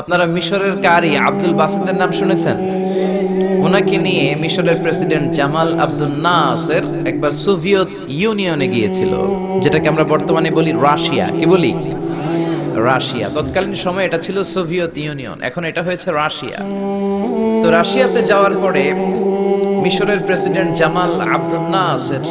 আপনারা মিশরের কারি আব্দুল বাসেতের নাম শুনেছেন? ওনাকে নিয়ে মিশরের প্রেসিডেন্ট জামাল আব্দুল নাসের একবার সোভিয়েত ইউনিয়নে গিয়েছিল, যেটাকে আমরা বর্তমানে বলি রাশিয়া। কি বলি? রাশিয়া। তৎকালীন সময় এটা ছিল সোভিয়েত ইউনিয়ন, এখন এটা হয়েছে রাশিয়া। তো রাশিয়াতে যাওয়ার পরে মিশরের প্রেসিডেন্ট জামাল আব্দুল নাসের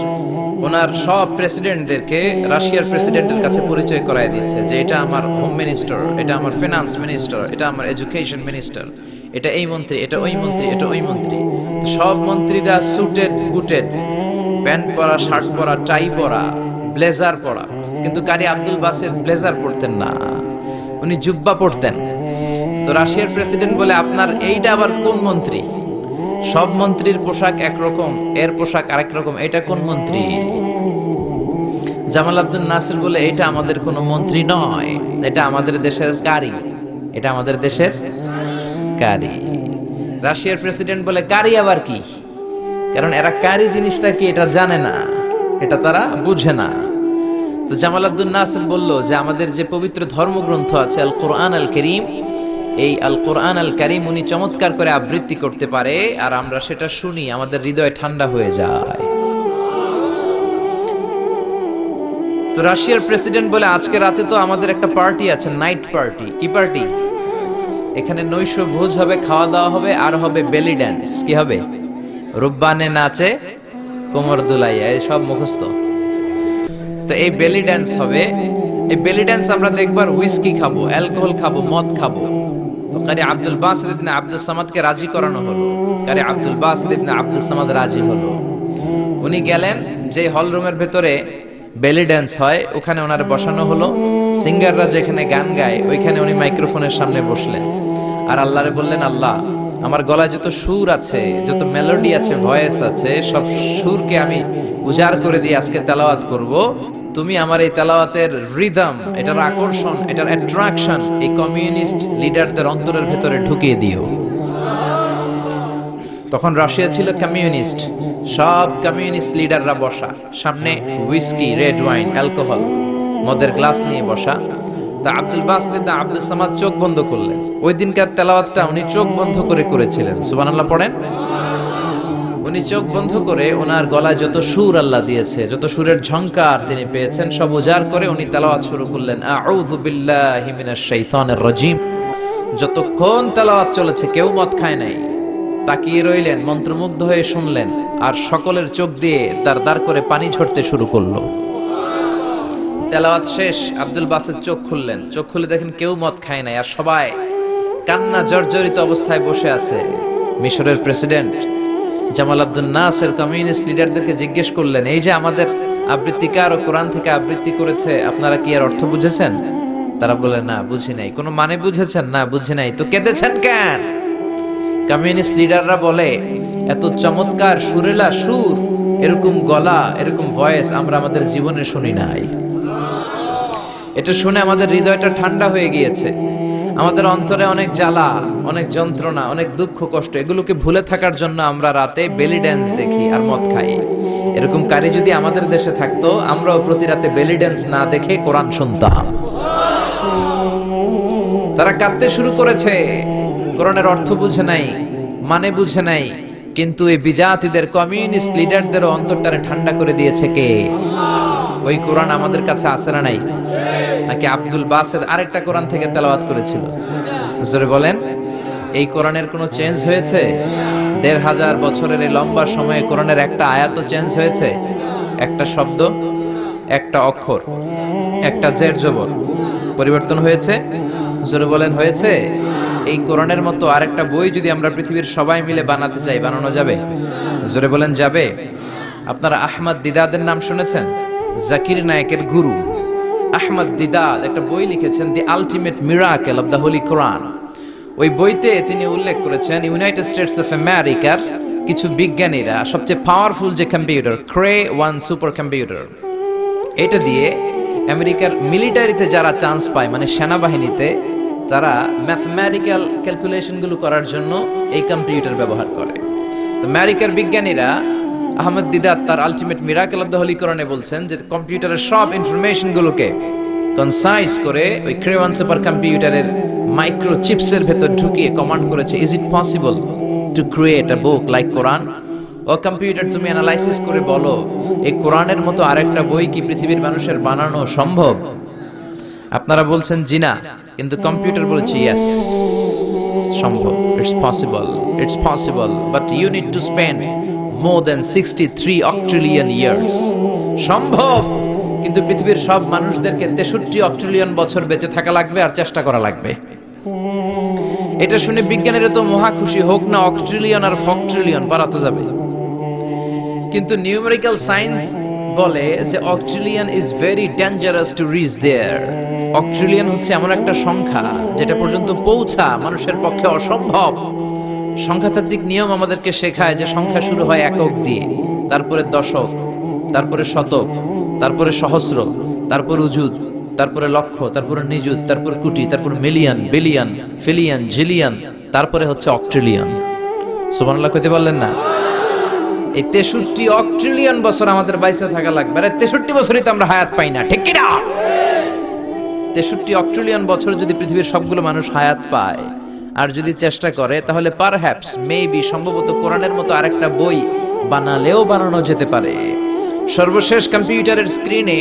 ওনার সব প্রেসিডেন্টদেরকে রাশিয়ার প্রেসিডেন্টের কাছে পরিচয় করায় দিচ্ছে যে এটা আমার হোম মিনিস্টার, এটা আমার ফিনান্স মিনিস্টার, এটা আমার এডুকেশন মিনিস্টার, এটা এই মন্ত্রী, এটা ওই মন্ত্রী, এটা ওই মন্ত্রী। তো সব মন্ত্রীরা সুটেড বুটেড, প্যান্ট পরা, শার্ট পরা, টাই পরা, ব্লেজার পরা। কিন্তু কারি আব্দুল বাসেত ব্লেজার পরতেন না, উনি জুব্বা পরতেন। তো রাশিয়ার প্রেসিডেন্ট বলে, আপনার এইটা আবার কোন মন্ত্রী? সব মন্ত্রীর পোশাক একরকম, এর পোশাক আরেক রকম, এটা কোন মন্ত্রী? জামাল আব্দুল নাসির বলে, এটা আমাদের কোনো মন্ত্রী নয়, এটা আমাদের দেশের কারি, এটা আমাদের দেশের কারি। রাশিয়ার প্রেসিডেন্ট বলে, কারি আবার কি? কারণ এরা কারি জিনিসটা কি এটা জানে না, এটা তারা বুঝে না। তো জামাল আব্দুল নাসির বলল যে আমাদের যে পবিত্র ধর্মগ্রন্থ আছে আল কোরআন আল কারীম, এই আল কোরআন আল কারীম উনি চমৎকার করে আবৃত্তি করতে পারে, আর আমরা সেটা শুনি, আমাদের হৃদয় ঠান্ডা হয়ে যায়। তো রাশিয়ার প্রেসিডেন্ট বলে, আজকে রাতে তো আমাদের একটা পার্টি আছে, নাইট পার্টি। কি পার্টি? এখানে নৈশ ভোজ হবে, খাওয়া দাওয়া হবে, আর হবে বেলি ড্যান্স। কি হবে? রুব্বানে নাচে কোমর দুলাইয়া, এই সব মুখস্থ। তো এই বেলি ড্যান্স হবে, এই বেলি ড্যান্স আমরা দেখবার, হুইস্কি খাবো, অ্যালকোহল খাবো, মদ খাবো। তো কারি আব্দুল বাসিত ইবনে আব্দুস সামাদকে রাজি করানো হলো। কারি আব্দুল বাসিত ইবনে আব্দুস সামাদ রাজি হলো। উনি গেলেন, যে হল রুমের ভেতরে বেলি ড্যান্স হয় ওখানে ওনার বসানো হলো। সিঙ্গাররা যেখানে গান গায় ওইখানে উনি মাইক্রোফোনের সামনে বসলেন, আর আল্লাহরে বললেন, আল্লাহ, আমার গলায় যত সুর আছে, যত মেলোডি আছে, ভয়েস আছে, সব সুরকে আমি উজাড় করে দিয়ে আজকে তেলাওয়াত করব। তুমি আমার এই তেলাওয়াতের রিদম, এটার আকর্ষণ, এটার অ্যাট্রাকশন এই কমিউনিস্ট লিডারদের অন্তরের ভেতরে ঢুকিয়ে দিও। তখন রাশিয়া ছিল কমিউনিস্ট, সব কমিউনিস্ট লিডাররা বসা, সামনে হুইস্কি, রেড ওয়াইন, অ্যালকোহল, মদের গ্লাস নিয়ে বসা। তা আব্দুল বাসিত আব্দুস সামাদ চোখ বন্ধ করলেন। ওই দিনকার তেলাওয়াতটা উনি চোখ বন্ধ করে করেছিলেন। সুবহানাল্লাহ পড়েন। উনি চোখ বন্ধ করে ওনার গলায় যত সুর আল্লাহ দিয়েছে, যত সুরের ঝংকার তিনি পেয়েছেন, সব উজাড় করে উনি তেলাওয়াত শুরু করলেন, আউযু বিল্লাহি মিনাশ শাইতানির রাজীম। যতক্ষণ তেলাওয়াত চলেছে কেউ মদ খায় নাই, তাকিয়ে রইলেন, মন্ত্রমুগ্ধ হয়ে শুনলেন, আর সকলের চোখ দিয়ে দার দার করে পানি ঝরতে শুরু করলো। তেলাওয়াত শেষ, আব্দুল বাসিত চোখ খুললেন, চোখ খুলে দেখেন কেউ মদ খায় নাই, আর সবাই কান্না জর্জরিত অবস্থায় বসে আছে। মিশরের প্রেসিডেন্ট জামাল আব্দুল নাসের কমিউনিস্ট লিডারদেরকে জিজ্ঞেস করলেন, এই যে আমাদের আবৃত্তিকার ও কোরআন থেকে আবৃত্তি করেছে, আপনারা কি এর অর্থ বুঝেছেন? তারা বলে, না বুঝি নাই। কোনো মানে বুঝেছেন? না বুঝি নাই। তো কেঁদেছেন কেন? কমিউনিস্ট লিডাররা বলে, এত চমৎকার সুরেলা সুর, এরকম গলা, এরকম ভয়েস আমরা আমাদের জীবনে শুনি নাই। এটা শুনে আমাদের হৃদয়টা ঠান্ডা হয়ে গিয়েছে। আমাদের অন্তরে অনেক জ্বালা, অনেক যন্ত্রণা, অনেক দুঃখ কষ্ট, এগুলোকে ভুলে থাকার জন্য আমরা রাতে বেলি ড্যান্স দেখি আর মদ খাই। এরকম কারি যদি আমাদের দেশে থাকতো, আমরাও প্রতি রাতে বেলি ড্যান্স না দেখে কোরআন শুনতাম। তারা কাঁদতে শুরু করেছে, কোরআনের অর্থ বুঝে নাই, মানে বুঝে নাই। কিন্তু এই বিজাতিদের কমিউনিস্ট লিডারদেরও অন্তরটারে ঠান্ডা করে দিয়েছে কে? ওই কোরআন আমাদের কাছে আছে না নাই? নাকি আব্দুল বাসিত আরেকটা কোরআন থেকে তেলাওয়াত করেছিল? জোরে বলেন। এই কোরআনের কোনো চেঞ্জ হয়েছে? ১৫০০ বছরের এই লম্বা সময়ে কোরআনের একটা আয়াতও চেঞ্জ হয়েছে? একটা শব্দ, একটা অক্ষর, একটা জের জবর পরিবর্তন হয়েছে? জোরে বলেন, হয়েছে? এই কোরআনের মতো আরেকটা বই যদি আমরা পৃথিবীর সবাই মিলে বানাতে চাই, বানানো যাবে? জোরে বলেন, যাবে? আপনারা আহমদ দিদাদের নাম শুনেছেন? জাকির নায়েকের গুরু আহমদ দিদাদ একটা বই লিখেছেন, the ultimate miracle of the holy Quran. ওই বইতে তিনি উল্লেখ করেছেন, ইউনাইটেড স্টেটস অফ আমেরিকার কিছু বিজ্ঞানীরা সবচেয়ে পাওয়ারফুল যে কম্পিউটার, ক্রে 1 সুপার কম্পিউটার, এটা দিয়ে আমেরিকার মিলিটারিতে যারা চান্স পায়, মানে সেনাবাহিনীতে, তারা ম্যাথমেটিক্যাল ক্যালকুলেশনগুলো করার জন্য এই কম্পিউটার ব্যবহার করে। তো আমেরিকার বিজ্ঞানীরা আহমদ দিদাত তার ultimate miracle of the Holi কোরআনে বলছেন যে কম্পিউটারের সব ইনফরমেশনগুলোকে কনসাইজ করে ওই ক্রে 1 সুপার কম্পিউটারের মাইক্রো চিপসের ভেতর ঢুকিয়ে কমান্ড করেছে, is it possible to create a book like কোরআন? ও কম্পিউটার, তুমি অ্যানালাইসিস করে বলো এই কোরআনের মতো আরেকটা বই কি পৃথিবীর মানুষের বানানো সম্ভব? আপনারা বলছেন জি না, কিন্তু কম্পিউটার বলছে ইয়েস, সম্ভব। It's possible, but you need to spend more than 63 octillion years. সম্ভব, কিন্তু পৃথিবীর সব মানুষদেরকে 63 অক্ট্রিলিয়ন বছর বেঁচে থাকা লাগবে আর চেষ্টা করা লাগবে। এটা শুনে বিজ্ঞানীরা তো মহা খুশি, হোক না অক্ট্রিলিয়ন আর ফক্ট্রিলিয়ন, পারা তো যাবে। কিন্তু নিউমেরিক্যাল সায়েন্স বলে যে octillion is very dangerous to reach there. Octillion হচ্ছে এমন একটা সংখ্যা যেটা পর্যন্ত পৌঁছা মানুষের পক্ষে অসম্ভব। সংখ্যাতাত্ত্বিক নিয়ম আমাদেরকে শেখায় যে সংখ্যা শুরু হয় একক দিয়ে, তারপরে দশক, তারপরে শতক, তারপরে সহস্র, তারপর উজুদ, তারপরে লক্ষ, তারপরে নিযুত, তারপর কোটি, তারপর মিলিয়ন, বিলিয়ন, ফিলিয়ন, জিলিয়ন, তারপরে হচ্ছে অক্ট্রিলিয়ন। সুবহানাল্লাহ কইতে পারলেন না? এই 63 অক্ট্রিলিয়ন বছর আমাদের বাইসে থাকা লাগবে। আর 63 বছরই তো আমরা হায়াত পাই না, ঠিক কি না? 63 অক্ট্রিলিয়ন বছর যদি পৃথিবীর সবগুলো মানুষ হায়াত পায় আর যদি চেষ্টা করে, তাহলে পারহ্যাপস, মেবি, সম্ভবত কোরআনের মতো আরেকটা বই বানালেও বানানো যেতে পারে। সর্বশেষ কম্পিউটারের স্ক্রিনে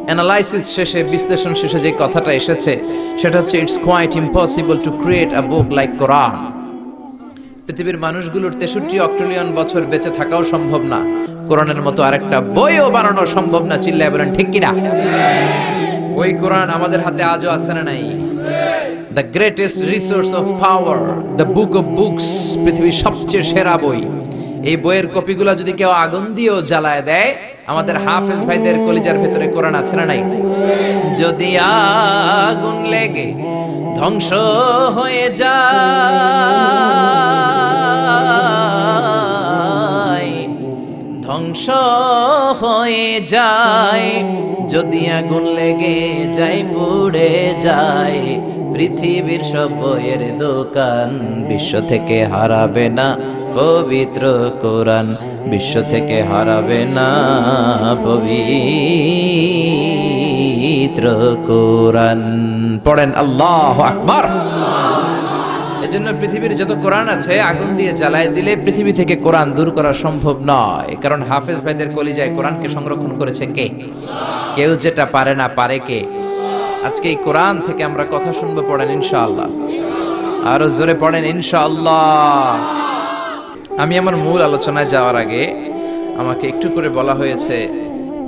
অ্যানালাইসিস শেষে, বিশ্লেষণ শেষে যে কথাটা এসেছে সেটা হচ্ছে, it's quite impossible to create a book like Quran. পৃথিবীর মানুষগুলোর 63 অক্ট্রিলিয়ন বছর বেঁচে থাকাও সম্ভব না, কোরআনের মতো আরেকটা বইও বানানো সম্ভব না। চিল্লায় বলেন ঠিক কিনা? ওই কোরআন আমাদের হাতে আজও আছে না নাই? The greatest resource of power, the book of books, পৃথিবীর সবচেয়ে সেরা বই। এই বইয়ের কপিগুলো যদি কেউ আগুন দিয়েও জ্বালায় দেয়, আমাদের হাফেজ ভাইদের কলিজার ভেতরে কোরআন আছে না নাই? যদি আগুন লেগে ধ্বংস হয়ে যায়, ধ্বংস হয়ে যায়, যদি আগুন লেগে যায়, পুড়ে যায় পৃথিবীর সব বইয়ের দোকান, বিশ্ব থেকে হারাবে না পবিত্র কোরআন, বিশ্ব থেকে হারাবে না পবিত্র কোরআন। পড়েন আল্লাহু আকবার। এজন্য পৃথিবীর যত কোরআন আছে আগুন দিয়ে জ্বালায় দিলে পৃথিবী থেকে কোরআন দূর করা সম্ভব নয়, কারণ হাফেজ ভাইদের কলিজায় কোরআনকে সংরক্ষণ করেছে কে? কেউ যেটা পারে না, পারে কে? আজকে এই কোরআন থেকে আমরা কথা শুনবো, পড়েন ইনশাআল্লাহ। আরো জোরে পড়েন ইনশাআল্লাহ। আমি আমার মূল আলোচনায় যাওয়ার আগে আমাকে একটু করে বলা হয়েছে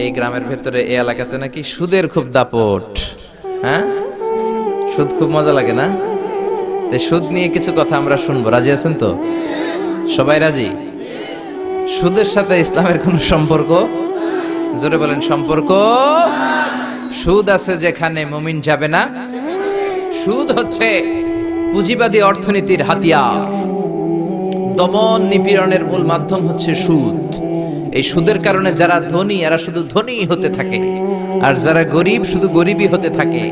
এই গ্রামের ভেতরে, এই এলাকাতে নাকি সুদের খুব দাপট। হ্যাঁ, সুদ খুব মজা লাগে না? তাই সুদ নিয়ে কিছু কথা আমরা শুনবো। রাজি আছেন তো? সবাই রাজি? সুদের সাথে ইসলামের কোনো সম্পর্ক? জোরে বলেন সম্পর্ক। সুদ আছে যেখানে মুমিন যাবে না। সুদ হচ্ছে পুঁজিবাদী অর্থনীতির হাতিয়ার। দমন নিপীড়নের মূল মাধ্যম হচ্ছে সুদ। এই সুদের কারণে যারা ধনী এরা শুধু ধনী হতে থাকে, আর যারা গরিব শুধু গরিবই হতে থাকে।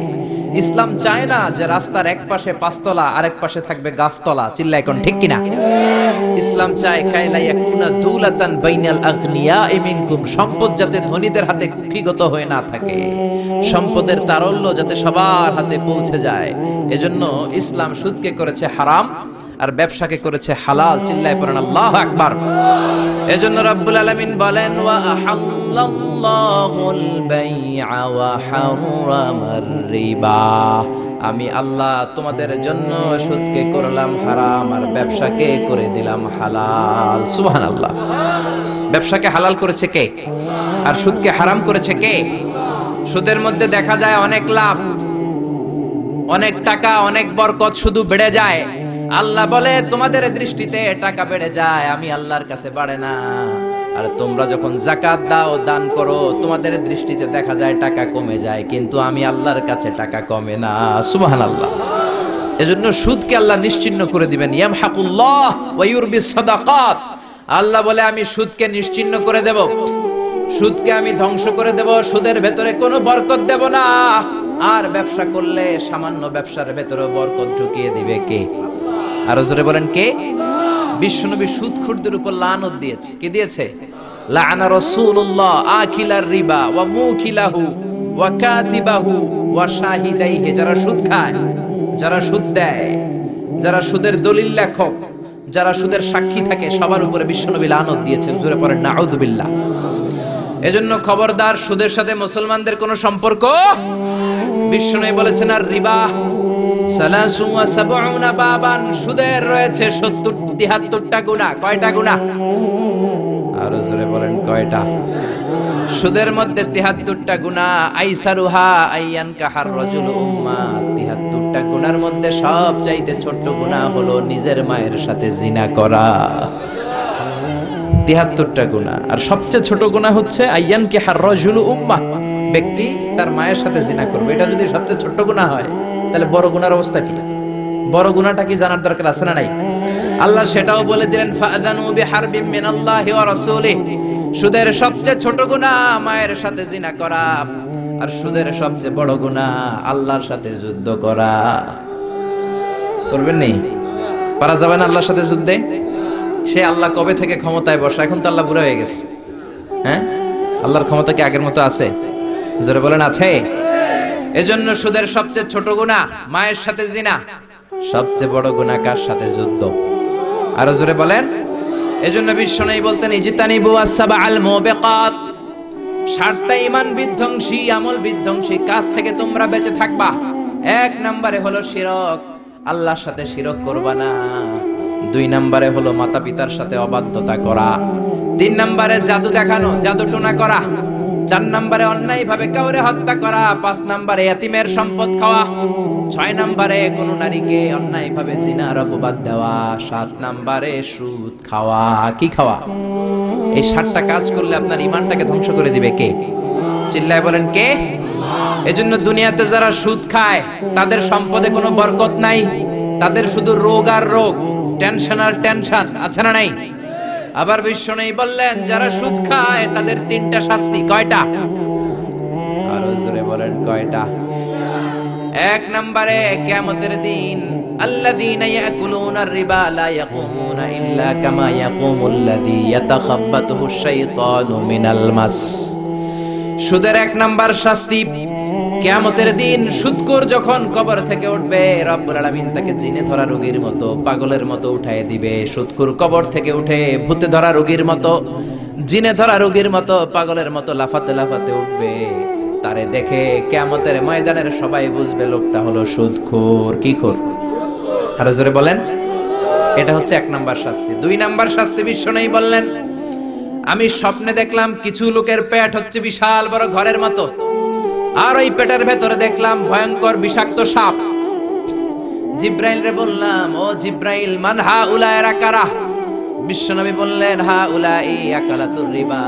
ইসলাম চায় না যে রাস্তার এক পাশে পাঁচতলা আর এক পাশে থাকবে গাছতলা। চিল্লা এখন ঠিক কিনা? ইসলাম চায় কায়লা ইয়াকুনা দুলাতান বাইনাল আগনিয়া মিনকুম, সম্পদ যাতে ধনীদের হাতে কুক্ষিগত হয়ে না থাকে, সম্পদের তারল্য যাতে সবার হাতে পৌঁছে যায়। এজন্য ইসলাম সুদকে করেছে হারাম আর ব্যবসাকে করেছে হালাল। চিল্লায় পড়েন আল্লাহু আকবার। এজন্য রব্বুল আলামিন বলেন, ওয়া আহাল্লাল্লাহুল বাইআ ওয়া হারামার রিবা, আমি আল্লাহ তোমাদের জন্য সুদকে করলাম হারাম আর ব্যবসাকে করে দিলাম হালাল। সুবহানাল্লাহ। ব্যবসাকে হালাল করেছে কে? আর সুদকে হারাম করেছে কে? সুদের মধ্যে দেখা যায় অনেক লাভ, অনেক টাকা, অনেক বরকত, শুধু বেড়ে যায়। আল্লাহ বলে তোমাদের দৃষ্টিতে টাকা বেড়ে যায়, আমি আল্লাহর কাছে বাড়ে না। আর তোমরা যখন যাকাত দাও, দান করো, তোমাদের দৃষ্টিতে দেখা যায় টাকা কমে যায়, কিন্তু আমি আল্লাহর কাছে টাকা কমে না। সুবহানাল্লাহ। এজন্য সুদকে আল্লাহ নিশ্চিহ্ন করে দিবেন। ইয়ামহাকুল্লাহ ওয়া ইউরবিস সাদাকাত। আল্লাহ বলে আমি সুদকে নিশ্চিহ্ন করে দেব, সুদকে আমি ধ্বংস করে দেব, সুদের ভেতরে কোনো বরকত দেব না। আর ব্যবসা করলে সামান্য ব্যবসার ভেতরে বরকত ঢুকিয়ে দিবে কে? আরো জোরে বলেন কে? বিশ্বনবী সুদখোরদের উপর লানত দিয়েছে। কি দিয়েছে? লাআনা রাসূলুল্লাহ আকিলার রিবা ওয়া মুকিলাহু ওয়া কাতিবাহু ওয়া শাহিদাইহি। যারা সুদ খায় যারা সুদ দেয়, যারা সুদের দলিল লেখক, যারা সুদের সাক্ষী থাকে, সবার উপরে বিশ্বনবী লানত দিয়েছেন। জোরে পড়েন নাউযুবিল্লাহ। এজন্য খবরদার, সুদের সাথে মুসলমানদের কোনো সম্পর্ক। বিশ্বনবী বলেছেন আর রিবা সালাসু ওয়া সাবউনা বাবান, সুদের রয়েছে 73টা গুনাহ। কয়টা গুনাহ? আরো জোরে বলেন কয়টা? সুদের মধ্যে 73টা গুনাহ। আইসারুহা আইয়ান কাহার রাজুল উম্মা, 73টা গুনার মধ্যে সবচাইতে ছোট গুনাহ হলো নিজের মায়ের সাথে জিনা করা। 73টা গুনাহ, আর সবচেয়ে ছোট গুনাহ হচ্ছে আইয়ান কাহার রাজুল উম্মা, ব্যক্তি তার মায়ের সাথে জিনা করবে। এটা যদি সবচেয়ে ছোট গুনাহ হয়, তাহলে বড় গুনার অবস্থা কি? বড় গুনাহটা কি জানার দরকার আছে না নাই? আল্লাহ সেটাও বলে দিলেন, ফাআযানু বিহারবিম মিনাল্লাহি ওয়া রাসূলিহি। সুদের সবচেয়ে ছোট গুনাহ মায়ের সাথে জিনা করা, আর সুদের সবচেয়ে বড় গুনাহ আল্লাহর সাথে যুদ্ধ করা। করবেন নি? পারা যাবে না আল্লাহর সাথে যুদ্ধে? সে আল্লাহ কবে থেকে ক্ষমতায় বসা? এখন তো আল্লাহ বুড়া হয়ে গেছে। হ্যাঁ, আল্লাহর ক্ষমতা কি আগের মতো আছে? জোরে বলেন আছে। এজন্য সুদের সবচেয়ে ছোট গুনাহ মায়ের সাথে জিনা, সবচেয়ে বড় গুনাহ কার সাথে? যুদ্ধ। আরো জোরে বলেন। এজন্য বিশ্বনবী বলতেন ইজতানিবু আস-সাবআল মুবিকাত, 7টা ঈমান বিধ্বংসী, আমল বিধ্বংসী কাজ থেকে তোমরা বেঁচে থাকবা। 1 নম্বরে হলো শিরক, আল্লাহর সাথে শিরক করবা না। 2 নম্বরে হলো মাতা পিতার সাথে অবাধ্যতা করা। 3 নম্বরে জাদু দেখানো, জাদু টোনা করা। 4 নম্বরে অন্যায় ভাবে কাউরে হত্যা করা। 5 নম্বরে এতিমের সম্পদ খাওয়া। 6 নম্বরে কোন নারীকে অন্যায় ভাবে জিনার অপবাদ দেওয়া। 7 নম্বরে সুদ খাওয়া। কি খাওয়া? এই 7টা কাজ করলে আপনার ঈমানটাকে ধ্বংস করে দিবে কে? চিল্লায় বলেন কে? এজন্য দুনিয়াতে যারা সুদ খায় তাদের সম্পদে কোনো বরকত নাই, তাদের শুধু রোগ আর রোগ, টেনশন আর টেনশন। আছে না নাই? আবার বিশ্বনবী বললেন যারা সুদ খায় তাদের 3টা শাস্তি। কয়টা? আরো জোরে বলেন কয়টা? 1 নম্বরে কিয়ামতের দিন, আল্লাযীনা ইয়াকুলুনা আর-রিবা লা ইয়াকুমুনা ইল্লা কামা ইয়াকুমুল্লাযী ইয়াতাখাব্বাতুহু আশ-শাইতানু মিনাল মাস। সুদের 1 নাম্বার শাস্তি, কিয়ামতের দিন সুদখোর যখন কবর থেকে উঠবে, রব্বুল আলামিন তাকে জিনে ধরা রোগীর মতো, পাগলের মতো উঠায় দিবে। সুদখোর কবর থেকে উঠে ভূতে ধরা রোগীর মতো, জিনে ধরা রোগীর মতো, পাগলের মতো লাফাতে লাফাতে উঠবে। তারে দেখে কিয়ামতের ময়দানের সবাই বুঝবে লোকটা হলো সুদখোর। কি খোর? আরো জোরে বলেন। এটা হচ্ছে 1 নাম্বার শাস্তি। 2 নাম্বার শাস্তি বিশ্বনবী বললেন, আমি স্বপ্নে দেখলাম কিছু লোকের পেট হচ্ছে বিশাল বড় ঘরের মতো, আর ওই পেটের ভেতরে দেখলাম ভয়ঙ্কর বিষাক্ত সাপ। জিব্রাইল রে বললাম, ও জিব্রাইল, মান হাউলা, এরা কারা? বিশ্বনবী বললেন, হাউলাই আকালাতুর রিবা,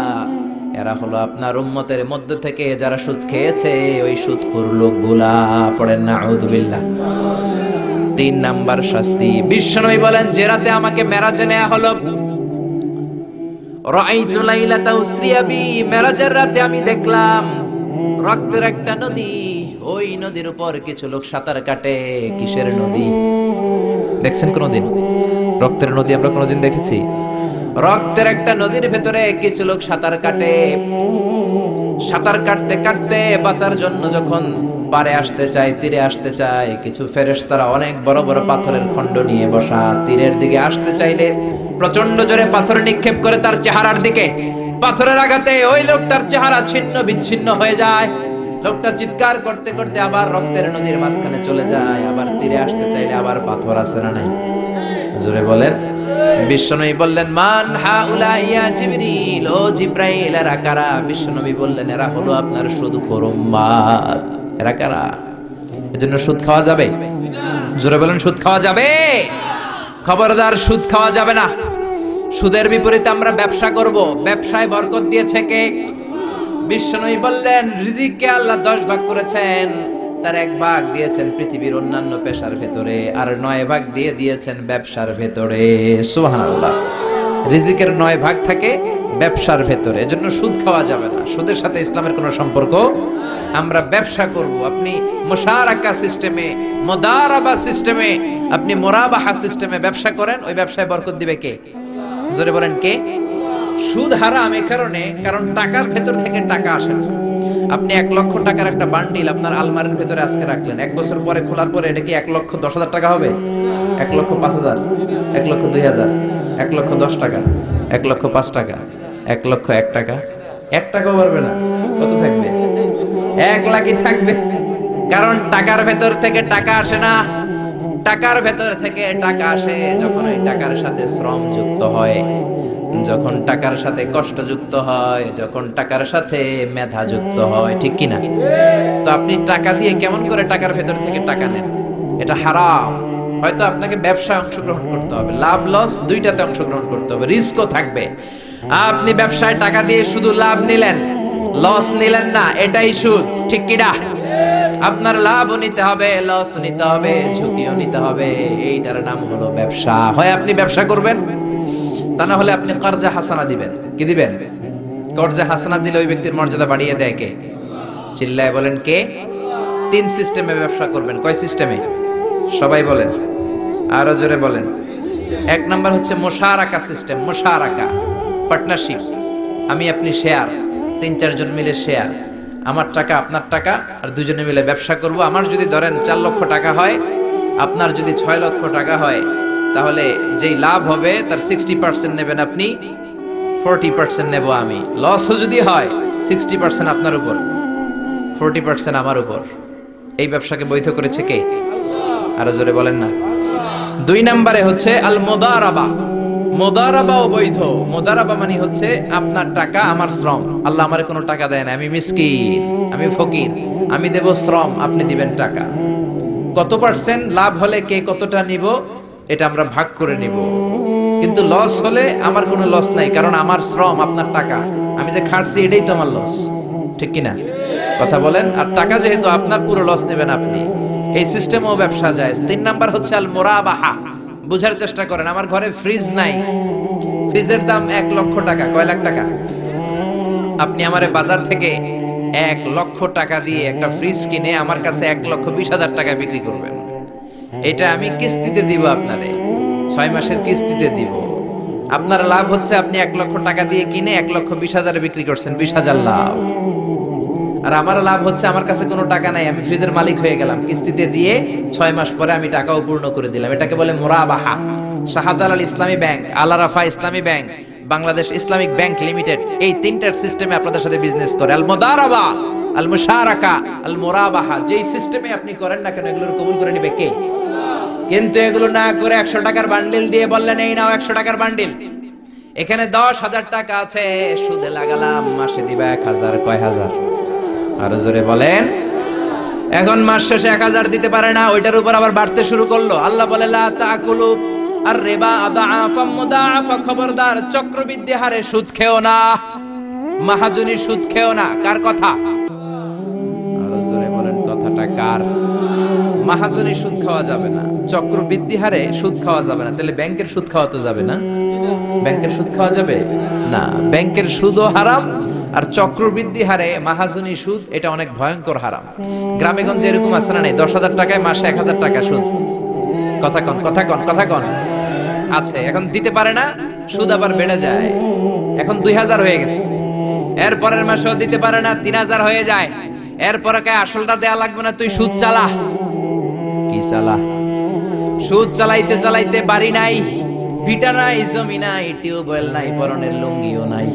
এরা হলো আপনার উম্মতের মধ্য থেকে যারা সুদ খেয়েছে, ওই সুদখোর লোকগুলা। পড়েন নাউযুবিল্লাহ। 3 নাম্বার শাস্তি বিশ্বনবী বলেন, যে রাতে আমাকে মেরাজে নেওয়া হলো, রাআইতু লাইলাতা উসরিয়া বি, মেরাজের রাতে আমি দেখলাম রক্তের একটা নদী, ওই নদীর উপর কিছু লোক সাঁতার কাটে। কিসের নদী? দেখছেন কোনদিন রক্তের নদী? আমরা কোনদিন দেখেছি? রক্তের একটা নদীর ভেতরে কিছু লোক সাঁতার কাটে। সাঁতার কাটতে কাটতে বাঁচার জন্য যখন পারে আসতে চায়, তীরে আসতে চায়, কিছু ফেরেশতারা অনেক বড় বড় পাথরের খণ্ড নিয়ে বসা, তীরের দিকে আসতে চাইলে প্রচন্ড জোরে পাথর নিক্ষেপ করে তার চেহারার দিকে। পাথরের আঘাতে ওই লোকটার চেহারা ছিন্ন বিচ্ছিন্ন হয়ে যায়। লোকটা চিৎকার করতে করতে আবার রক্তের নদীর মাঝখানে চলে যায়। আবার তীরে আসতে চাইলে আবার পাথর আছে না নাই? জোরে বলেন। বিশ্বনবী বললেন, মান হাউলা ইয়া জিবরিল, ও জিব্রাইল, এরা কারা? বিশ্বনবী বললেন, এরা হলো আপনার সুদখোর উম্মত। এরা কারা? এজন্য সুদ খাওয়া যাবে? জোরে বলেন, সুদ খাওয়া যাবে? খবরদার, সুদ খাওয়া যাবে না। সুদের বিপরীতে আমরা ব্যবসা করব। ব্যবসায় বরকত দিয়েছে কে? বিশ্বনবী বললেন, রিজিককে আল্লাহ 10 ভাগ করেছেন, তার 1 ভাগ দিয়েছেন পৃথিবীর অন্যান্য পেশার ভেতরে, আর 9 ভাগ দিয়ে দিয়েছেন ব্যবসার ভেতরে। সুবহানাল্লাহ। রিজিকের 9 ভাগ থাকে ব্যবসার ভেতরে। এজন্য সুদ খাওয়া যাবে না। সুদের সাথে ইসলামের কোনো সম্পর্ক। আমরা ব্যবসা করব। আপনি মুশারাকা সিস্টেমে, মুদারাবা সিস্টেমে, আপনি মুরাবাহা সিস্টেমে ব্যবসা করেন, ওই ব্যবসায় বরকত দিবে কে? জোরে বলেন কে? সুদ হারাম এই কারণে, কারণ টাকার ভেতর থেকে টাকা আসে না। আপনি 1 লক্ষ টাকার একটা বান্ডিল আপনার আলমারির ভেতরে আজকে রাখলেন, 1 বছর পরে খোলার পরে এটা কি 1,10,000 টাকা হবে? 1,05,000, 1,02,000, 1,10 টাকা, 1,05 টাকা, 1,01 টাকা, 1 টাকাও পারবে না। কত থাকবে? 1 লাখই থাকবে। কারণ টাকার ভেতর থেকে টাকা আসে না, টাকার ভেতর থেকে টাকা আসে যখন ওই টাকার সাথে শ্রম যুক্ত হয়, যখন টাকার সাথে কষ্ট যুক্ত হয়, যখন টাকার সাথে মেধা যুক্ত হয়, ঠিক কি না? তো আপনি টাকা দিয়ে কেমন করে টাকার ভেতর থেকে টাকা নেন? এটা হারাম। হয়তো আপনাকে ব্যবসায় অংশগ্রহণ করতে হবে, লাভ লস দুইটাতে অংশগ্রহণ করতে হবে, রিস্কও থাকবে। আপনি ব্যবসায় টাকা দিয়ে শুধু লাভ নিলেন, লস নিলেন না, এটাই সুদ, ঠিক কি না? আপনার লাভও নিতে হবে, লস নিতে হবে, ঝুঁকিও নিতে হবে। এইটার নাম হলো ব্যবসা। হয় আপনি ব্যবসা করবেন, তা না হলে আপনি কর্জে হাসানা দিবেন। কি দিবেন? কর্জে হাসানা দিলে ওই ব্যক্তির মর্যাদা বাড়িয়ে দেয় কে? চিল্লায় বলেন কে? 3 সিস্টেমে ব্যবসা করবেন। কয় সিস্টেমে? সবাই বলেন, আরো জোরে বলেন। 1 নাম্বার হচ্ছে মুশারাকা সিস্টেম। মুশারাকা, পার্টনারশিপ। আমি আপনি শেয়ার, 3-4 জন মিলে শেয়ার, আমার টাকা আপনার টাকা, আর দুজনে মিলে ব্যবসা করব। আমার যদি ধরেন 4 লক্ষ টাকা হয়, আপনার যদি 6 লক্ষ টাকা হয়, তাহলে যেই লাভ হবে তার 60% নেবেন আপনি, 40% নেব আমি। লসও যদি হয় 60% আপনার উপর, 40% আমার উপর। এই ব্যবসাকে বৈধ করেছে কে? আরো জোরে বলেন না। 2 নম্বরে হচ্ছে আল মুদারাবা। মুদারাবাও বৈধ। মুদারাবা মানে হচ্ছে আপনার টাকা আমার শ্রম। আল্লাহ আমারে কোনো টাকা দেয় না, আমি মিসকিন, আমি ফকির, আমি দেব শ্রম, আপনি দিবেন টাকা। কত পার্সেন্ট লাভ হলে কে কতটা নিব এটা আমরা ভাগ করে নিব। কিন্তু লস হলে আমার কোনো লস নাই, কারণ আমার শ্রম আপনার টাকা, আমি যে খাটছি এটাই তো আমার লস, ঠিক কি না? কথা বলেন। আর টাকা যেহেতু আপনার, পুরো লস নেবেন আপনি। এই সিস্টেমও ব্যবসা যায়। 3 নাম্বার হচ্ছে আল মুরাবাহা। বুঝার চেষ্টা করেন, আমার ঘরে ফ্রিজ নাই, ফ্রিজের দাম 1 লক্ষ টাকা। কয় লাখ টাকা? আপনি আমারে বাজার থেকে 1 লক্ষ টাকা দিয়ে একটা ফ্রিজ কিনে আমার কাছে 1,20,000 টাকায় বিক্রি করবেন। এটা আমি কিস্তিতে দিব আপনারে, 6 মাসের কিস্তিতে দিব। আপনার লাভ হচ্ছে আপনি 1 লক্ষ টাকা দিয়ে কিনে 1,20,000 বিক্রি করছেন, 20,000 লাভ। আর আমার লাভ হচ্ছে আমার কাছে কোনো টাকা নাই, আমি ফ্রিজের মালিক হয়ে গেলাম, কিস্তিতে দিয়ে 6 মাস পরে আমি টাকাও পূর্ণ করে দিলাম। এটাকে বলে মুরাবাহা। শাহজালাল ইসলামী ব্যাংক, আল রাফা ইসলামী bank, Bangladesh Islamic bank limited, এই 3টার সিস্টেমে আপনাদের সাথে বিজনেস করে। আল মুদারাবা, আল মুশারাকা, আল মুরাবাহা। যেই সিস্টেমে আপনি করেন না কেন, এগুলোর কবুল করে নিবে কে? কিন্তু এগুলো না করে 100 টাকার বান্ডিল দিয়ে বললেন এই নাও 100 টাকার বান্ডিল, এখানে 10,000 টাকা আছে, সুদে লাগালাম, মাসে দিবা 1,000। কয় হাজার? আরো জোরে বলেন। এখন মাস শেষে 1,000 দিতে পারে না, ওইটার উপর আবার বাড়তে শুরু করলো। আল্লাহ বলে লা তাকুলু আর রিবা আদাআফাম মুদাআফা। খবরদার, চক্রবৃদ্ধি হারে সুদ খেও না, মাহাজনী সুদ খেও না। কার কথা? আরো জোরে বলেন, কথাটা কার? মাহাজনী সুদ খাওয়া যাবে না, চক্রবৃদ্ধি হারে সুদ খাওয়া যাবে না। তাহলে ব্যাংকের সুদ খাওয়া তো যাবে না? ব্যাংকের সুদ খাওয়া যাবে না। ব্যাংকের সুদও হারাম, আর চক্রবৃদ্ধি হারে মাহাজনী সুদ, এটা অনেক ভয়ঙ্কর হারাম। গ্রামে গঞ্জে এরকম আছে না? নেই? 10,000 টাকায় মাসে 1,000 টাকা সুদ। কথা কন, কথা কন, কথা কন। আছে। এখন দিতে পারে না, সুদ আবার বেড়ে যায়। এখন 2,000 হয়ে গেছে, এরপরের মাসেও দিতে পারে না, 3,000 হয়ে যায়। এরপরে কে আসলটা দেয়া লাগবে না, তুই সুদ চালা। কি চালা? সুদ চালাইতে চালাইতে বাড়ি নাই, ভিটা নাই, জমি নাই, টিউবওয়েল নাই, পরনের লুঙ্গিও নাই।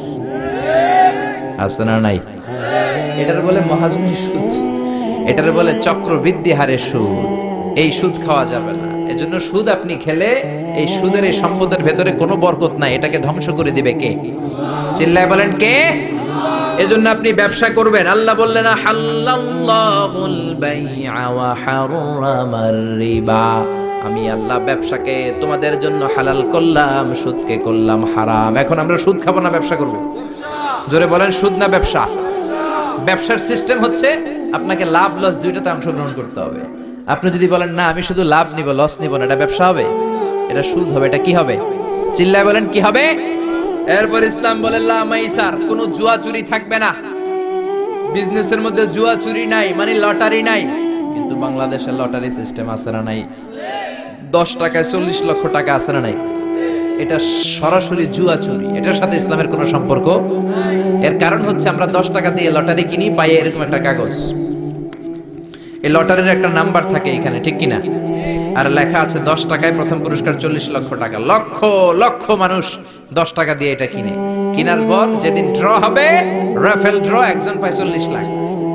আছে না নাই? এটার বলে মহাজনী সুদ, এটার বলে চক্রবৃদ্ধি হারে সুদ। এই সুদ খাওয়া যাবে না। এজন্য সুদ আপনি খেলে এই সুদের, এই সম্পদের ভেতরে কোনো বরকত নাই, এটাকে ধ্বংস করে দিবে কে? চিল্লায় বলেন কে? এজন্য আপনি ব্যবসা করবেন। আল্লাহ বললেন হাল্লাল্লাহুল বাইআ ওয়া হারামার রিবা। আমি আল্লাহ ব্যবসাকে তোমাদের জন্য হালাল করলাম, সুদকে করলাম হারাম। এখন আমরা সুদ খাবো না ব্যবসা করব? জোরে বলেন, সুদ না ব্যবসা? ব্যবসার সিস্টেম হচ্ছে আপনাকে লাভ লস দুইটাতে অংশগ্রহণ করতে হবে। আপনি যদি বলেন না আমি শুধু লাভ নিব, লস নিব না, এটা ব্যবসা হবে? এটা সুদ হবে। এটা কি হবে? চিল্লায় বলেন কি হবে? এরপর ইসলাম বলে লা মাইসার, কোনো জুয়া চুরি থাকবে না। বিজনেসের মধ্যে জুয়া চুরি নাই, মানে লটারি নাই। কিন্তু বাংলাদেশে লটারি সিস্টেম আছে না নাই? 10 টাকায় 40 লক্ষ টাকা আছে না নাই? এটা সরাসরি জুয়া চুরি, এটার সাথে ইসলামের কোনো সম্পর্ক। এর কারণ হচ্ছে আমরা 10 টাকা দিয়ে লটারি কিনি, পাই এরকম একটা কাগজ, এই লটারির একটা নাম্বার থাকে এখানে, ঠিক কিনা? আর লেখা আছে 10 টাকায় প্রথম পুরস্কার 40 লক্ষ টাকা। লক্ষ লক্ষ মানুষ 10 টাকা দিয়ে এটা কিনে, কেনার পর যেদিন ড্র হবে, রাফেল ড্র, একজন পায় 40 লাখ,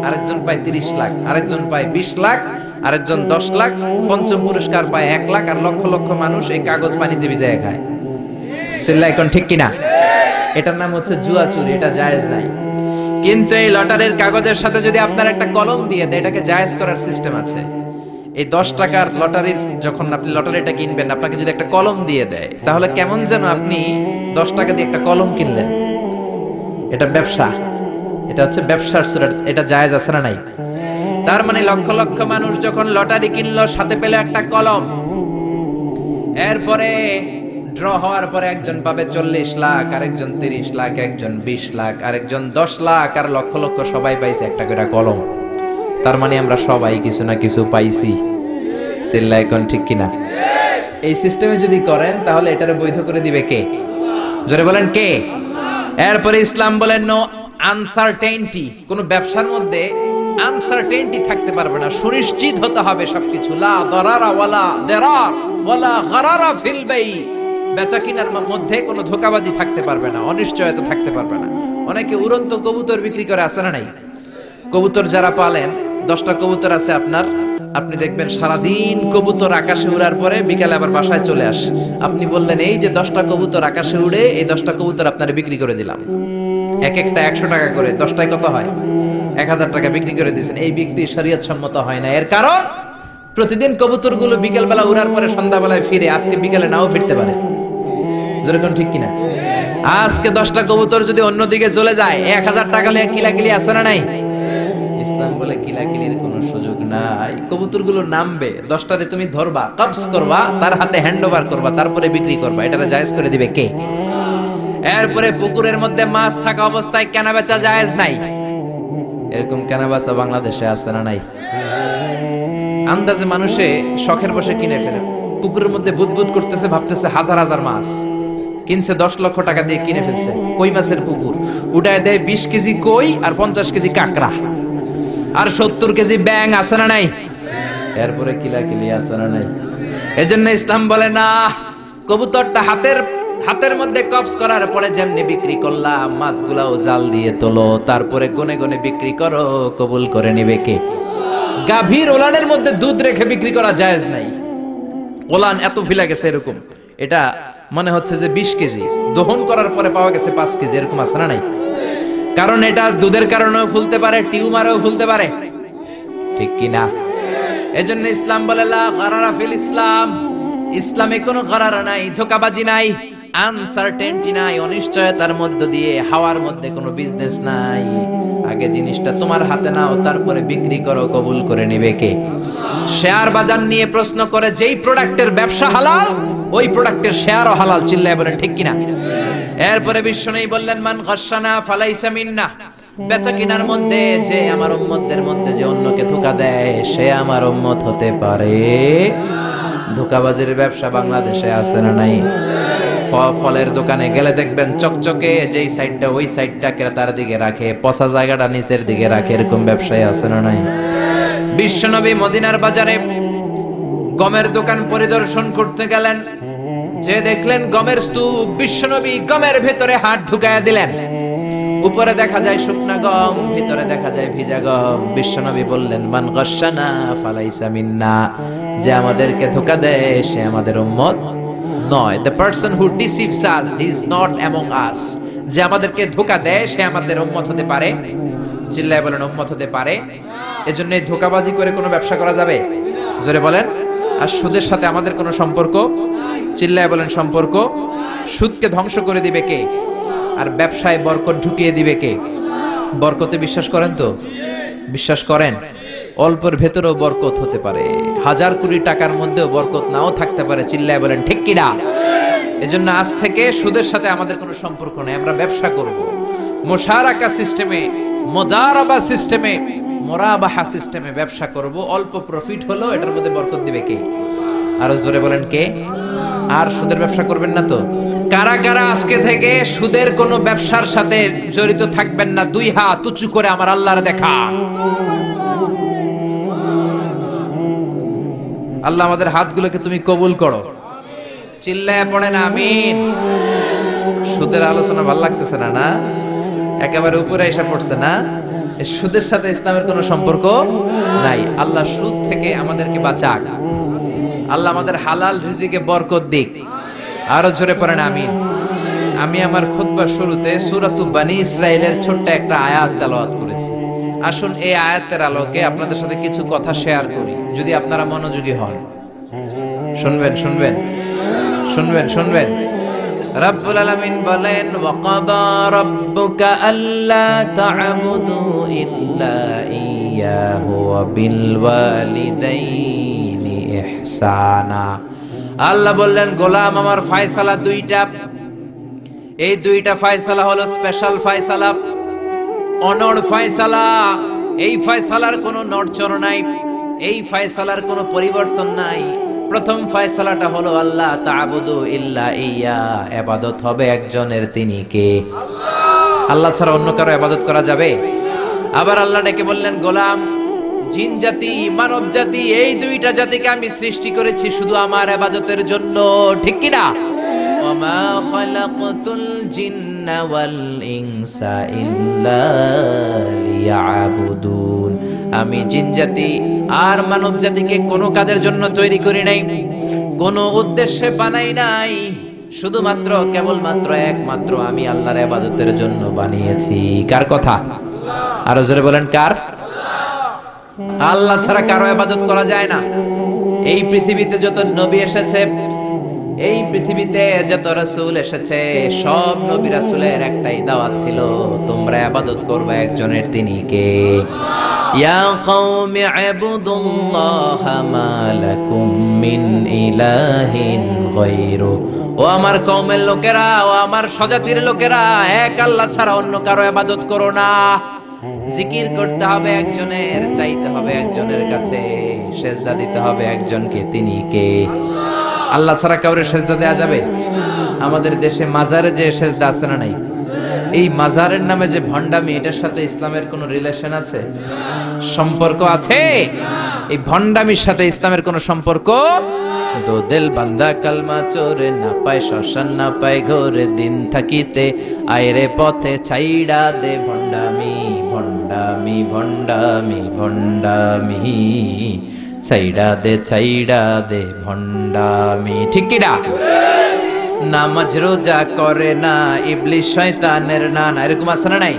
আরেকজন পায় 30 লাখ, আরেকজন পায় 20 লাখ, আরেকজন 10 লাখ, পঞ্চম পুরস্কার পায় 1 লাখ, আর লক্ষ লক্ষ মানুষ এই কাগজ পানিতে ভিজায় খায়। সিল্লা এখন ঠিক কিনা? এটার নাম হচ্ছে জুয়া চুরি, এটা জায়েজ নাই। কিন্তু এই লটারির কাগজের সাথে যদি আপনার একটা কলম দিয়ে দেয়, এটাকে জায়েজ করার সিস্টেম আছে। এই 10 টাকার লটারির, যখন আপনি লটারিটা কিনবেন, আপনাকে যদি একটা কলম দিয়ে দেয়, তাহলে কেমন যেন আপনি 10 টাকা দিয়ে একটা কলম কিনলেন। এটা ব্যবসা, এটা হচ্ছে ব্যবসার সুরা, এটা জায়েজ আছে না নাই? তার মানে লক্ষ লক্ষ মানুষ যখন লটারি কিনলো, সাথে পেল একটা কলম, এরপরে ড্র হওয়ার পরে একজন পাবে 40 লাখ, আরেকজন 30 লাখ, একজন 20 লাখ, আরেকজন 10 লাখ, আর লক্ষ লক্ষ সবাই পাইছে একটা করে কলম। তার মানে আমরা সবাই কিছু না কিছু পাইছি। সিল্লা এখন ঠিক কিনা? এই সিস্টেমে যদি করেন, তাহলে এটারে বৈধ করে দিবে কে? জোরে বলেন কে? এরপরে ইসলাম বলেন নো আনসার্টেইনটি। কোন ব্যবসার মধ্যে আনসার্টেইনটি থাকতে পারবে না, সুনিশ্চিত হতে হবে সবকিছু। লা দারারা ওয়ালা দারার ওয়ালা গারারা ফিল বাই। বেচা কিনার মধ্যে কোনো ধোঁকাবাজি থাকতে পারবে না, অনিশ্চয়তা থাকতে পারবে না। অনেকে উড়ন্ত কবুতর বিক্রি করে, আছে না নাই? কবুতর যারা পালেন, 10টা কবুতর আছে আপনার, আপনি দেখবেন সারাদিন কবুতর আকাশে উড়ার পরে বিকালে আবার বাসায় চলে আসে। আপনি বললেন এই যে 10টা কবুতর আকাশে উড়ে, এই 10টা কবুতর আপনার বিক্রি করে দিলাম, এক একটা 100 টাকা করে, 10টায় কত হয়? 1000 টাকা বিক্রি করে দিয়েছেন। এই বিক্রি শরীয়ত সম্মত হয় না। এর কারণ প্রতিদিন কবুতরগুলো বিকেল বেলা উড়ার পরে সন্ধ্যাবেলায় ফিরে, আজকে বিকেলে নাও ফিরতে পারে। যেরকম ঠিক কিনা? আজকে 10টা কবুতর যদি অন্যদিকে চলে যায়, 1000 টাকা নিয়ে কিলাকিলি আছে না নাই? ইসলাম বলে কিলাকিলির কোনো সুযোগ নাই। কবুতরগুলো নামবে, 10টারে তুমি ধরবা, কবজ করবা, তার হাতে হ্যান্ড ওভার করবা, তারপরে বিক্রি করবা। এটা জায়েজ করে দিবে কে? এরপরে পুকুরের মধ্যে মাছ থাকা অবস্থায় কেনা বেচা জায়েজ নাই। এরকম কেনা বেচা বাংলাদেশে আছে না নাই? আন্দাজে মানুষে শখের বসে কিনে ফেলে, পুকুরের মধ্যে বুদবুদ করতেছে, ভাবতেছে হাজার হাজার মাছ কিনছে, 10 লক্ষ টাকা দিয়ে কিনে ফেলছে। কই মাছের পুকুর, উঠায় দেয় 20 কেজি কই আর 50 কেজি কাঁকড়া আর 70 কেজি ব্যাং, আছে না নাই? এরপরে কিলাকিলি আছে না নাই? এজন্য ইসলাম বলে না, কবুতরটা হাতের মধ্যে কবজ করার পরে যেমনি বিক্রি করলাম, মাছগুলাও জাল দিয়ে তোলো, তারপরে গনে গনে বিক্রি করো, কবুল করে নিবে কে? গাভীর ওলানের মধ্যে দুধ রেখে বিক্রি করা জায়েজ নাই। ওলান এত ফিলা গেছে এরকম, এটা মনে হচ্ছে যে 20 কেজি, দহন করার পরে পাওয়া গেছে 5 কেজি, এরকম আছে না নাই? কারণ এটা দুধের কারণেও ফুলতে পারে, টিউমারেও ফুলতে পারে, ঠিক কি না? এজন্য ইসলাম বলে লা গারারা ফিল ইসলাম। ইসলামে কোনো গারারা নাই, ধোঁকাবাজি নাই, আনসার্টেনটি নাই, অনিশ্চয়তার মধ্য দিয়ে, হাওয়ার মধ্যে কোনো বিজনেস নাই। আগে জিনিসটা তোমার হাতে নাও, তারপরে বিক্রি করো, কবুল করে নিবে কে? শেয়ার বাজার নিয়ে প্রশ্ন করে, যেই প্রোডাক্টের ব্যবসা হালাল, ওই প্রোডাক্টের শেয়ারও হালাল। চিল্লায় বলেন ঠিক কিনা? এরপরে বিশ্বনবী বললেন মান গাশশানা ফালাইসা মিন্না। বেচা কিনার মধ্যে যে আমার উম্মতদের মধ্যে যে অন্যকে ধোঁকা দেয়, সে আমার উম্মত হতে পারে। ধোঁকাবাজির ব্যবসা বাংলাদেশে আছে না নাই? ফলের দোকানে গেলে দেখবেন চকচকে যেই সাইডটা, ওই সাইডটা ক্রেতার দিকে রাখে, পচা জায়গাটা নিচের দিকে রাখে, এরকম ব্যবসায় আছে না নাই? বিশ্বনবী মদিনার বাজারে গমের দোকান পরিদর্শন করতে গেলেন, যে দেখলেন গমের স্তূপ, বিশ্বনবী গমের ভেতরে হাত ঢুকায়া দিলেন। উপরে দেখা যায় শুকনা গম, ভিতরে দেখা যায় ভিজা গম। বিশ্বনবী বললেন মান গাশশানা ফালাইসা মিন্না, যে আমাদেরকে ধোঁকা দেয় সে আমাদের উম্মত নয়। The person who deceives us is not among us. যে আমাদেরকে ধোঁকা দেয় সে আমাদের উম্মত হতে পারে। চিল্লায় বলেন উম্মত হতে পারে। এজন্য ধোঁকাবাজি করে কোনো ব্যবসা করা যাবে? জোরে বলেন। আর সুদের সাথে আমাদের কোনো সম্পর্ক? চিল্লায় বলেন সম্পর্ক। সুদকে ধ্বংস করে দিবে কে? আর ব্যবসায় বরকত ঢুকিয়ে দিবে কে? বরকতে বিশ্বাস করেন তো? বিশ্বাস করেন? অল্পের ভেতরেও বরকত হতে পারে, 1000 কোটি টাকার মধ্যেও বরকত নাও থাকতে পারে। চিল্লায় বলেন ঠিক কিনা? এজন্য আজ থেকে সুদের সাথে আমাদের কোনো সম্পর্ক নেই। আমরা ব্যবসা করব মুশারাকা সিস্টেমে, মুদারাবা সিস্টেমে, মুরাবাহা সিস্টেমে ব্যবসা করব। অল্প প্রফিট হলো, এটার মধ্যে বরকত দিবে কে? আরো জোরে বলেন কে? আর সুদের ব্যবসা করবেন না তো? কারা কারা আজকে থেকে সুদের কোনো ব্যবসার সাথে জড়িত থাকবেন না? দুই হাত উঁচু করে আমার আল্লাহর দেখা। আল্লাহ আমাদের হাতগুলোকে তুমি কবুল করো। চিল্লায় পড়েন আমিন। সুদের আলোচনা ভালো লাগতেছে না? না, একেবারে উপরে এসে পড়ছে না? সুদের সাথে ইসলামের কোনো সম্পর্ক নাই। আল্লাহ সুদ থেকে আমাদেরকে বাঁচাক। আল্লাহ আমাদের হালাল রিজিকে বরকত দিক। আরো জোরে পড়েন আমিন। আমি আমার খুতবার শুরুতে সূরাতু বনী ইসরাইলের ছোট্ট একটা আয়াত তেলাওয়াত করেছি। আসুন এই আয়াতের আলোকে আপনাদের সাথে কিছু কথা শেয়ার করি, যদি আপনারা মনোযোগী হন। শুনবেন শুনবেন শুনবেন শুনবেন। রব্বুল আলামিন বলেন, ওয়াকাদা রাব্বুকা আল্লা তা'বুদু ইল্লা ইয়াহু ওয়া বিল ওয়ালিদাইনি ইহসানা। আল্লাহ বললেন, গোলাম আমার ফয়সালা দুইটা। এই দুইটা ফয়সালা হলো স্পেশাল ফয়সালা, অনড় ফয়সালা। এই ফয়সালার কোনো নড়চড় নাই, এই ফয়সালার কোনো পরিবর্তন নাই। প্রথম ফয়সালাটা হলো আল্লাহ তা'বুদু ইল্লা ইয়া, ইবাদত হবে একজনের, তিনি কে? আল্লাহ ছাড়া অন্য কারো ইবাদত করা যাবে? আবার আল্লাহ ডেকে বললেন, গোলাম জিন জাতি মানব জাতি এই দুইটা জাতিকে আমি সৃষ্টি করেছি শুধু আমার ইবাদতের জন্য, ঠিক কি না? ওয়ামা খালাকতুল জিন্না ওয়াল ইনসা ইল্লা লিয়াবুদুন। আমি জিন জাতি আর মানব জাতিকে কোনো কাজের জন্য তৈরি করি নাই, কোনো উদ্দেশ্যে বানাই নাই, শুধুমাত্র কেবলমাত্র একমাত্র আমি আল্লাহর ইবাদতের জন্য বানিয়েছি। কার কথা? আরো জোরে বলেন, কার? আল্লাহ ছাড়া কারো ইবাদত করা যায় না। এই পৃথিবীতে যত নবী এসেছে, এই পৃথিবীতে যত রাসূল এসেছে, সব নবী রাসূলের একটাই দাওয়াত ছিল, তোমরা ইবাদত করবে একজনের, তিনি কে? ইয়া কওমি ইবুদুল্লাহা মা লাকুম মিন ইলাহিন গায়রু। ও আমার কওমের লোকেরা, ও আমার স্বজাতির লোকেরা, এক আল্লাহ ছাড়া অন্য কারো ইবাদত করো না। জিকির করতে হবে একজনের, চাইতে হবে একজনের কাছে, সেজদা দিতে হবে একজনকে, তিনি কে? আল্লাহ ছাড়া কাউরে সেজদা দেয়া যাবে? আমাদের দেশে মাজারে যে সেজদা আছে না নাই, এই মাজারের নামে যে ভণ্ডামি, এটার সাথে ইসলামের কোনো রিলেশন আছে? সম্পর্ক আছে? এই ভণ্ডামির সাথে ইসলামের কোনো সম্পর্ক? দো দিল বান্দা কালমা চোরে, না পায় শ্মশান না পায় ঘরে, দিন থাকিতে আইরে পথে ছাইড়া দে ভণ্ডামি ভণ্ডামি ভণ্ডামি ভণ্ডামি, ছাইড়া দে ভণ্ডামি, ঠিক কি না? নামাজ রোজা করে না ইবলিস শয়তানের নানা, এরকম আছে না নাই?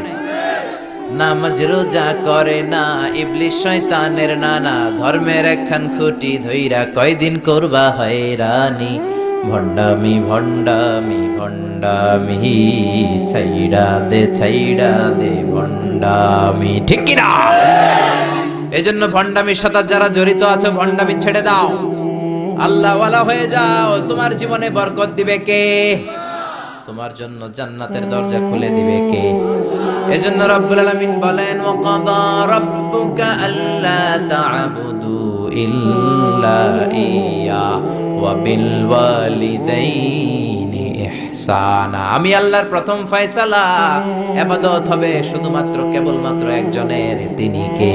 নামাজ রোজা করে না ইবলিস শয়তানের নানা, ধর্মের একখান খুঁটি ধইরা কয়দিন করবা হয়রানি, ভণ্ডামি ভণ্ডামি ভণ্ডামি, ছাইড়া দে ভণ্ডামি, ঠিক কি না? এজন্য ভণ্ডামির সাথে যারা জড়িত আছো, ভণ্ডামি ছেড়ে দাও, আল্লাহওয়ালা হয়ে যাও। তোমার জীবনে বরকত দিবে কে? তোমার জন্য জান্নাতের দরজা খুলে দিবে কে? এজন্য রব্বুল আলামিন বলেন, ওয়াকাদা রাব্বুকা আল্লা তা'বুদু ইল্লা ইয়া ওয়া বিল ওয়ালিদাইনি ইহসানা। আমি আল্লাহর প্রথম ফয়সালা, ইবাদত হবে শুধুমাত্র কেবলমাত্র একজনের, তিনি কে?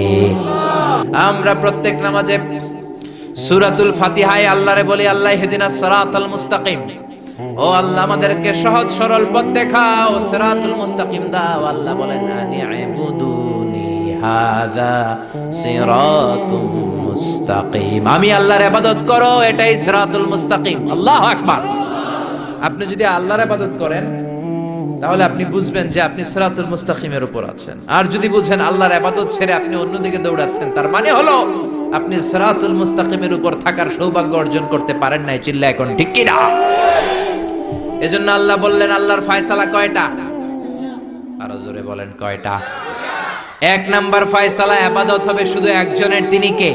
আমরা প্রত্যেক নামাজে সূরাতুল ফাতিহায় আল্লাহরে বলি, আল্লাহ ইহদিনাস সিরাতাল মুস্তাকিম, ও আল্লাহ আমাদেরকে সহজ সরল পথ দেখাও, সিরাতুল মুস্তাকিম দাও। আল্লাহ বলেন, আনি'বুদুনি হাযা সিরাতুম মুস্তাকিম, আমি আল্লাহর ইবাদত করো, এটাই সিরাতুল মুস্তাকিম। আল্লাহু আকবার। আপনি যদি আল্লাহর ইবাদত করেন, তাহলে আপনি বুঝবেন যে আপনি সিরাতুল মুস্তাকিমের উপর আছেন। আর যদি বুঝেন আল্লাহর ইবাদত ছেড়ে আপনি অন্যদিকে দৌড়াচ্ছেন, তার মানে হলো আপনি সিরাতুল মুস্তাকিমের উপর থাকার সৌভাগ্য অর্জন করতে পারেন নাই। চিল্লা এখন ঠিক কি না? এজন্য আল্লাহ বললেন, আল্লাহর ফয়সালা কয়টা? আরো জোরে বলেন, কয়টা? এক নাম্বার ফয়সালা, ইবাদত হবে শুধু একজনের, তিনি কে?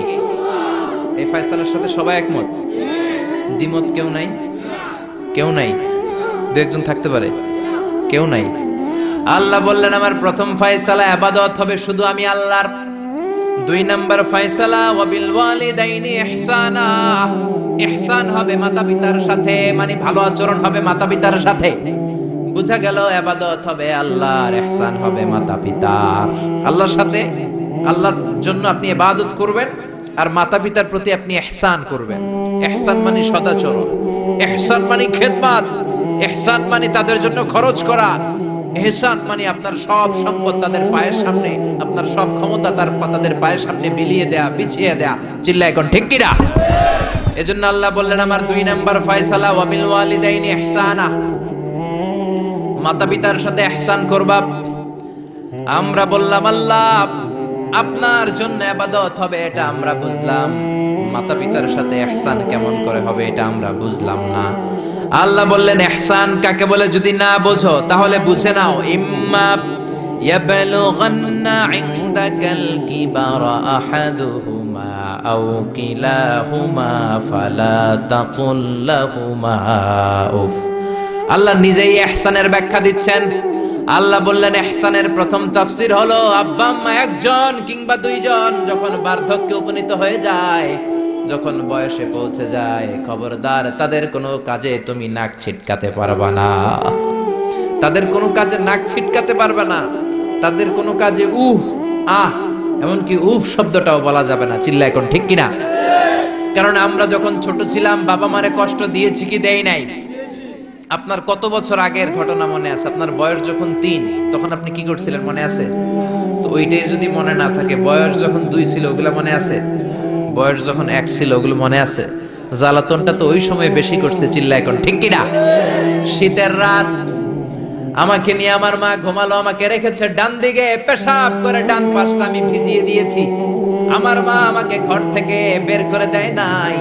এই ফয়সালার সাথে সবাই একমত? দ্বিমত কেউ নাই? কেউ নাই? দু একজন থাকতে পারে, কেউ নাই। আল্লাহ বললেন, আমার প্রথম ফয়সালা, ইবাদত হবে শুধু আমি আল্লাহর। দুই নাম্বার ফয়সালা, ওয়া বিল ওয়ালিদাইনি ইহসানা, ইহসান হবে মাতা পিতার সাথে, মানে ভালো আচরণ হবে মাতা পিতার সাথে। বুঝা গেল ইবাদত হবে আল্লাহর, ইহসান হবে মাতা পিতার। আল্লাহর সাথে, আল্লাহর জন্য আপনি ইবাদত করবেন আর মাতা পিতার প্রতি আপনি ইহসান করবেন। ইহসান মানে সদাচরণ, ইহসান মানে খেদমত, ইহসান মানে তাদের জন্য খরচ করা, ইহসান মানে আপনার সব সম্পদ তাদের পায়ের সামনে, আপনার সব ক্ষমতা তাদের পায়ের সামনে বিলিয়ে দেয়া, বিছিয়ে দেয়া। চিল্লায় এখন ঠিক কিনা? এজন্য আল্লাহ বললেন আমার 2 নাম্বার ফয়সালা, ওয়া বিল ওয়ালিদাইনি ইহসানা, মাতা পিতার সাথে ইহসান করবা। আমরা বললাম আল্লাহ আপনার জন্য ইবাদত হবে, এটা আমরা বুঝলাম, মাতা পিতার সাথে ইহসান কেমন করে হবে এটা আমরা বুঝলাম না। আল্লাহ বললেন ইহসান কাকে বলে যদি না বোঝো তাহলে বুঝে নাও, ইম্মা ইয়াবলুগান্না ইনদাকাল কিবারা আহাদুহুমা আও কিলাহুমা ফালা তাকুল লাহুমা উফ। আল্লাহ নিজেই ইহসানের ব্যাখ্যা দিচ্ছেন। আল্লাহ বললেন ইহসানের প্রথম তাফসীর হলো আব্বা আম্মা একজন কিংবা দুইজন যখন বার্ধক্যে উপনীত হয়ে যায়, যখন বয়সে পৌঁছে যায়, খবরদার তাদের কোনো কাজে তুমি নাক ছিটকাতে পারবা না, তাদের কোনো কাজে নাক ছিটকাতে পারবে না, তাদের কোনো কাজে উহ আহ এমনকি উফ শব্দটাও বলা যাবে না। চিল্লা এখন ঠিক কিনা? কারণ আমরা যখন ছোট ছিলাম বাবা মারে কষ্ট দিয়েছি কি দেই নাই? আপনার কত বছর আগের ঘটনা মনে আছে? আপনার বয়স যখন 3 তখন আপনি কি করছিলেন মনে আছে? তো ওইটাই যদি মনে না থাকে, বয়স যখন 2 ছিল ওগুলা মনে আছে? বয়স যখন 1 ছিল ওগুলো মনে আছে? জ্বালাতনটা তো ওই সময় বেশি করছে। চিল্লা এখন ঠিক কিনা? শীতের রাত, আমাকে নিয়ে আমার মা ঘুমালো, আমাকে রেখেছে ডান দিকে, পেশাব করে ডান পাশটা আমি ভিজিয়ে দিয়েছি। আমার মা আমাকে ঘর থেকে বের করে দেয় নাই,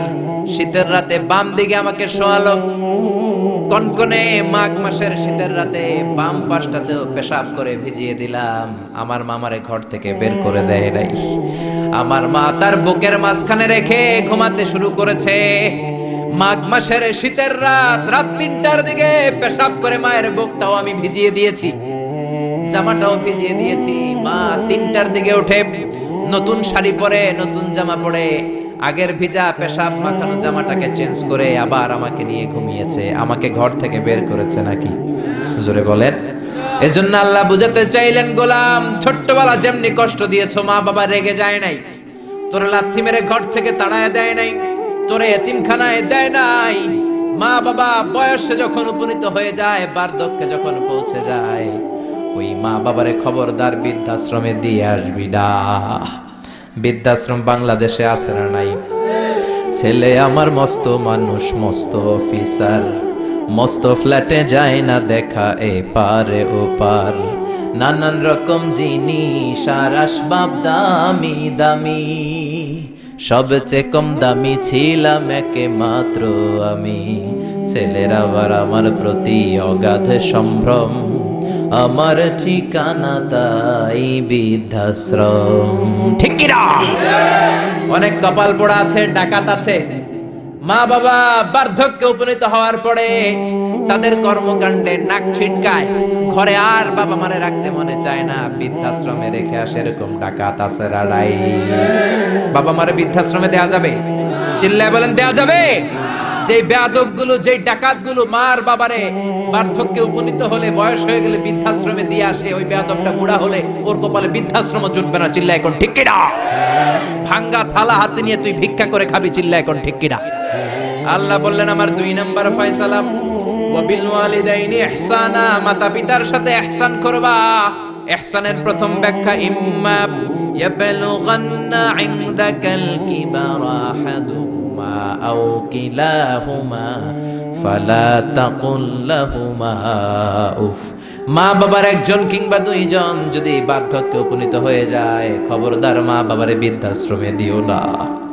শীতের রাতে বাম দিকে আমাকে শোয়ালো। কনকনে মাঘ মাসের শীতের রাতে বাম পাশটাতেও পেশাব করে ভিজিয়ে দিলাম, আমার মা আমারে ঘর থেকে বের করে দেয় নাই। আমার মা তার বুকের মাঝখানে রেখে ঘুমাতে শুরু করেছে। মাঘ মাসের শীতের রাত, রাত 3টার দিকে পেশাব করে মায়ের বুকটাও আমি ভিজিয়ে দিয়েছি, জামাটাও ভিজিয়ে দিয়েছি। মা 3টার দিকে উঠে নতুন শাড়ি পরে, নতুন জামা পরে, আগের ভিজা পেশাব মাখানো জামাটাকে চেঞ্জ করে আবার আমাকে নিয়ে ঘুমিয়েছে। আমাকে ঘর থেকে বের করেছে নাকি? জোরে বলেন। এজন্য আল্লাহ বুঝাতে চাইলেন, গোলাম ছোট্টবেলা যেমনি কষ্ট দিয়েছো, মা বাবা রেগে যায় নাই, তোরে লাথি মেরে ঘর থেকে তাড়ায় দেয় নাই, তোরে এতিমখানায় দেয় নাই। মা বাবা বয়সে যখন উপনীত হয়ে যায়, বার্ধক্যে যখন পৌঁছে যায়, ওই মা বাবারে খবরদার বৃদ্ধাশ্রমে দিয়ে আসবি না। বৃদ্ধাশ্রম বাংলাদেশে আছে না নাই? ছেলে আমার মস্ত মানুষ, মস্ত অফিসার, মস্ত ফ্ল্যাটে যায় না দেখা এ পারে ও পার, নানান রকম জিনিস আর আসবাব দামি দামি, সবচেয়ে কম দামি ছিলাম একে মাত্র আমি। ছেলের আবার আমার প্রতি অগাধ সম্ভ্রম, আমার ঠিকানা তাই বৃদ্ধাশ্রম। ঠিক কিনা? অনেক কপাল পোড়া আছে, ডাকাত আছে। মা বাবা বার্ধক্যে উপনীত হওয়ার পরে তাদের কর্মকাণ্ডে নাক ছিটকায়, ঘরে আর বাবা মারে রাখতে মনে চায় না, বৃদ্ধাশ্রমে রেখে আসে। এরকম ডাকাত আছে রাড়াই। বাবা মারে বৃদ্ধাশ্রমে দেয়া যাবে? চিল্লায় বলেন দেয়া যাবে? যেই বেয়াদব গুলো, যেই ডাকাত গুলো মার বাবারে বার্ধক্যে উপনীত হলে, বয়স হয়ে গেলে বৃদ্ধাশ্রমে দিয়ে আসে, ওই বেয়াদবটা বুড়া হলে ওর কপালে বৃদ্ধাশ্রম জুটবে না। চিল্লা এখন ঠিক কিনা? ভাঙ্গা থালা হাতে নিয়ে তুই ভিক্ষা করে খাবি। চিল্লা এখন ঠিক কিনা? আল্লাহ বললেন আমার 2 নাম্বার ফয়সালা, ওয়া বিল ওয়ালিদাইনি ইহসানা, মাতা পিতার সাথে ইহসান করবা। ইহসানের প্রথম ব্যাখ্যা, ইম্মা ইয়াবলুগান্না ইনদাকাল কিবারা আহাদুহুমা আও কিলাহুমা ফালা তাকুল লাহুমা উফ। মা বাবার একজন কিংবা দুইজন যদি বার্ধক্যে উপনীত হয়ে যায়, খবরদার মা বাবারে বৃদ্ধাশ্রমে দিও না।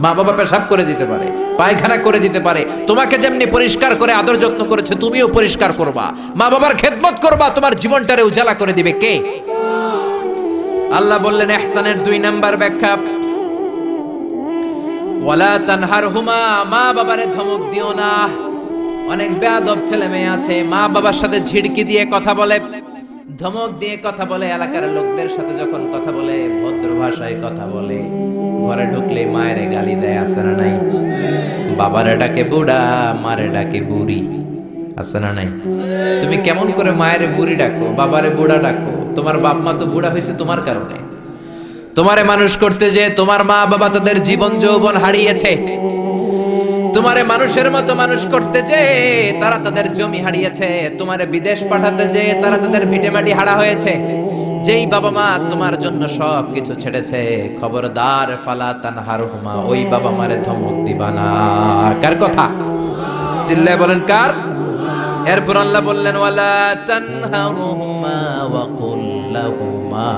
মা বাবা পেশাব করে দিতে পারে, পায়খানা করে দিতে পারে, তোমাকে যেমনি পরিষ্কার করে আদর যত্ন করেছে তুমিও পরিষ্কার করবা, মা বাবার খেদমত করবা, তোমার জীবনটারে উজালা করে দিবে কে? আল্লাহ বললেন ইহসানের 2 নাম্বার ব্যাখ্যা, ওয়ালা তানহারহুমা, মা বাবারে ধমক দিও না। অনেক বেয়াদব ছেলে মেয়ে আছে, মা বাবার সাথে ঝিড়কি দিয়ে কথা বলে, ধমক দিয়ে কথা বলে, এলাকার লোকদের সাথে যখন কথা বলে ভদ্র ভাষায় কথা বলে, ঘরে ঢুকলে মায়ের গালি দেয়, আছে না নাই? বাবারে ডাকে বুড়া, মারে ডাকে বুড়ি, আছে না নাই? তুমি কেমন করে মায়ের বুড়ি ডাকো, বাবারে বুড়া ডাকো? তোমার বাপ মা তো বুড়া হয়েছে তোমার কারণে। তোমারে মানুষ করতে যে তোমার মা বাবা তাদের জীবন যৌবন হারিয়েছে। তোমারে মানুষের মতো মানুষ করতে যে তারা তাদের জমি হারিয়েছে। তোমারে বিদেশ পাঠাতে যে তারা তাদের ভিটেমাটি হারা হয়েছে। যেই বাবা মা তোমার জন্য সব কিছু ছেড়েছে, খবরদার ফালা তানহারহুমা, ওই বাবা মারে ধমক দিবা না। কার কথা? চিল্লায় বলেন কার? এরপর আল্লাহ বললেন ওয়ালা তানহারহুমা ওয়া কুল লাহুমা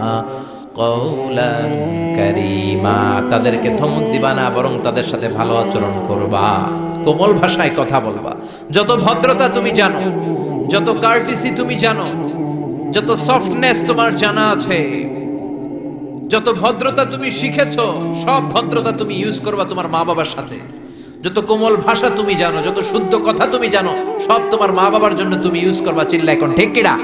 কওলান কারীমা, তাদেরকে ধমক দিবা না, বরং তাদের সাথে ভালো আচরণ করবা, কোমল ভাষায় কথা বলবা। যত ভদ্রতা তুমি জানো, যত কার্টিসি তুমি জানো, যত সফটনেস তোমার জানা আছে, যত ভদ্রতা তুমি শিখেছো, সব ভদ্রতা তুমি ইউজ করবা তোমার মা বাবার সাথে। যত কোমল ভাষা তুমি জানো, যত শুদ্ধ কথা তুমি জানো, সব তোমার মা বাবার জন্য তুমি ইউজ করবা। চিল্লায় কোন ঠিক কিনা?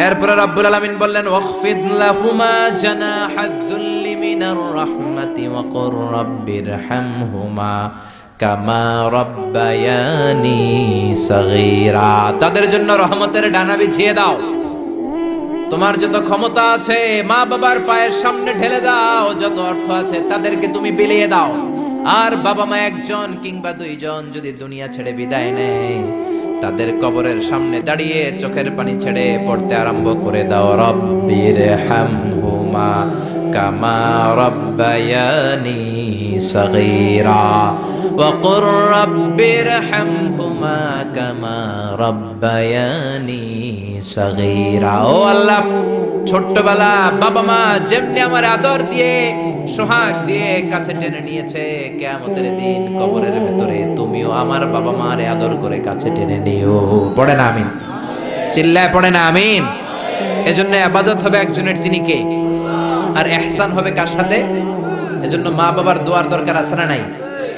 এরপরে রাব্বুল আলামিন বললেন ওয়াখফিদ লাহুমা জানাহায যুল্লি মিনার রাহমাতি ওয়া কুর রাব্বিরহামহুমা কামা রাব্বায়ানি সাগীরা, তাদের জন্য রহমতের ডানা বিছিয়ে দাও। তোমার যত ক্ষমতা আছে মা বাবার পায়ের সামনে ঢেলে দাও, যত অর্থ আছে তাদেরকে তুমি বিলিয়ে দাও। আর বাবা মা একজন কিংবা দুইজন যদি দুনিয়া ছেড়ে বিদায় নেয়, তাদের কবরের সামনে দাঁড়িয়ে চোখের পানি ছেড়ে পড়তে আরম্ভ করে দাও রব্বিরহামহুমা কামা রাব্বায়ানি সাগীরা ওয়া কুর রাব্বিরহামহুমা কামা রাব্বায়ানি সাগীরা। ও আল্লাহ, ছোট্টবেলা বাবা মা যেমনি আমার আদর দিয়ে সোহাগ দিয়ে কাছে টেনে নিয়েছে, কিয়ামতের দিন কবরের ভেতরে তুমিও আমার বাবা মারে আদর করে কাছে টেনে নিও। পড়ে না আমিন? চিল্লায় পড়ে না আমিন? এজন্য ইবাদত হবে একজনের, তিনি কে? আর ইহসান হবে কার সাথে? এজন্য মা বাবার দোয়ার দরকার আছে না নাই?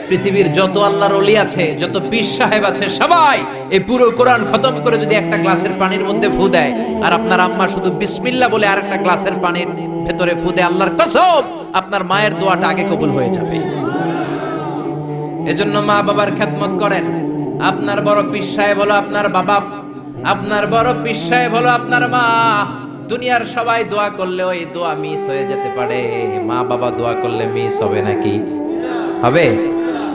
পৃথিবীর যত আল্লাহর ওলি আছে, যত পীর সাহেব আছে, সবাই এই পুরো কোরআন খতম করে যদি একটা গ্লাসের পানির মধ্যে ফু দেয়, আর আপনার আম্মা শুধু বিসমিল্লাহ বলে আরেকটা গ্লাসের পানির ভেতরে ফু দেয়, আল্লাহর কসম আপনার মায়ের দোয়াটা আগে কবুল হয়ে যাবে। এজন্য মা বাবার খেদমত করেন। আপনার বড় পীর সাহেব হলো আপনার বাবা, আপনার বড় পীর সাহেব হলো আপনার মা। দুনিয়ার সবাই দোয়া করলে ওই দোয়া মিস হয়ে যেতে পারে, মা বাবা দোয়া করলে মিস হবে নাকি? হবে।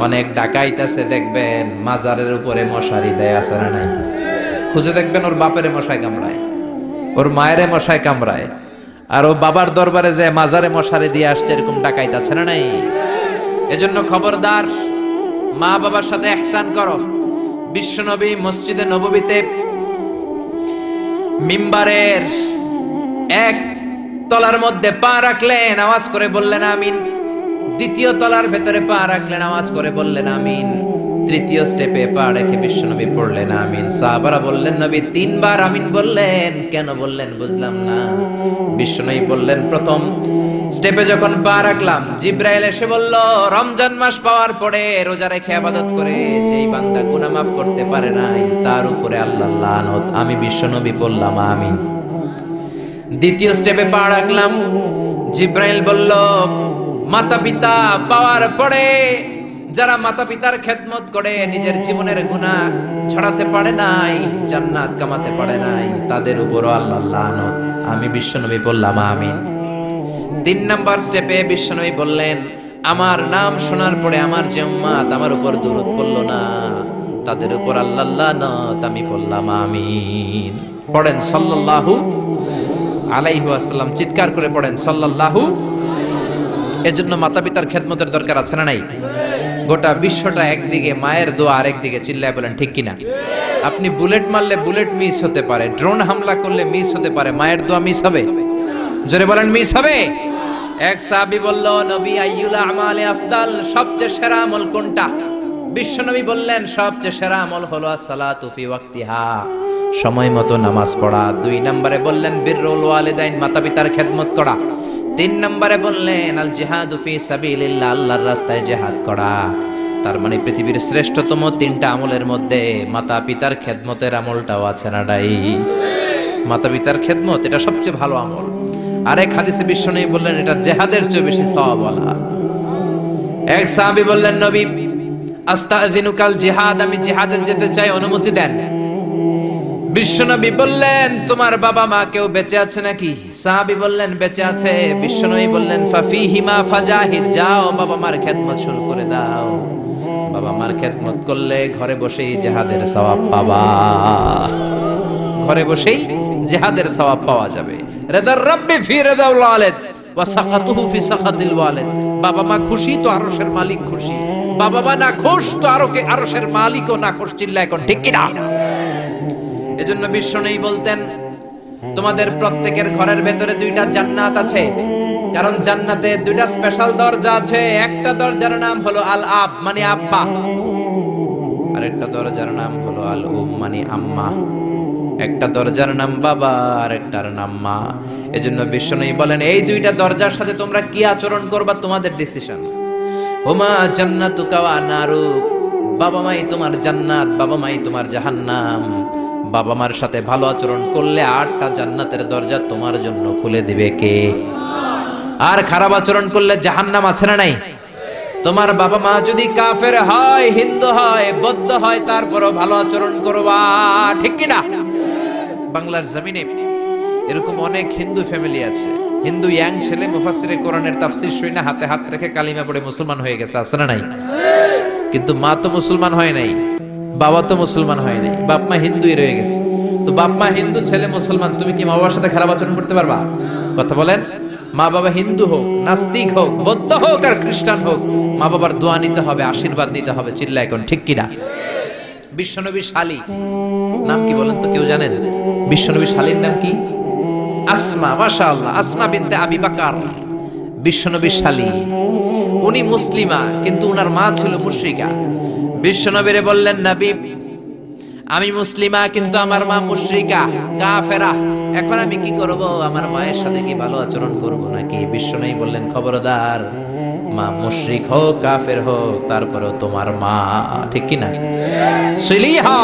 অনেক ডাকাইত আছে দেখবেন মাজারের উপরে মশারি দেয়, আছে না নাই? খুঁজে দেখবেন ওর বাপের মশায় কামড়ায়, ওর মায়ের মশায় কামড়ায়, আর ও বাবার দরবারে যে মাজারে মশারি দিয়ে আসছে, এরকম ডাকাইত আছে না নাই? এজন্য খবরদার, মা বাবার সাথে ইহসান করো। বিশ্বনবী মসজিদে নববীতে মিম্বারের এক তলার মধ্যে পা রাখলেন, আওয়াজ করে বললেন আমিন। দ্বিতীয় তলার ভেতরে পা রাখলেন, আওয়াজ করে বললেন আমিন। তৃতীয় স্টেপে পা রেখে বিশ্বনবী পড়লেন আমিন। সাহাবারা বললেন নবী তিনবার আমিন বললেন, কেন বললেন বুঝলাম না। বিশ্বনবী বললেন প্রথম স্টেপে যখন পা রাখলাম, জিব্রাইল এসে বলল রমজান মাস পাওয়ার পরে রোজা রেখে ইবাদত করে যেই বান্দা গুনাহ মাফ করতে পারে নাই, তার উপরে আল্লাহর লানত। আমি বিশ্বনবী বললাম আমিন। দ্বিতীয় স্টেপে পা রাখলাম, জিব্রাইল বলল মাতা পিতা পাওয়ার পরে যারা মাতা পিতার খেদমত করে নিজের জীবনের গুনাহ ছড়াতে পারে নাই, জান্নাত কামাতে পারে নাই, তাদের উপরও আল্লাহর লানত। আমি বিশ্বনবী বললাম আমিন। 3 নাম্বার স্টেপে বিশ্বনবী বললেন আমার নাম শোনার পরে আমার যে উম্মত আমার উপর দরুদ পড়লো না, তাদের উপর আল্লাহর লানত। আমি বললাম আমিন। পড়েন সাল্লাল্লাহু আলাইহি ওয়াসাল্লাম, চিৎকার করে পড়েন সাল্লাল্লাহু। এজন্য মাতা পিতার খেদমতের দরকার আছে না নাই? গোটা বিশ্বটা একদিকে, মায়ের দোয়া আরেকদিকে। চিল্লায় বলেন ঠিক কিনা? আপনি বুলেট মারলে বুলেট মিস হতে পারে, ড্রোন হামলা করলে মিস হতে পারে, মায়ের দোয়া মিস হবে? জোরে বলেন মিস হবে? এক সাহাবী বলল নবী আইয়ুল আমালি আফদাল, সবচেয়ে সেরা আমল কোনটা? বিশ্বনবী বললেন সবচেয়ে সেরা আমল হলো সালাতু ফি ওয়াক্তিহা, সময় মতো নামাজ পড়া। 2 নম্বরে বললেন বিররুল ওয়ালিদাইন, মাতা পিতার খেদমত করা। 3 নম্বরে বললেন আল জিহাদু ফি সাবিলিল্লাহ, আল্লাহর রাস্তায় জিহাদ করা। তার মানে পৃথিবীর শ্রেষ্ঠতম 3টা আমলের মধ্যে মাতা পিতার খেদমতের আমলটাও আছে না নাই? মাতা পিতার খেদমত এটা সবচেয়ে ভালো আমল। আরেক হাদিসে বিশ্বনবী বললেন এটা জিহাদের চেয়ে বেশি সওয়াবওয়ালা। এক সাহাবী বললেন, নবী আস্তাযিনুকাল জিহাদ, আমি জিহাদে যেতে চাই, অনুমতি দেন। বিশ্বনবী বললেন, তোমার বাবা মা কেউ বেঁচে আছে নাকি? সাহাবী বললেন, বেঁচে আছে। বিশ্বনবী বললেন, ফাফিহিমা ফাজাহিদ, যাও বাবা মার খেদমত শুরু করে দাও। বাবা মার খেদমত করলে ঘরে বসেই জিহাদের সওয়াব পাবা, ঘরে বসেই জিহাদের সওয়াব পাওয়া যাবে। রিদার রাব্বি ফি রিদাল ওয়ালিদ ওয়া সাখাতুহু ফি সাখাতিল ওয়ালিদ। বাবা মা খুশি তো আরশের মালিক খুশি, বাবা মা না খুশ তো আরশের মালিকও না খুশ। চিল্লা এখন ঠিক কি না? এজন্য বিশ্বনবী বলতেন, তোমাদের প্রত্যেকের ঘরের ভেতরে দুইটা জান্নাত আছে, কারণ জান্নাতে দুইটা স্পেশাল দরজা আছে। একটা দরজার নাম হলো আল আব মানে আব্বা, আর একটা দরজার নাম হলো আল উম মানে আম্মা। একটা দরজার নাম বাবা আর একটার নাম মা। এজন্য বিশ্বনবী বলেন, এই দুইটা দরজার সাথে তোমরা কি আচরণ করবা তোমাদের ডিসিশন। হুমা জান্নাতুকা ওয়া নারুক, বাবা মাই তোমার জান্নাত, বাবা মাই তোমার জাহান্নাম। বাবা মার সাথে ভালো আচরণ করলে 8টা জান্নাতের দরজা তোমার জন্য খুলে দিবে কে? আর খারাপ আচরণ করলে জাহান্নাম আছে না নাই? তোমার বাবা মা যদি কাফের হয়, হিন্দু হয়, বৌদ্ধ হয়, তারপরও ভালো আচরণ করবা, ঠিক কি না? বাংলার জমিনে এরকম অনেক হিন্দু ফ্যামিলি আছে, হিন্দু ইয়াং ছেলে মুফাসসিরে কোরআনের তাফসীর শুনে হাতে হাত রেখে কালিমা পড়ে মুসলমান হয়ে গেছে, আছে না নাই? কিন্তু মা তো মুসলমান হয় নাই, বাবা তো মুসলমান হয় নাই, বাপ মা হিন্দুই রয়ে গেছে। তো বাপ মা হিন্দু, ছেলে মুসলমান, তুমি কি মা বাবার সাথে খারাপ আচরণ করতে পারবা? কথা বলেন। মা বাবা হিন্দু হোক, নাস্তিক হোক, বৌদ্ধ হোক আর খ্রিস্টান হোক, মা বাবার দোয়া নিতে হবে, আশীর্বাদ নিতে হবে। চিল্লা এখন ঠিক কিনা? বিশ্বনবী শালী নাম কি বলেন তো, কেউ জানেন বিশ্বনবী শালীর নাম কি? আসমা। মাশাআল্লাহ, আসমা বিনতে আবি বকর বিশ্বনবী শালী। উনি মুসলিমা, কিন্তু উনার মা ছিল মুশরিকা। বিশ্বনবীরে বললেন, নবী আমি মুসলিমা কিন্তু আমার মা মুশরিকা, কাফেরা, এখন আমি কি করব? আমার মায়ের সাথে কি ভালো আচরণ করব নাকি? বিশ্বনবী বললেন, খবরদার, মা মুশরিক হোক কাফের হোক, তারপরেও তোমার মা, ঠিক কি না? সিলিহা,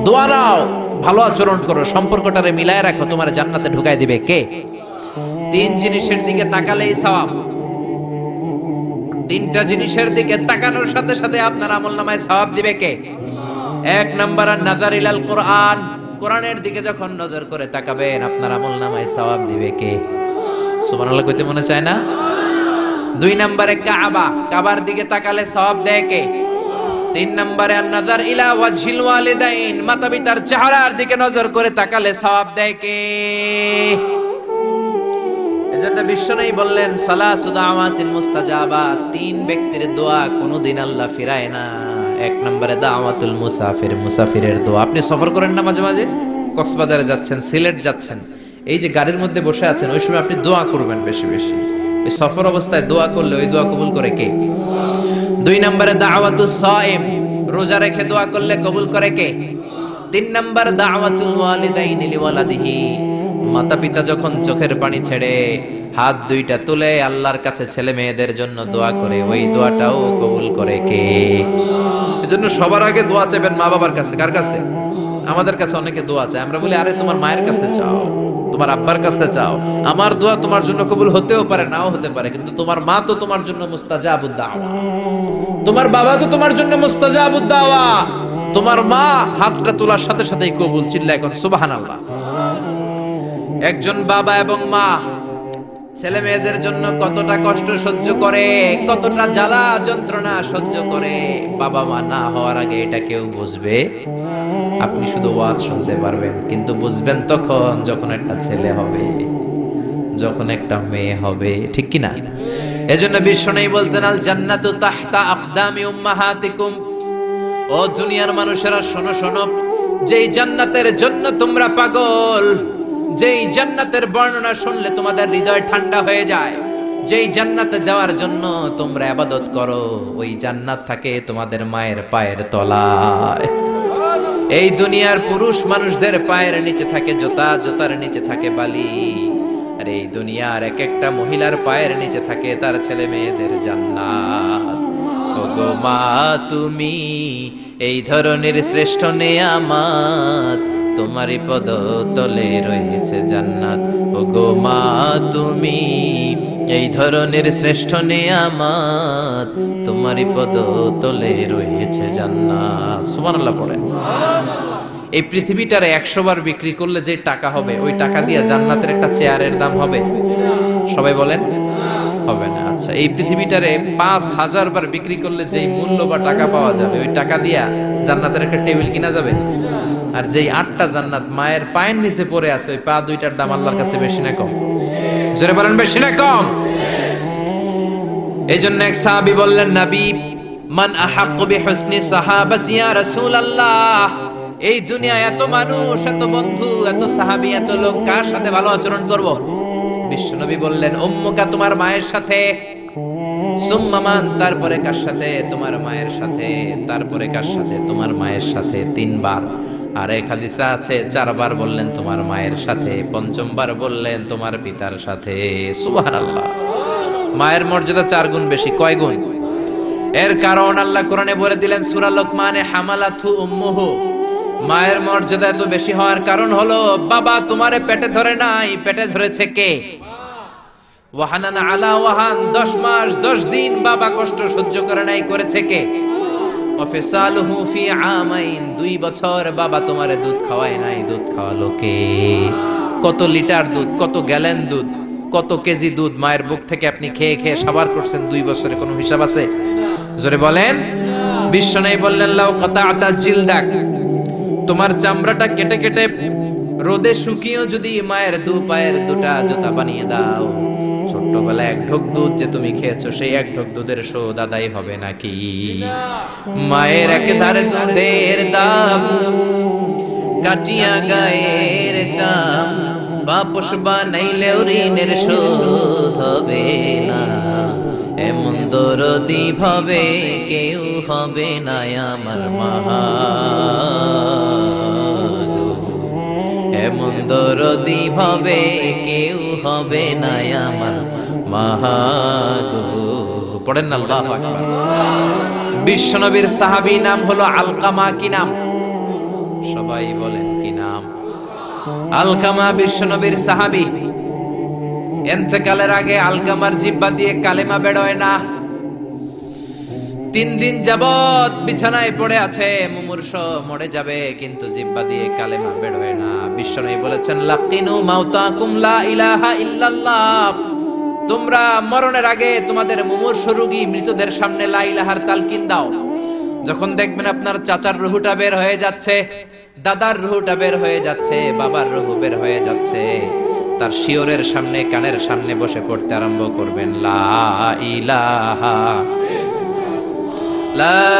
দোয়া নাও, ভালো আচরণ করো, সম্পর্কটারে মিলায় রাখো, তোমার জান্নাতে ঢুকায় দিবে কে? 3 জিনিসের দিকে তাকালেই সওয়াব। 3টা জিনিসের দিকে তাকানোর সাথে সাথে আপনার আমলনামায় সওয়াব দিবে কে? 1 নাম্বার নাযার ইলাল কোরআন, কোরআনের দিকে যখন নজর করে তাকাবেন আপনার আমলনামায় সওয়াব দিবে কে? সুবহানাল্লাহ কইতে মনে চায় না? 2 নম্বরে কাবা, কাবার দিকে তাকালে সওয়াব দেয় কে? 3 নম্বরে নাযার ইলা ওয়াজহিল ওয়ালিদাইন, মাতা পিতার চেহারার দিকে নজর করে তাকালে সওয়াব দেয় কে? এজন্য বিশ্বনবী বললেন, সালাসু দাওয়াতিন মুস্তাজাবাত, 3 ব্যক্তির দোয়া কোনদিন আল্লাহ ফিরায় না। 1 নম্বরে দাওয়াতুল মুসাফির, মুসাফিরের দোয়া। আপনি সফর করেন না মাঝে মাঝে, কক্সবাজারে যাচ্ছেন, সিলেট যাচ্ছেন, এই যে গাড়ির মধ্যে বসে আছেন, ওই সময় আপনি দোয়া করবেন বেশি বেশি। এই সফর অবস্থায় দোয়া করলে ওই দোয়া কবুল করে কে? 2 নম্বরে দাওয়াতুস সাইম, রোজা রেখে দোয়া করলে কবুল করে কে? 3 নম্বর দাওয়াতুল ওয়ালিদাইনি লিওয়ালাদিহি, মাতা পিতা যখন চোখের পানি ছেড়ে হাত 2টা তুলে আল্লাহর কাছে ছেলে মেয়েদের জন্য দোয়া করে, ওই দোয়াটাও কবুল করে কে? এজন্য সবার আগে দোয়া চাইবেন মা বাবার কাছে। কার কাছে? আমাদের কাছে অনেকে দোয়া চায়, আমরা বলি আরে তোমার মায়ের কাছে চাও, তোমার আব্বার কাছে চাও। আমার দোয়া তোমার জন্য কবুল হতেও পারে, নাও হতে পারে, কিন্তু তোমার মা তো তোমার জন্য মুস্তাজাবুদ দাওয়া, তোমার বাবা তো তোমার জন্য মুস্তাজাবুদ দাওয়া। তোমার মা হাতটা তোলার সাথে সাথেই কবুল। চিল্লা এখন সুবহানাল্লাহ। একজন বাবা এবং মা ছেলে মেয়েদের জন্য কতটা কষ্ট সহ্য করে, কতটা জ্বালা যন্ত্রণা সহ্য করে, বাবা মা না হওয়ার আগে এটা কেউ বুঝবে? আপনি শুধু ওয়াজ শুনতে পারবেন, কিন্তু বুঝবেন তখন যখন একটা ছেলে হবে, যখন একটা মেয়ে হবে, ঠিক কি না? এজন্য বিশ্বনবী বলতেন, আল জান্নাতু তাহতা আকদামি উম্মাহাতিকুম, ও দুনিয়ার মানুষেরা শোনো শোনো, যেই জান্নাতের জন্য তোমরা পাগল, যেই জান্নাতের বর্ণনা শুনলে তোমাদের হৃদয় ঠান্ডা হয়ে যায়, যেই জান্নাতে যাওয়ার জন্য তোমরা ইবাদত করো, ওই জান্নাত থাকে তোমাদের মায়ের পায়ের তলায়। এই দুনিয়ার পুরুষ মানুষদের পায়ের নিচে থাকে জুতা, জুতার নিচে থাকে বালি, আর এই দুনিয়ার এক একটা মহিলার পায়ের নিচে থাকে তার ছেলে মেয়েদের জান্নাত। ওগো মা তুমি এই ধরনের শ্রেষ্ঠ নেয়ামত, তোমারই পদ তলে রয়েছে জান্নাত। ওগো মা তুমি এই ধরনের শ্রেষ্ঠ নেয়ামত, তোমারই পদতলে রয়েছে জান্নাত। সুবহানাল্লাহ পড়েন। এই পৃথিবীটারে 100 বার বিক্রি করলে যে টাকা হবে, ওই টাকা দিয়ে জান্নাতের একটা চেয়ারের দাম হবে? সবাই বলেন হবে না। আচ্ছা, এই পৃথিবীটারে 5000 বার বিক্রি করলে যেই মূল্য বা টাকা পাওয়া যাবে, ওই টাকা দিয়া জান্নাতের একটা টেবিল কিনা যাবে? আর যেই 8টা জান্নাত মায়ের পায়ের নিচে পড়ে আছে, ওই পা দুইটার দাম আল্লাহর কাছে বেশি না কম? জোরে বলেন বেশি না কম? এই জন্য এক সাহাবী বললেন, নবী মান আহাক্কু বিহুসনি সাহাবাতি ইয়া রাসূলুল্লাহ, এই দুনিয়ায় এত মানুষ, এত বন্ধু, এত সাহাবী, এত লোক, কার সাথে ভালো আচরণ করব? বিশ্বনবী বললেন, উম্মুকা, তোমার মায়ের সাথে। সুম্মা মান, তারপরে কার সাথে? তোমার মায়ের সাথে। তারপরে কার সাথে? তোমার মায়ের সাথে। 3 বার। আর এক হাদিসে আছে 4 বার বললেন তোমার মায়ের সাথে, 5ম বার বললেন তোমার পিতার সাথে। সুবহানাল্লাহ। মায়ের মর্যাদা 4 গুণ বেশি। কয় গুণ? এর কারণ আল্লাহ কোরআনে বলে দিলেন সূরা লোকমানে, হামালাতু উম্মুহু, মায়ের মর্যাদা এত বেশি হওয়ার কারণ হলো, বাবা তোমারে পেটে ধরে নাই, পেটে ধরেছে কে? ওয়াহানান আলা ওয়াহান, 10 মাস 10 দিন বাবা কষ্ট সহ্য করে নাই, করেছে কে? ওয়াফিসালুহু ফি আমাইন, 2 বছর বাবা তোমারে দুধ খাওয়ায় নাই, দুধ খাওয়ালো কে? কত লিটার দুধ, কত গ্যালন দুধ, কত কেজি দুধ মায়ের বুক থেকে আপনি খেয়ে খেয়ে সাবার করছেন 2 বছরে, কোনো হিসাব আছে? জোরে বলেন। বিশ্বনবী বললেন, লাউ কাতা'তা জিলদাক, তোমার চামড়াটা কেটে কেটে রোদে শুকিয়েও যদি মায়ের 2 পায়ের 2টা জুতা বানিয়ে দাও, ছোট্টবেলায় 1 ঢোক দুধ যে তুমি খেয়েছো, সেই 1 ঢোক দুধের শোধ আদায় হবে নাকি? মায়ের একেধারে দুধের দাম, কাটিয়া গায়ের চাম, বাপস বানাইলেও ঋণের শোধ হবে না। এমন দরদি ভাবে কেউ হবে না আমার মা, এমন দরদি ভাবে কেউ হবে না আমার মা গো। পড়েন না আল্লাহু আকবার। বিশ্বনবীর সাহাবী নাম হলো আলকামা। কি নাম? সবাই বলেন কি নাম? আলকামা বিশ্বনবীর সাহাবী। ইন্তেকালের আগে আলকামার জিহ্বা দিয়ে কালেমা বের হয় না। 3 দিন যাবত বিছানায় পড়ে আছে, মুমূর্ষ, মরে যাবে, কিন্তু জিহ্বা দিয়ে কালেমা বের হয় না। বিশ্বনবী বলেছেন, লাকিনু মাউতাকুম লা ইলাহা ইল্লাল্লাহ, তোমরা মরণের আগে তোমাদের মুমূর্ষ রোগী মৃতদের সামনে লা ইলাহার তালকিন দাও। যখন দেখবেন আপনার চাচার রুহুটা বের হয়ে যাচ্ছে, দাদার রুহুটা বের হয়ে যাচ্ছে, বাবার রুহু বের হয়ে যাচ্ছে, তার শিয়রের সামনে, কানের সামনে বসে পড়তে আরম্ভ করবেন, লা ইলাহা লা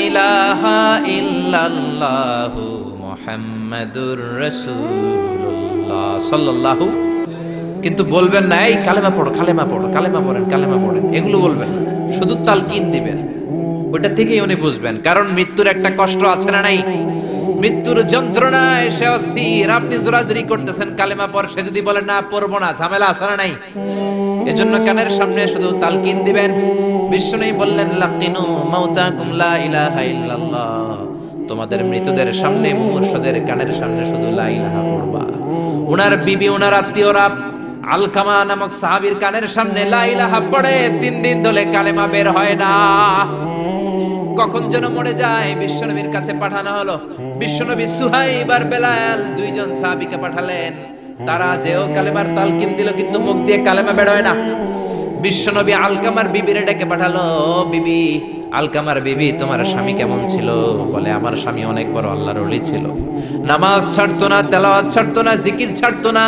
ইলাহা ইল্লাল্লাহু মুহাম্মাদুর রাসূলুল্লাহ সাল্লাল্লাহু। কিন্তু বলবেন না এই কালেমা পড়ো, কালেমা পড়ো, কালেমা পড়েন, কালেমা পড়েন, এগুলো বলবেন না। শুধু তালকিন দিবেন, ওটা থেকেই উনি বুঝবেন। কারণ মৃত্যুর একটা কষ্ট আছে না নাই? মৃত্যুর যন্ত্রণায় সে অস্থির, আপনি জোরাজুরি করতেছেন কালেমা পড়, সে যদি বলে না পড়বো না, ঝামেলা আছে না নাই? এজন্য কানের সামনে শুধু তালকিন দিবেন। বিশ্বনবী বললেন, লাকিনু মাউতাকুম লা ইলাহা ইল্লাল্লাহ, তোমাদের মৃতদের সামনে, মুমূর্ষদের কানের সামনে শুধু লা ইলাহা পড়বা। ওনার বিবি, ওনার আত্মীয়রা আলকামা নামক সাহাবীর কানের সামনে লা ইলাহা পড়ে, 3 দিন ধরে কালেমা বের হয় না। কখন যেন মরে যায়, বিশ্বনবীর কাছে পাঠানো হলো। বিশ্বনবী সুহাইব আর বেলাল 2 জন সাহাবীকে পাঠালেন। তারা যেও কালেমার তালকিন দিল, কিন্তু মুখ দিয়ে কালেমা বের হয় না। বিশ্বনবী আলকামার বিবিরে ডেকে পাঠালো, বিবি, আলকামার বিবি, তোমার স্বামী কেমন ছিল? বলে, আমার স্বামী অনেক বড় আল্লাহর ওলি ছিল, নামাজ ছাড়তো না, তেলাওয়াত ছাড়তো না, জিকির ছাড়তো না।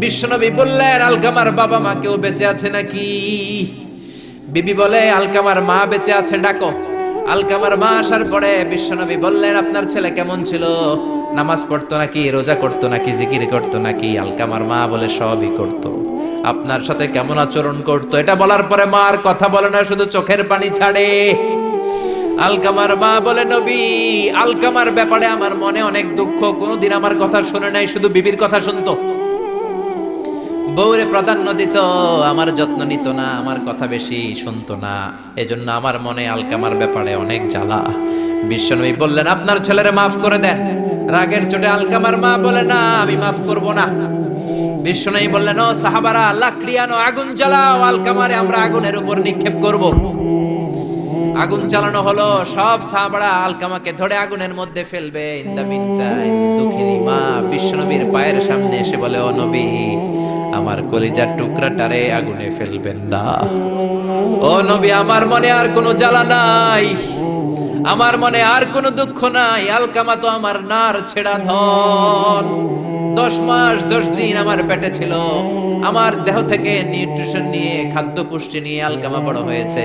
বিশ্বনবী বললেন, আলকামার বাবা মা কেউ বেঁচে আছে নাকি? বিবি বলে, আলকামার মা বেঁচে আছে, ডাকো। আলকামার মা আসার পরে বিশ্বনবী বললেন, আপনার ছেলে কেমন ছিল? নামাজ পড়তো নাকি, রোজা করতো নাকি, জিকির করতো নাকি? আলকামার মা বলে, সবই করতো। আপনার সাথে কেমন আচরণ করতো? এটা বলার পরে মা আর কথা বলে না, শুধু চোখের পানি ছাড়ে। আলকামার মা বলে, নবী, আলকামার ব্যাপারে আমার মনে অনেক দুঃখ, কোনোদিন আমার কথা শুনে নাই, শুধু বিবির কথা শুনতো, বউরে প্রাধান্য দিত, আমার যত্ন নিত না, আমার কথা বেশি শুনতো না, এজন্য আমার মনে আলকামার ব্যাপারে অনেক জ্বালা। বিশ্বনবী বললেন, আপনার ছেলেরে মাফ করে দেন। রাগের চোটে আলকামার মা বলে, না, আমি মাফ করব না। বিশ্বনবী বললেন, ও সাহাবারা, লাকড়ি আনো, আগুন জ্বালাও, আলকামারে আমরা আগুনের উপর নিক্ষেপ করব। আগুন চালানো হলো, সব সাহাবারা আলকামাকে ধরে আগুনের মধ্যে ফেলবে। ইন দা মিন টাইম দুঃখিনী মা বিশ্বনবীর পায়ের সামনে এসে বলে, ও নবী, আমার কলিজার টুকরাটারে আগুনে ফেলবেন না। ও নবী, আমার মনে আর কোনো জ্বালা নাই, আমার মনে আর কোনো দুঃখ নাই। আলকামা তো আমার নার ছেড়া ধন। 10 মাস 10 দিন আমার পেটে ছিল, আমার দেহ থেকে নিউট্রিশন নিয়ে, খাদ্য পুষ্টি নিয়ে আলকামা বড় হয়েছে।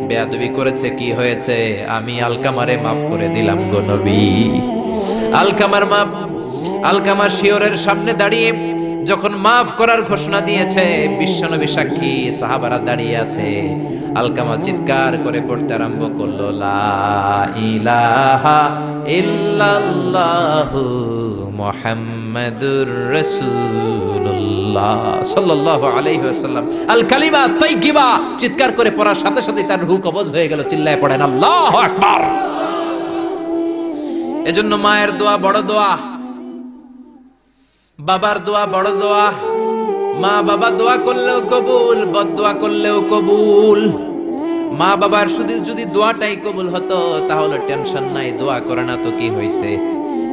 বেয়াদবি করেছে, কি হয়েছে? আমি আলকামারে মাফ করে দিলাম গো নবী। আলকামার মাপ, আলকামা শিওরের সামনে দাঁড়িয়ে যখন মাফ করার ঘোষণা দিয়েছে, বিশ্বনবী সাক্ষী, সাহাবারা দাঁড়িয়ে আছে। আলকামা চিৎকার করে পড়তে আরম্ভ করলো, লা ইলাহা ইল্লাল্লাহু মুহাম্মাদুর রাসূলুল্লাহ সাল্লাল্লাহু আলাইহি ওয়াসাল্লাম। আল কালিমা তাইয়্যিবা চিৎকার করে পড়ার সাথে সাথে তার রূহ কবজ হয়ে গেল। চিল্লায় পড়েন আল্লাহু আকবার। এজন্য মায়ের দোয়া বড় দোয়া, বাবার দোয়া বড় দোয়া। মা বাবা দোয়া করলেও কবুল, বদদোয়া করলেও কবুল। মা বাবার শুধু যদি দোয়াটাই কবুল হতো তাহলে টেনশন নাই, দোয়া করে না তো কি হইছে।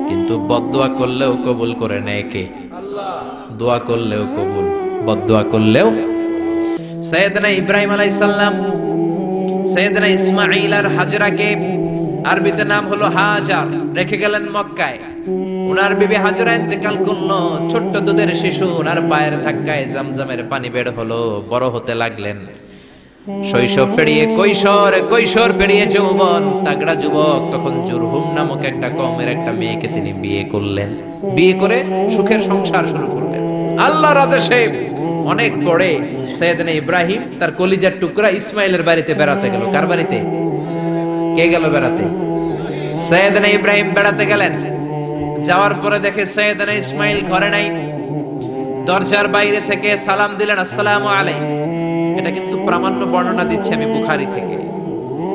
কিন্তু বদদোয়া করলেও কবুল করে নেয় কে? আল্লাহ। দোয়া করলেও কবুল, বদদোয়া করলেও। সাইয়েদনা ইব্রাহিম আলাইহিস সালাম সাইয়েদনা ইসমাঈল আর হাজরাকে, আরবিতে নাম হলো হাজার, রেখে গেলেন মক্কায়। উনার বিবি হাজরা ইন্তেকাল করলো, ছোট্ট দুধের শিশু, উনার পায়ের ধাক্কায় জামজামের পানি বের হলো, বড় হতে লাগলেন। শৈশব পেরিয়ে কৈশোর, কৈশোর পেরিয়ে যৌবন, তাগড়া যুবক। তখন জুরহুম নামক একটা কওমের একটা মেয়েকে তিনি বিয়ে করলেন। বিয়ে করে সুখের সংসার শুরু করলেন আল্লাহর আদেশে। অনেক পরে সাইয়েদনা ইব্রাহিম তার কলিজার টুকরা ইসমাইলের বাড়িতে বেড়াতে গেল। কার বাড়িতে? কে গেল বেড়াতে? সাইয়েদনা ইব্রাহিম বেড়াতে গেলেন। যাওয়ার পরে দেখে সাইয়েদনা ইসমাইল ঘরে নাই। দরজার বাইরে থেকে সালাম দিলেন, আসসালামু আলাইকুম। এটা কিন্তু প্রামাণ্য বর্ণনা দিচ্ছি আমি বুখারী থেকে,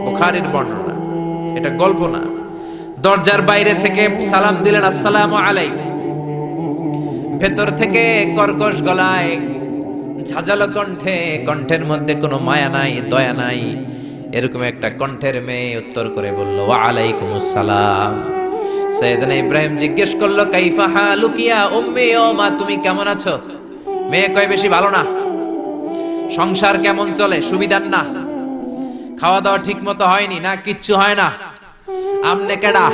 বুখারীর বর্ণনা, এটা গল্প না। দরজার বাইরে থেকে সালাম দিলেন, আসসালামু আলাইকুম। ভেতর থেকে কর্কশ গলায়, ঝাঁঝালো কণ্ঠে, কণ্ঠের মধ্যে কোনো মায়া নাই, দয়া নাই, এরকম একটা কণ্ঠের মেয়ে উত্তর করে বলল, ওয়া আলাইকুমুস সালাম। সাইয়েদনা ইব্রাহিম জিজ্ঞেস করলো, কাইফা হালুকি ইয়া উম্মি, ও মা তুমি কেমন আছো? মেয়ে কয়, বেশি ভালো না। সংসার কেমন চলে? সুবিধার না। খাওয়া দাওয়া ঠিক মতো হয়নি না, কিচ্ছু হয় না। আমনে কেডা?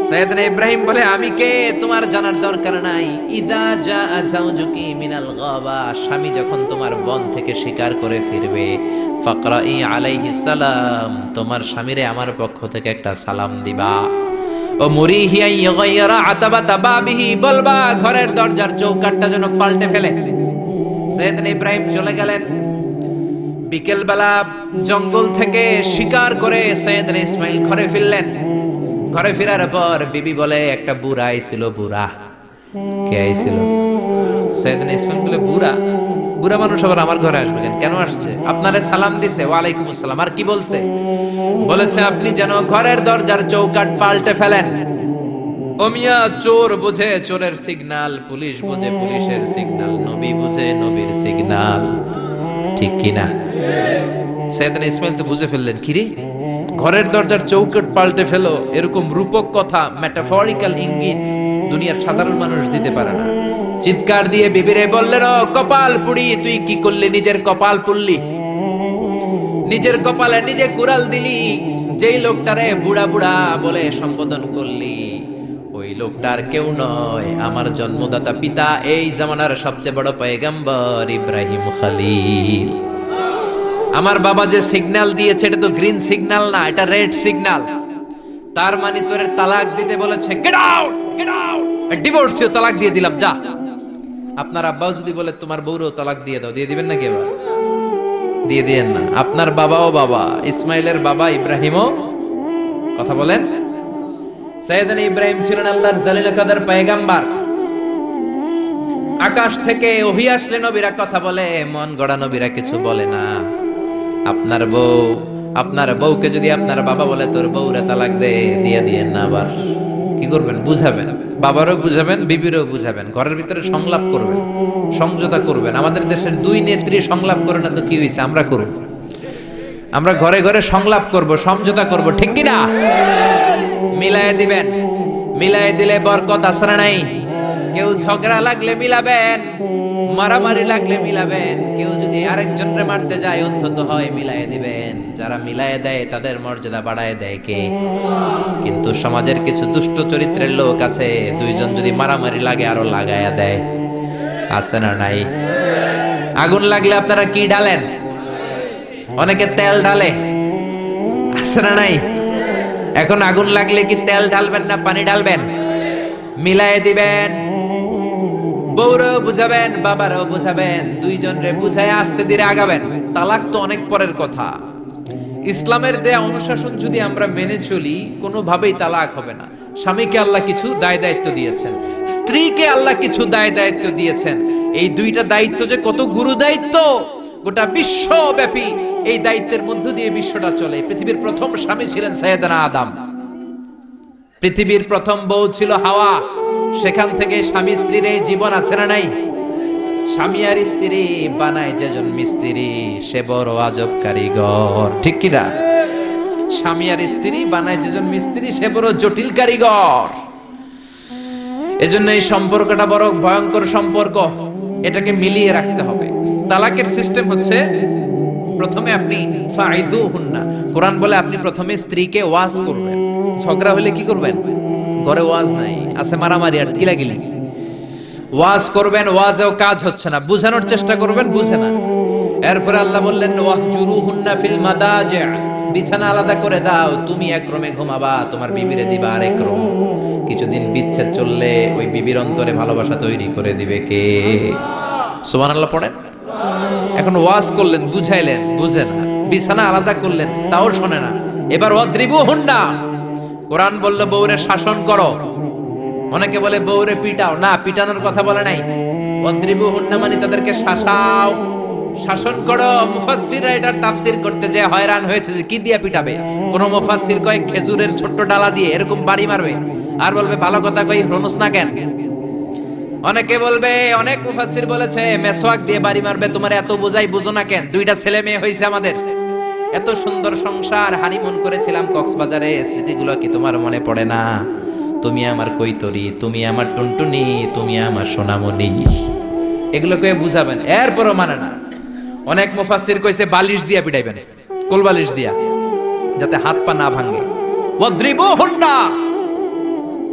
সাইয়েদনা ইব্রাহিম বলে, আমি কে তোমার জানার দরকার নাই। ইদা জা যাওজুকি মিনাল গাবা, স্বামী যখন তোমার বন থেকে শিকার করে ফিরবে, ফাকরাই আলাইহিস সালাম, তোমার স্বামীরে আমার পক্ষ থেকে একটা সালাম দিবা। ও মুরিহি আইয়াগাইরা আতাবাতা বাবিহি, বলবা ঘরের দরজার চৌকাঠটা যেন পাল্টে ফেলে। সাইয়েদনা ইব্রাহিম চলে গেলেন। বিকেল বেলা জঙ্গল থেকে শিকার করে সাইয়েদনা ইসমাইল ঘরে ফিরলেন। ঘরে ফেরার পর বিবি বলে, একটা বুড়া আইছিল। বুড়া? কে আইছিল? সাইয়েদনা ইসমাইল বলে, বুড়া? বুড়া মানুষ আবার আমার ঘরে আসবে কেন? কেন আসছে? আপনারে সালাম দিছে। ওয়ালাইকুম আসসালাম। আর কি বলছে? বলেছে আপনি যেন ঘরের দরজার চৌকাঠ পাল্টে ফেলেন। ও মিয়া, চোর বোঝে চোরের সিগন্যাল, পুলিশ বোঝে পুলিশের সিগন্যাল, নবী বোঝে নবীর সিগন্যাল। ঠিক কিনা? সাইয়েদনা ইসমাইল তো বুঝে ফেললেন, কিরে ঘরের দরজার চৌকাঠ পাল্টে ফেলো, এরকম রূপক কথা, মেটাফরিক্যাল ইঙ্গিত দুনিয়ার সাধারণ মানুষ দিতে পারে না। চিৎকার দিয়ে বিবিরে বললেন, ও কপাল পুড়ি, তুই কি করলি? নিজের কপাল পুড়লি, নিজের কপালে নিজে কুড়াল দিলি। যেই লোকটারে বুড়া বুড়া বলে সম্বোধন করলি, ওই লোকটার কেউ নয়, আমার জন্মদাতা পিতা, এই জামানার সবচেয়ে বড় পয়গম্বর ইব্রাহিম খলিল। আমার বাবা যে সিগন্যাল দিয়েছে এটা তো গ্রিন সিগন্যাল না, এটা রেড সিগন্যাল। তার মানে তোর তালাক দিতে বলেছে, গেট আউট, গেট আউট, ডিভোর্সিও তালাক দিয়ে দিলাম, যা। আপনার আব্বাও যদি বলে তোমার বউরও তালাক দিয়ে দাও, দিয়ে দিবেন নাকি? এবার দিয়ে দিয়েন না। আপনার বাবাও বাবা, ইসমাইলের বাবা ইব্রাহিমও, কথা বলেন। সাইয়েদনা ইব্রাহিম ছিলেন আল্লাহর জালিল কাদের পয়গম্বর। আকাশ থেকে ওহী আসলে নবীরা কথা বলে, মন গড়া নবীরা কিছু বলে না। আপনার বউ, আপনার বউকে যদি আপনার বাবা বলে তোর বউরে তালাক দে, দিয়ে দিয়েন না। আবার কি করবেন? বুঝাবেন, বাবারও বুঝাবেন, বিবিরও বুঝাবেন, ঘরের ভিতরে সংলাপ করবেন, সমঝোতা করবেন। আমাদের দেশের দুই নেত্রী সংলাপ করে না তো কি হয়েছে? আমরা করব। আমরা ঘরে ঘরে সংলাপ করব, সমঝোতা করব, ঠিক কি না? মিলায়ে দিবেন, মিলায়ে দিলে বরকত আছে না নাই? কেউ ঝগড়া লাগলে মিলাবেন, মারামারি লাগলে মিলাবেন, কেউ যদি আরেকজনরে মারতে যায় উদ্ধত হয় মিলায়ে দিবেন। যারা মিলায়ে দেয় তাদের মর্যাদা বাড়ায় দেয় কে? কিন্তু সমাজের কিছু দুষ্ট চরিত্রের লোক আছে, দুইজন যদি মারামারি লাগে আরো লাগায়া দেয়, আছে না নাই? আগুন লাগলে আপনারা কি ঢালেন? অনেকে তেল ঢালে, আছে না নাই? এখন আগুন লাগলে কি তেল ঢালবেন না পানি ঢালবেন? মিলায়ে দিবেন। বউরাও বুঝাবেন, বাবারাও বুঝাবেন, দুইজন রে বুঝায় আস্তে ধীরে আগাবেন। তালাক তো অনেক পরের কথা। ইসলামের দেয়া অনুশাসন যদি আমরা মেনে চলি, কোনোভাবেই তালাক হবে না। স্বামীকে আল্লাহ কিছু দায় দায়িত্ব দিয়েছেন, স্ত্রীকে আল্লাহ কিছু দায় দায়িত্ব দিয়েছেন। এই দুইটা দায়িত্ব যে কত গুরু দায়িত্ব, গোটা বিশ্বব্যাপী এই দায়িত্বের মধ্য দিয়ে বিশ্বটা চলে। পৃথিবীর প্রথম স্বামী ছিলেন সাইয়েদনা আদম, পৃথিবীর প্রথম বউ ছিল হাওয়া। সেখান থেকে স্বামী স্ত্রীর এই জীবন আছে না নাই? স্বামী আর স্ত্রী বানায় যেজন মিস্ত্রি, সে বড় আজব কারিগর, ঠিক কি না? স্বামী আর স্ত্রী বানায় যেজন মিস্ত্রি, সে বড় জটিল কারিগর। এজন্য এই সম্পর্কটা বড় ভয়ঙ্কর সম্পর্ক, এটাকে মিলিয়ে রাখতে হবে। তালাকের সিস্টেম হচ্ছে, প্রথমে আপনি ফাইযুহুন্না, কোরআন বলে আপনি প্রথমে স্ত্রীকে ওয়াজ করবেন। ঝগড়া হলে কি করবেন? ঘরে ওয়াজ নাই, আছে মারামারি আর গিলাগিলি। ওয়াজ করবেন, ওয়াজেও কাজ হচ্ছে না, বুঝানোর চেষ্টা করবেন, বুঝে না। এরপর আল্লাহ বললেন ওয়াহজুরুহুন্না ফিল মাদাজি', বিছানা আলাদা করে দাও, তুমি এক রুমে ঘুমাবা, তোমার বিবিরে দিবা আরেক রুম। কিছুদিন বিচ্ছেদ চললে ওই বিবির অন্তরে ভালোবাসা তৈরি করে দিবে কে? সুবহানাল্লাহ পড়েন। এখন ওয়াজ করলেন, বুঝাইলেন, বুঝে না। বিছানা আলাদা করলেন, তাও শোনে না। এবার ওয়াদ্রিবুহুন্না, কোরআন বলল বউরে শাসন করো। অনেকে বলে বউরে পিটাও, না, পিটানোর কথা বলে নাই। ওয়াদ্রিবুহুন্না মানে তাদেরকে শাসাও, শাসন করো। মুফাসসিররা এটার তাফসীর করতে যে হয়রান হয়েছে যে কি দিয়া পিটাবে। কোন মুফাসসির কয় খেজুরের ছোট্ট ডালা দিয়ে এরকম বাড়ি মারবে, আর বলবে ভালো কথা কই হনুস না কেন। অনেকে বলবে, অনেক মুফাসসির বলেছে মেসওয়াক দিয়ে বাড়ি মারবে। তোমার এত বোঝাই বুঝো না কেন? দুইটা ছেলে মেয়ে হয়েছে আমাদের, এত সুন্দর সংসার, হানিমুন করেছিলাম কক্সবাজারে, স্মৃতিগুলো কি তোমার মনে পড়ে না? তুমি আমার কৈতরি, তুমি আমার টুনটুনি, তুমি আমার সোনামণি, এগুলো কয়ে বুঝাবেন, এরপরও মানে না। অনেক মুফাসসির কইছে বালিশ দিয়া পিটাইবেন, কোল বালিশ দিয়া, যাতে হাত পা না ভাঙে। ওয়াদ্রিবুহুন্না,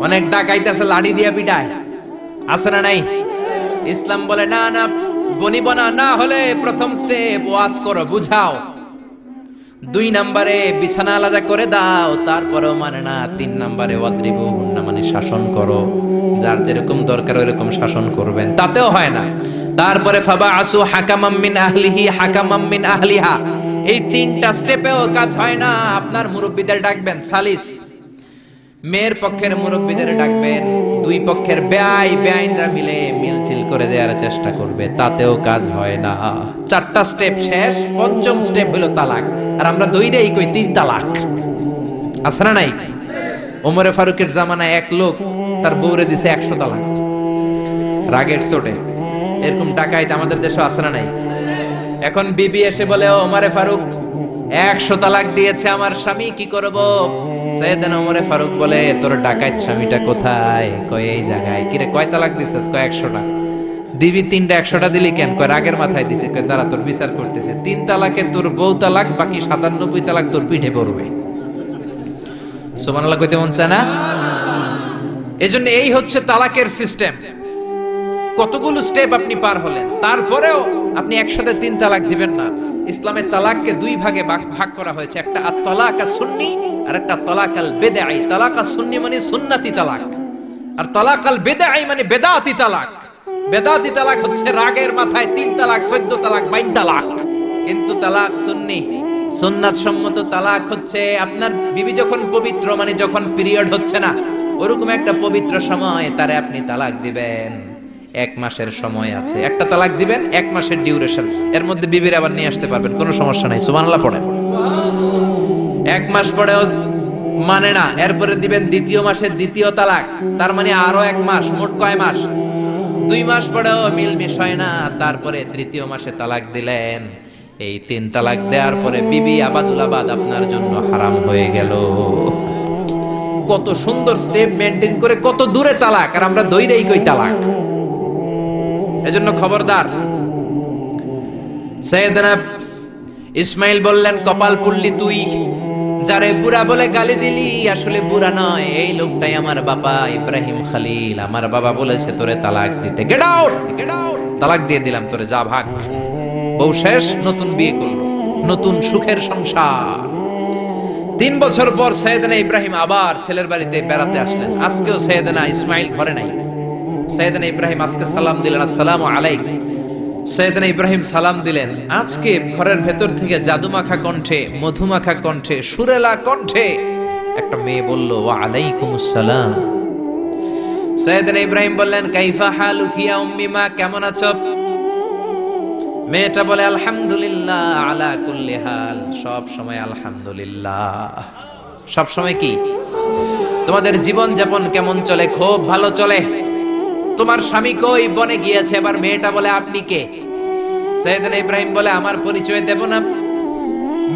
অনেক ডাকাইতেছে লাঠি দিয়া পিটায়, আছে না নাই? ইসলাম বলে না না, বনিবনা না হলে প্রথম স্টেপ ওয়াজ করো, বুঝাও। 2 নম্বরে বিছানা আলাদা করে দাও, তারপরেও মানে না। 3 নম্বরে ওয়াদ্রিবুহুন্না মানে শাসন করো, যার যেরকম দরকার ওইরকম শাসন করবেন, তাতেও হয় না। তারপরে ফাবাআসু হাকামাম মিন আহলিহি হাকামাম মিন আহলিহা, এই 3টা স্টেপেও কাজ হয় না। আপনার মুরব্বিদের ডাকবেন, সালিস, মেয়ের পক্ষের মুরব্বিদের ডাকবেন, 2 পক্ষের বেআইনরা মিলে মিলছিল করে দেওয়ার চেষ্টা করবে, তাতেও কাজ হয় না। 4টা স্টেপ শেষ, 5ম স্টেপ হলো তালাক। আর আমরা দইরেই কই 3 তালাক, আছে না নাই? ওমরে ফারুকের জামানায় এক লোক তার বউরে দিছে 100 তালাক, রাগের চোটে। এরকম ডাকাইত আমাদের দেশে আছে না নাই? এখন বিবি এসে বলে, ও ওমরে ফারুক, 100 তালাক দিয়েছে আমার স্বামী, কি করব? সাইয়েদনা ওমরে ফারুক বলে, তোর ডাকাইত স্বামীটা কোথায়? কয় এই জায়গায়। কিরে কয় তালাক দিছিস? কয় 100টা। দিবি 3টা, 100টা দিলি কেন? কয় রাগের মাথায় দিছে। কয় দাঁড়া, তোর বিচার করতেছে। 3 তালাকে তোর বউ তালাক, বাকি 97 তালাক তোর পিঠে পড়বে। সুবহানাল্লাহ কইতে মন চায় না? এজন্য এই হচ্ছে তালাকের সিস্টেম। কতগুলো স্টেপ আপনি পার হলেন, তারপরেও আপনি একসাথে 3 তালাক দিবেন না। ইসলামের তালাককে 2 ভাগে ভাগ করা হয়েছে, একটা আত-তালাক আস-সুন্নি আর একটা তালাক আল-বিদআই। তালাক আস-সুন্নি মানে সুন্নতি তালাক, আর তালাক আল-বিদআই মানে বেদাতি তালাক। বেদাতি তালাক হচ্ছে রাগের মাথায় 3 তালাক, 14 তালাক, 22 তালাক। কিন্তু তালাক সুন্নি, সুন্নাত সম্মত তালাক হচ্ছে আপনার বিবি যখন পবিত্র, মানে যখন পিরিয়ড হচ্ছে না, ওরকম একটা পবিত্র সময় তারে আপনি তালাক দিবেন। 1 মাসের সময় আছে, একটা তালাক দিবেন, 1 মাসের ডিউরেশন, এর মধ্যে বিবির আবার নিয়ে আসতে পারবেন, কোনো সমস্যা নাই। সুবহানাল্লাহ পড়েন। 1 মাস পরেও মানে না, এরপরে দিবেন 2য় মাসের 2য় তালাক, তার মানে আরো 1 মাস, মোট কয় মাস? 2 মাস পরেও মিলমিশ হয় না, তারপরে 3য় মাসে তালাক দিলেন। এই 3 তালাক দেওয়ার পরে বিবি আবাদুল আবাদ আপনার জন্য হারাম হয়ে গেল। কত সুন্দর স্টেপ মেনটেন করে কত দূরে তালাক, আর আমরা দইরেই কই তালাক। এজন্য খবরদার। সাইয়েদনা ইসমাইল বললেন, কপাল পুড়লি তুই, যারে বুড়া বলে গালি দিলি আসলে বুড়া নয়, এই লোকটাই আমার বাবা ইব্রাহিম খলিল। আমার বাবা বলেছে তোরে তালাক দিতে, গেট আউট, গেট আউট, তালাক দিয়ে দিলাম তোরে, যা ভাগ। বউ শেষ, নতুন বিয়ে করলো, নতুন সুখের সংসার। 3 বছর পর সাইয়েদনা ইব্রাহিম আবার ছেলের বাড়িতে বেড়াতে আসলেন। আজকেও সাইয়েদনা ইসমাইল ঘরে নাই। সাইয়েদনা ইব্রাহিম আজকে সালাম দিলেন, আসসালামু আলাইকুম। সাইয়েদনা ইব্রাহিম সালাম দিলেন। আজকে ঘরের ভেতর থেকে জাদুমাখা কণ্ঠে, মধুমাখা কণ্ঠে, সুরেলা কণ্ঠে একটা মেয়ে বলল, ওয়া আলাইকুমুস সালাম। সাইয়েদনা ইব্রাহিম বললেন, কাইফা হালুকি ইয়া উম্মি, মা কেমন আছো? মেয়েটা বলে, আলহামদুলিল্লাহ আলা কুল্লি হাল, সব সময় আলহামদুলিল্লাহ। সব সময় কি? তোমাদের জীবন যাপন কেমন চলে? খুব ভালো চলে। তোমার স্বামী কই? বনে গিয়েছে। এবার মেয়েটা বলে, আপনি কে? সাইয়েদনা ইব্রাহিম বলে, আমার পরিচয় দেব না।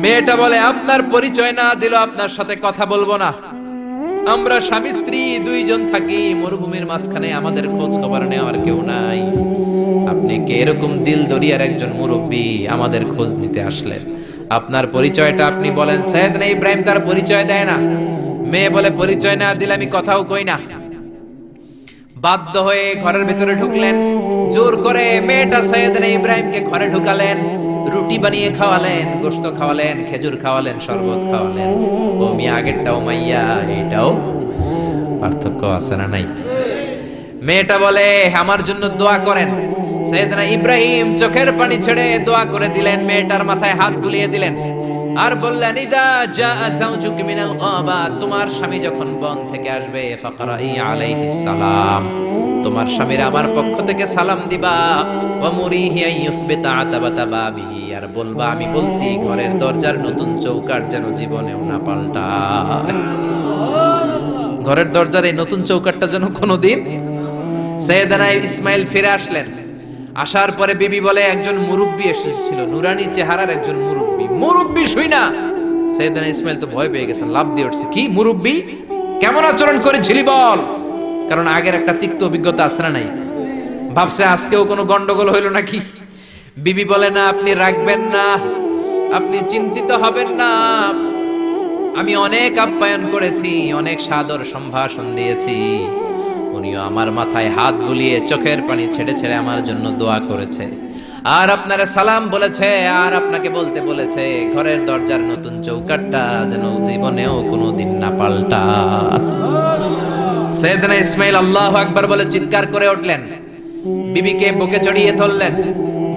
মেয়েটা বলে, আপনার পরিচয় না দিল আপনার সাথে কথা বলবো না। আমরা স্বামী স্ত্রী 2 জন থাকি মরুভূমির মাঝখানে, আমাদের খোঁজ খবর নেওয়ার কেউ নাই। আপনি কে এরকম দিল দরিয়ার একজন মুরব্বী আমাদের খোঁজ নিতে আসলেন? আপনার পরিচয়টা আপনি বলেন। সাইয়েদনা ইব্রাহিম তার পরিচয় দেয় না। মেয়ে বলে, পরিচয় না দিলে আমি কথাও কই না। বাধ্য হয়ে ঘরের ভিতরে ঢুকলেন। জোর করে মেয়েটা সাইয়েদনা ইব্রাহিমকে ঘরে ঢুকালেন। রুটি বানিয়ে খাওয়ালেন, গোশত খাওয়ালেন, খেজুর খাওয়ালেন, শরবত খাওয়ালেন। ও মিয়া, আগেরটাও মাইয়া, এইটাও পার্থক্য আছে না নাই? মেয়েটা বলে, আমার জন্য দোয়া করেন। সাইয়েদনা ইব্রাহিম চোখের পানি ছেড়ে দোয়া করে দিলেন। মেয়েটার মাথায় হাত বুলিয়ে দিলেন আর বললেন, ইদা জাআ যাওজুকি মিনাল গাবা, তোমার স্বামী যখন বন থেকে আসবে, ফাকরাই আলাইহিস সালাম, তোমার স্বামীর আমার পক্ষ থেকে সালাম দিবা। ওয়া মুরিহি আইয়ুসবিতা আতাবাতা বাবিহি, আর বলবা আমি বলছি ঘরের দরজার নতুন চৌকাঠ যেন জীবনেও না পাল্টায়। ঘরের দরজার এই নতুন চৌকাঠটা যেন কোনোদিন। সাইয়েদনা ইসমাইল ফিরে আসলেন। আসার পরে বিবি বলে, একজন মুরব্বী এসেছিল, নুরানি চেহারার একজন মুরব্বী। মুরব্বী শুই না, সাইয়েদনা ইসমাইল তো ভয় পেয়ে গেছেন, লাফ দিয়ে উঠছে, কি মুরব্বী, কেমন আচরণ করেছিলি বল। কারণ আগের একটা তিক্ত অভিজ্ঞতা আছে না নাই? ভাবছে আজকেও কোনো গন্ডগোল হইল নাকি। বিবি বলে, না আপনি রাখবেন না, আপনি চিন্তিত হবেন না, আমি অনেক আপ্যায়ন করেছি, অনেক সাদর সম্ভাষণ দিয়েছি। উনিও আমার মাথায় হাত বুলিয়ে চোখের পানি ছেড়ে ছেড়ে আমার জন্য দোয়া করেছে, আর আপনারা সালাম বলেছে, আর আপনাকে বলতে বলেছে ঘরের দরজার নতুন চৌকাঠটা যেন জীবনেও কোনোদিন না পাল্টা। সাইয়েদনা ইসমাইল আল্লাহু আকবার বলে চিৎকার করে উঠলেন। বিবিকে বুকে জড়িয়ে ধরলেন,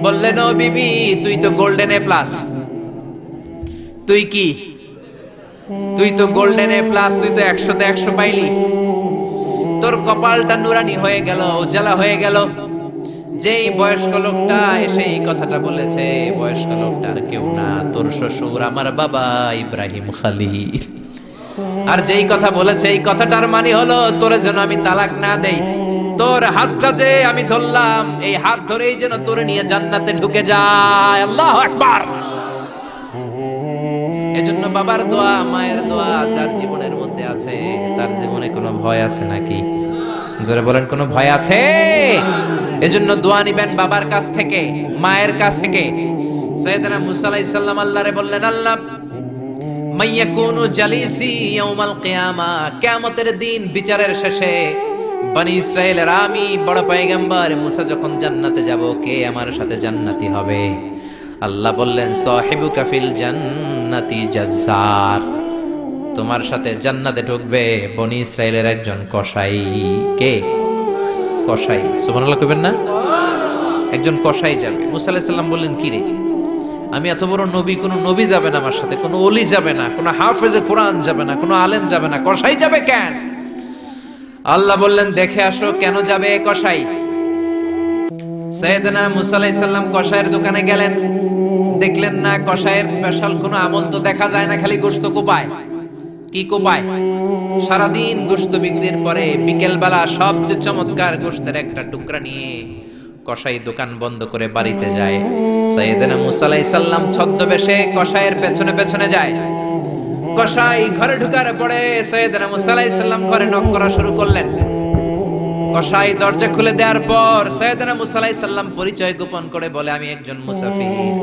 বললেন, ও বিবি, তুই তো গোল্ডেন এ প্লাস। তুই কি? তুই তো গোল্ডেন এ প্লাস, তুই তো 100তে 100 পাইলি। তোর কপালটা নুরানি হয়ে গেল, উজালা হয়ে গেল। যেই বয়স্ক লোকটা এসে এই কথাটা বলেছে, বয়স্ক লোকটা আর কেউ না, তোর শ্বশুর, আমার বাবা ইব্রাহিম খলিল। আর যেই কথা বলেছে, এই কথাটার মানে হলো তোরে যেন আমি তালাক না দেই। তোর হাতটা যে আমি ধরলাম, এই হাত ধরেই যেন তোরে নিয়ে জান্নাতে ঢুকে যায়। আল্লাহু আকবার। এজন্য বাবার দোয়া, মায়ের দোয়া যার জীবনের মধ্যে আছে, তার জীবনে কোনো ভয় আছে নাকি? জোরে বলেন, কোনো ভয় আছে? এজন্য দোয়া নিবেন বাবার কাছ থেকে, মায়ের কাছ থেকে। সাইয়েদনা মুসা আলাইহিস সালাম আল্লাহরে বললেন, আল্লাহ, মাইয়াকুনু জালিসি ইয়াউমাল কিয়ামা, কিয়ামতের দিন বিচারের শেষে বনি ইসরাইলের আমি বড় পয়গম্বর মুসা যখন জান্নাতে যাব, কে আমার সাথে জান্নাতি হবে? আল্লাহ বললেন, সাহিবুকা ফিল জান্নাতি জাজ্জার, তোমার সাথে জান্নাতে ঢুকবে বনি ইসরাইলের একজন কসাই। কে? কসাই। সুবহানাল্লাহ কইবেন না? একজন কসাই যাবে। মুসা আলাইহিস সালাম বললেন, কি রে, আমি এত বড় নবী, কোন নবী যাবে না আমার সাথে, কোন ওলি যাবে না, কোন হাফেজে কোরআন যাবে না, কোন আলেম যাবে না, কসাই যাবে কেন? আল্লাহ বললেন, দেখে আসো কেন যাবে কসাই। সাইয়েদনা মুসা আলাইহিস সালাম কসাইয়ের দোকানে গেলেন, দেখলেন না কসাইয়ের স্পেশাল কোনো আমল তো দেখা যায় না, খালি গোশত কোপায়। কি কোপায়? সারাদিন গোশত বিক্রির পরে বিকেল বেলা সবচেয়ে চমৎকার গোশতের একটা টুকরা নিয়ে কসাই দোকান বন্ধ করে বাড়িতে যায়। সাইয়েদনা মুসা আলাইহিস সালাম ছদ্মবেশে কসাইয়ের পেছনে পেছনে যায়। কসাই ঘরে ঢুকার পরে সাইয়েদনা মুসা আলাইহিস সালাম ঘরে নক করা শুরু করলেন। কসাই দরজা খুলে দেওয়ার পর সাইয়েদনা মুসা আলাইহিস সালাম পরিচয় গোপন করে বলে, আমি একজন মুসাফির,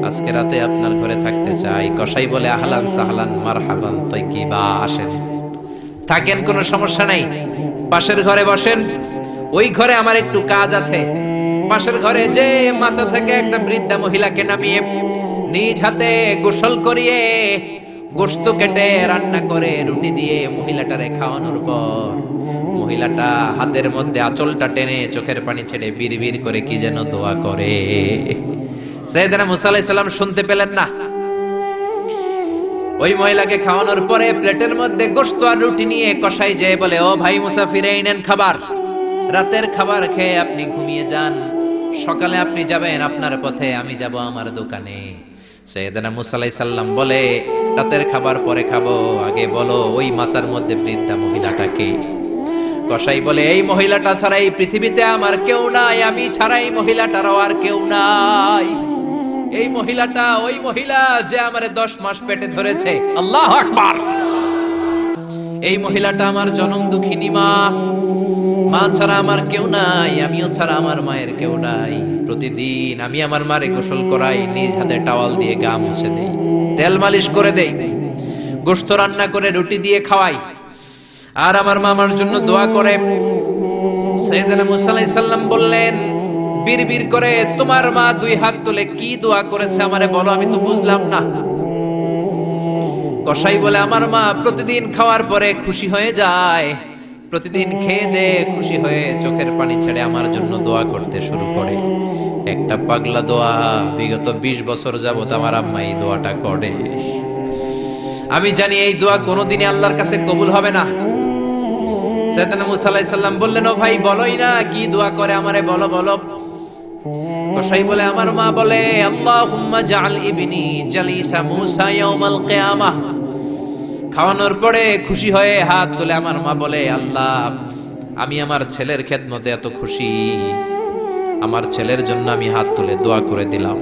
আজকে রাতে আপনার ঘরে থাকতে চাই। কসাই বলে, আহলান সাহলান মারহাবান তাইয়িবা, আসেন থাকেন, কোনো সমস্যা নাই, পাশের ঘরে বসেন, ওই ঘরে আমার একটু কাজ আছে। পাশের ঘরে যে মাচা থেকে একটা বৃদ্ধা মহিলাকে নামিয়ে নিজ হাতে গোসল করিয়ে গোশত কেটে রান্না করে রুটি দিয়ে মহিলাটারে খাওয়ানোর পর মহিলাটা হাতের মধ্যে আঁচলটা টেনে চোখের পানি ছেড়ে বিড়বিড় করে কি যেন দোয়া করে। সাইয়েদনা মুসা আলাইহিস সালাম শুনতে পেলেন না। ওই মহিলাকে খাওয়ানোর পরে প্লেটের মধ্যে গোশত আর রুটি নিয়ে কসাই যেয়ে বলে, ও ভাই মুসাফির, এই নেন খাবার, রাতের খাবার খেয়ে আপনি ঘুমিয়ে যান, সকালে আপনি যাবেন আপনার পথে, আমি যাব আমার দোকানে। সাইয়েদনা মুসা আলাইহিস সালাম বলে, রাতের খাবার পরে খাবো, আগে বলো ওই মাচার মধ্যে বৃদ্ধা মহিলাটাকে। কসাই বলে, এই মহিলাটা ছাড়া এই পৃথিবীতে আমার কেউ নাই, আমি ছাড়া এই মহিলাটারও আর কেউ নাই। এই মহিলাটা ওই মহিলা যে আমারে 10 মাস পেটে ধরেছে। আল্লাহু আকবার। এই মহিলাটা আমার জনম দুঃখিনী মা, মা ছাড়া আমার কেউ নাই, আমিও ছাড়া আমার মায়ের কেউ নাই। প্রতিদিন আমি আমার মারে গোসল করাই, নিজ হাতে টাওয়াল দিয়ে গা মুছে দেই, তেল মালিশ করে দেই, গোশত রান্না করে রুটি দিয়ে খাওয়াই, আর আমার মা আমার জন্য দোয়া করে। সাইয়েদনা মুসা আলাইহিস সালাম বললেন, বিড়বিড় করে তোমার মা 2 হাত তুলে কি দোয়া করেছে আমারে বলো, আমি তো বুঝলাম না। কসাই বলে, আমার মা প্রতিদিন খাওয়ার পরে খুশি হয়ে যায়, প্রতিদিন খেয়ে দে খুশি হয়ে চোখের পানি ছেড়ে আমার জন্য দোয়া করতে শুরু করে। একটা পাগলা দোয়া, বিগত 20 বছর যাবত আমার আম্মা এই দোয়াটা করে। আমি জানি এই দোয়া কোনোদিনই আল্লাহর কাছে কবুল হবে না। সাইয়েদনা মুসা আলাইহিস সালাম বললেন, ও ভাই বলোই না কি দোয়া করে আমারে বলো বলো। কসাই বলে, আমার মা বলে, আল্লাহুম্মা জাআল ইবনি জালিসা মুসা ইয়াউমাল কিয়ামাহ। খাওয়ানোর পরে খুশি হয়ে হাত তুলে আমার মা বলে, আল্লাহ আমি আমার ছেলের খেদমতে এত খুশি, আমার ছেলের জন্য আমি হাত তুলে দোয়া করে দিলাম।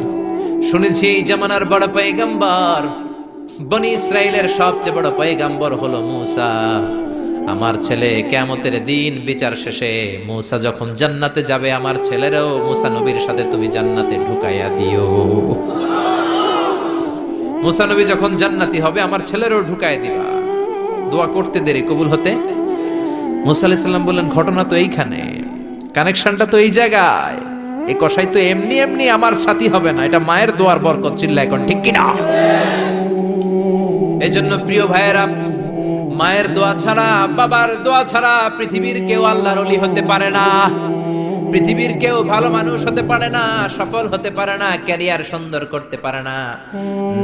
শুনেছি এই জামানার বড় পয়গম্বর, বনি ইসরাইলের সবচেয়ে বড় পয়গম্বর হলো মুসা। আমার ছেলে কিয়ামতের দিন বিচার শেষে মুসা যখন জান্নাতে যাবে, আমার ছেলেরও মুসা নবীর সাথে তুমি জান্নাতে ঢুকাইয়া দিও। মুসা নবী যখন জান্নাতি হবে, আমার ছেলেরও ঢুকায় দিবা। দোয়া করতে দেরি, কবুল হতে। মুসা আলাইহিস সালাম বললেন, ঘটনা তো এইখানে, কানেকশনটা তো এই জায়গায়। এই কসাই তো এমনি এমনি আমার সাথী হবে না, এটা মায়ের দোয়ার বরকত। চিল্লা এখন ঠিক কিনা? এজন্য প্রিয় ভাইয়েরা, মায়ের দোয়া ছাড়া, বাবার দোয়া ছাড়া পৃথিবীর কেউ আল্লাহর ওলি হতে পারে না, পৃথিবীর কেউ ভালো মানুষ হতে পারে না, সফল হতে পারে না, ক্যারিয়ার সুন্দর করতে পারে না,